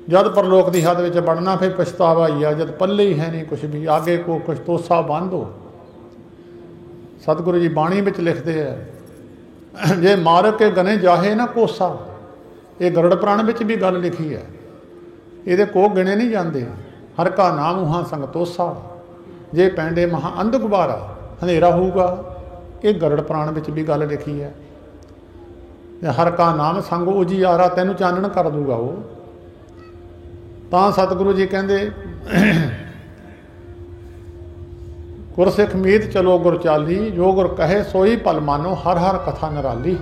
जद परलोक की हद में बढ़ना फिर पछतावा ही आ, जब पल्ले ही है नहीं कुछ भी, आगे को कुछ तोसा बंद हो। सतगुरु जी बाणी में लिखते हैं, जे मारक के गने जाहे ना कोसा, ये गरुड़ पुराण में भी गल लिखी है, ये को गिने नहीं जाते। हर का नाम उहाँ संग तोसा, जे पैंडे महा अंध गुबारा हनेरा होगा, ये गरुड़ पुराण में भी गल लिखी है। हर का नाम संग उजियारा, तैनू चानन कर दूगा वो। ਤਾਂ ਸਤਿਗੁਰੂ ਜੀ ਕਹਿੰਦੇ, ਗੁਰਸਿੱਖ ਮੀਤ ਚਲੋ ਗੁਰ ਚਾਲੀ, ਜੋ ਗੁਰ ਕਹੇ ਸੋਈ ਭਲ ਮਾਨੋ, ਹਰ ਹਰ ਕਥਾ ਨਿਰਾਲੀ।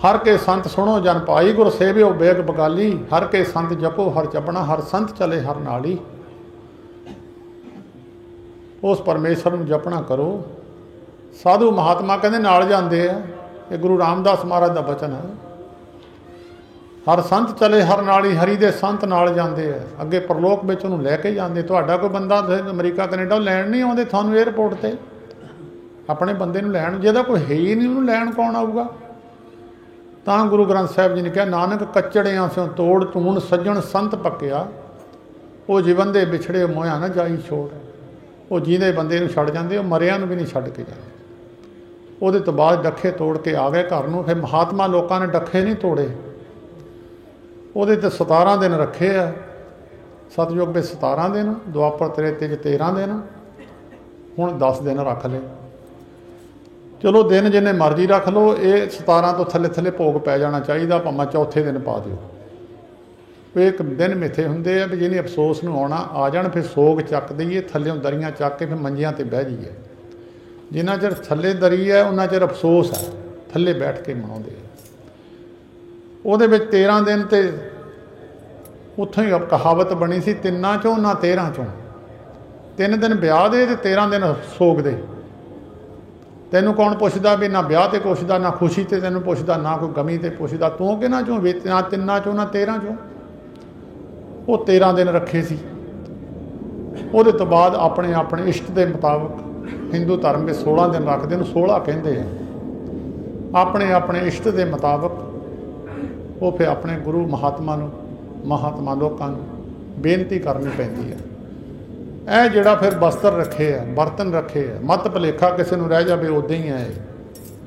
ਹਰ ਕੇ ਸੰਤ ਸੁਣੋ ਜਨ ਪਾਈ, ਗੁਰ ਸੇਵਿਓ ਬੇਗ ਬਗਾਲੀ। ਹਰ ਕੇ ਸੰਤ ਜਪੋ ਹਰ ਜਪਣਾ, ਹਰ ਸੰਤ ਚਲੇ ਹਰ ਨਾਲੀ। ਉਸ ਪਰਮੇਸ਼ਰ ਨੂੰ ਜਪਣਾ ਕਰੋ। ਸਾਧੂ ਮਹਾਤਮਾ ਕਹਿੰਦੇ ਨਾਲ ਜਾਂਦੇ ਆ, ਇਹ ਗੁਰੂ ਰਾਮਦਾਸ ਮਹਾਰਾਜ ਦਾ ਬਚਨ ਹੈ। हर संत चले हर नाली, हरि दे संत नाल जाते हैं, अगे परलोक में उन्होंने लैके जाते। तुहाडा कोई बंदा अमरीका कनेडा लैन नहीं आते थानू एयरपोर्ट पर, अपने बंदे नूं लैन, जिहदा कोई है ही नहीं उन्होंने लैन कौन आऊगा। तां गुरु ग्रंथ साहिब जी ने कहा, नानक कच्चड़ियां स्यों तोड़ टूण, सज्जण संत पक्या, वो जीवन दे विछड़े मोया ना जाई छोड़। वो जींदे बंदे नूं छड्ड जांदे, वो मरिया नूं भी नहीं छड्ड के जांदे। उहदे तो बाद डखे तोड़ के आ गए घर नूं। फिर महात्मा लोकां ने डखे नहीं तोड़े, ਉਹਦੇ ਤੇ 17 दिन रखे है। सतयुग में 17 दिन, ਦੁਆਪਰ त्रेते 13 दिन, ਹੁਣ 10 दिन रख ले। चलो दिन जिन्ने मर्जी रख लो, ये 17 तो थले थले भोग पै जाना चाहिए, भावें चौथे दिन पा दिओ। एक दिन मिथे हुंदे आ भी जिन्हें अफसोस नूं आउणा आ जाण, फिर सोग चक दईए, थल्लों दरियां चक के फिर मंजियां ते बह जाइए। जिन्ना चिर थल्ले दरी है उन्ना चिर अफसोस है, थल्ले बैठ के मनाउंदे। ਉਹਦੇ ਵਿੱਚ 13 दिन तो ਉੱਥੋਂ ਹੀ ਕਹਾਵਤ ਬਣੀ ਸੀ, ਤਿੰਨਾਂ ਚੋਂ ਨਾ 13 ਚੋਂ। 3 दिन ਵਿਆਹ ਦੇ ਤੇ 13 दिन ਸੋਗ ਦੇ। ਤੈਨੂੰ ਕੌਣ ਪੁੱਛਦਾ ਵੀ, ਨਾ ਵਿਆਹ ਤੇ ਪੁੱਛਦਾ, ਨਾ ਖੁਸ਼ੀ ਤੇ ਤੈਨੂੰ ਪੁੱਛਦਾ, ਨਾ ਕੋਈ ਗਮੀ ਤੇ ਪੁੱਛਦਾ, ਤੂੰ ਕਿਹਨਾਂ ਚੋਂ ਵੀ, ਨਾ ਤਿੰਨਾਂ ਚੋਂ ਨਾ 13 ਚੋਂ। ਉਹ 13 दिन ਰੱਖੇ ਸੀ। ਉਹਦੇ ਤੋਂ ਬਾਅਦ ਆਪਣੇ ਆਪਣੇ ਇਸ਼ਟ ਦੇ ਮੁਤਾਬਕ ਹਿੰਦੂ ਧਰਮ ਵਿੱਚ 16 दिन ਰੱਖਦੇ ਨੂੰ 16 ਕਹਿੰਦੇ ਆ। ਆਪਣੇ ਆਪਣੇ ਇਸ਼ਟ ਦੇ ਮੁਤਾਬਕ ਉਹ ਫਿਰ ਆਪਣੇ ਗੁਰੂ ਮਹਾਤਮਾ ਲੋਕਾਂ ਨੂੰ ਬੇਨਤੀ ਕਰਨੀ ਪੈਂਦੀ ਹੈ। ਇਹ ਜਿਹੜਾ ਫਿਰ ਬਸਤਰ ਰੱਖੇ ਆ, ਬਰਤਨ ਰੱਖੇ ਆ, ਮਤ ਭੁਲੇਖਾ ਕਿਸੇ ਨੂੰ ਰਹਿ ਜਾਵੇ ਉੱਦਾਂ ਹੀ ਹੈ,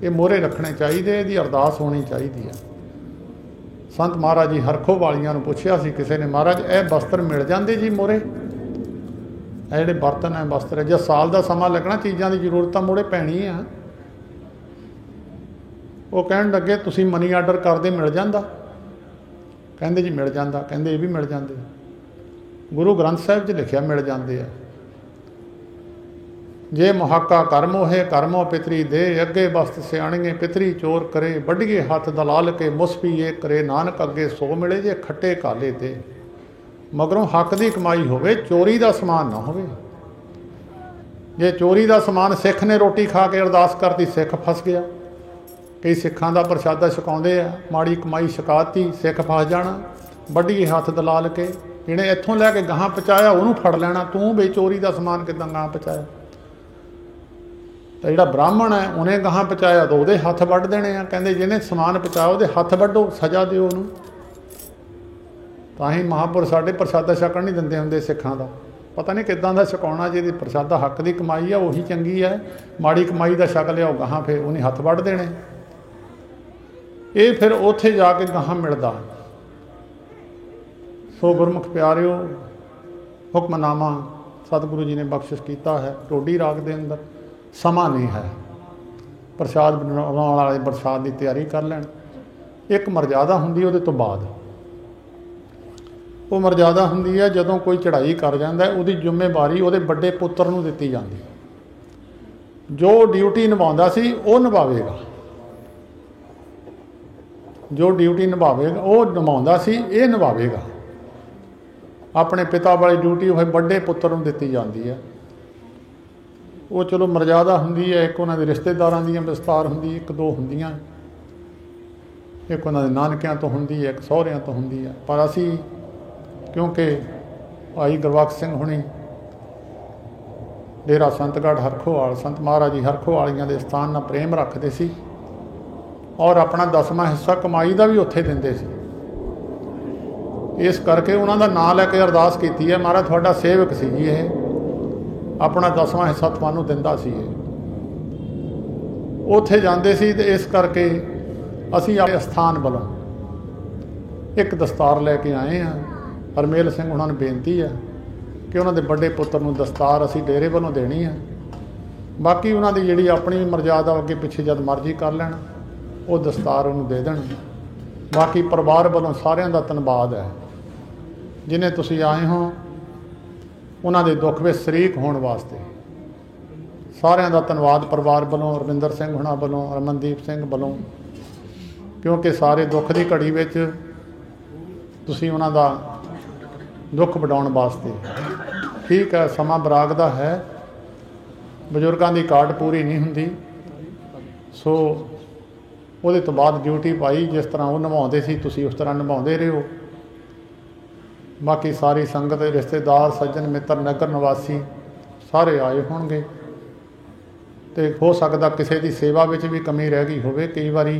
ਇਹ ਮੋਹਰੇ ਰੱਖਣੇ ਚਾਹੀਦੇ, ਇਹਦੀ ਅਰਦਾਸ ਹੋਣੀ ਚਾਹੀਦੀ ਹੈ। संत महाराज जी हरखो वालियां नूं पुछया सी किसी ने, महाराज यह वस्त्र मिल जाते जी मोरे, ਇਹ ਜਿਹੜੇ बर्तन है वस्त्र है, जे साल का समा लगना चीज़ों की जरूरत तो मुड़े पैनी है। वो कहन लगे तुसीं मनी आर्डर करदे मिल जांदा, कहंदे जी मिल जांदा, कहंदे ये भी मिल जाते, गुरु ग्रंथ साहिब 'च लिखिया मिल जाते हैं। जे मुहाका कर मोहे कर मोह पितरी दे, अगे वस्त सियाणिए पितरी चोर करे, वड्डिए हथ दलाल के मुसफी ये करे, नानक अगे सो मिले जे खट्टे काले दे। मगरों हक की कमाई होवे, चोरी का समान ना होवे। जे चोरी का समान सिख ने रोटी खा के अरदास करती, सिख फस गया। कई सिखां का प्रशादा छकाउंदे आ, माड़ी कमाई छकाती, सिख फस जाना। वड्डिए हथ दलाल के, जिहने इत्थों लैके गाहां पहुँचाया उहनूं फड़ लेना, तूं बई चोरी का समान किदां गाहां पहुँचाया। तो जिहड़ा ब्राह्मण है उन्हें गाहां पहुँचाया तो उहदे हथ वड्ड देने आ, कहंदे जिहने समान पहुँचाया उहदे हथ वड्डो, सज़ा दिओ उहनूं। तां ही महापुरुष साडे प्रसादा छकण नहीं दिंदे हुंदे सिखां दा, पता नहीं किदां दा छकाउणा। जिहदी प्रसादा हक की कमाई है उही चंगी है, माड़ी कमाई का छक लिआओ गाहां फिर उन्हें हथ वड्ड देने। ये फिर उत्थे जाके गाहां मिलदा। सो गुरमुख प्यारिओ, हुक्मनामा सतगुरु जी ने बख्शिश किया है। टोडी राग के अंदर समा नहीं है, प्रसाद बनाने वाले प्रसाद की तैयारी कर लैन। एक मर्यादा हुंदी उहदे तो बाद, वो मर्यादा हुंदी है जदों कोई चढ़ाई कर जाता है, उहदी जिम्मेवारी उहदे बड़े पुत्र नूं दित्ती जाती। जो ड्यूटी निभाउंदा सी वो निभावेगा, जो ड्यूटी निभावेगा वो निभाउंदा सी, ये निभावेगा। अपने पिता वाली ड्यूटी वह बड़े पुत्र नूं दित्ती जाती है। वो चलो मर्यादा हुंदी है, एक उन्हां दे रिश्तेदारां दी विस्तार हुंदी, एक दो हुंदियां, एक उन्हां दे नानकियां तो हुंदी है, एक सहुरियां तो हुंदी है। पर असी क्योंकि भाई गुरबख्श सिंह हुणी डेरा संतगढ़ हरखोवाल, संत महाराज जी हरखोवालियां दे स्थान नाल प्रेम रखते सी और अपना 10वां हिस्सा कमाई का भी उत्थे दिंदे सी। इस करके उन्हां दा नाम लैके अरदास कीती है, महाराज तुहाडा सेवक सी जी, ये अपना 10वां हिस्सा तुहानूं दिंदा सी। उत्थे जांदे सी ते इस करके असी अपने स्थान वालों एक दस्तार लैके आए हैं। हरमेल सिंह उन्होंने बेनती है कि उन्होंने बड़े पुत्र नूं दस्तार असी डेरे वालों देनी है। बाकी उन्होंने जिहड़ी अपनी मर्यादा अगे पिछे जद मर्जी कर लैण, वो दस्तार उन्होंने दे देण। बाकी परिवार वालों सारिਆਂ ਦਾ ਧੰਨਵਾਦ है, जिन्हें तुसीं आए हो उन्हां दे दुख विच शरीक होने वास्ते। सारिਆਂ ਦਾ ਧੰਨਵਾਦ परिवार वालों, रविंदर सिंह हुणां वालों, रमनदीप सिंह वालों, क्योंकि सारे दुख की घड़ी विच तुसीं उन्हां दा दुख वडाउण वास्ते। ठीक है, समा बराग दा है, बजुर्गों की काट पूरी नहीं हुंदी, सो ਉਹਦੇ तो बाद ड्यूटी पाई, जिस तरह वो निभाउंदे सी तुसीं उस तरह निभाउंदे रहो। बाकी सारी संगत, रिश्तेदार, सज्जन मित्र, नगर निवासी सारे आए होणगे। तो हो सकता किसी की सेवा में भी कमी रह गई होवे। कई बारी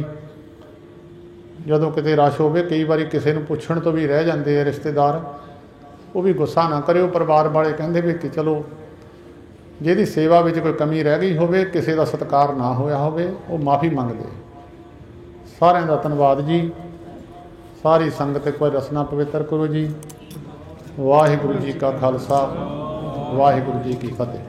जदों किते रश होवे, कई बारी किसी नूं पुछण तो भी रह जाते हैं रिश्तेदार, वो भी गुस्सा ना करियो। परिवार वाले कहंदे भी कि चलो जिहदी सेवा में कोई कमी रह गई होवे, किसी का सत्कार ना होया होवे, वो माफ़ी मंगदे। सारिਆਂ ਦਾ ਧੰਨਵਾਦ जी। सारी संगत एक बार रसना पवित्र करो जी। वाहिगुरू जी का खालसा, वाहिगुरू जी की फतेह।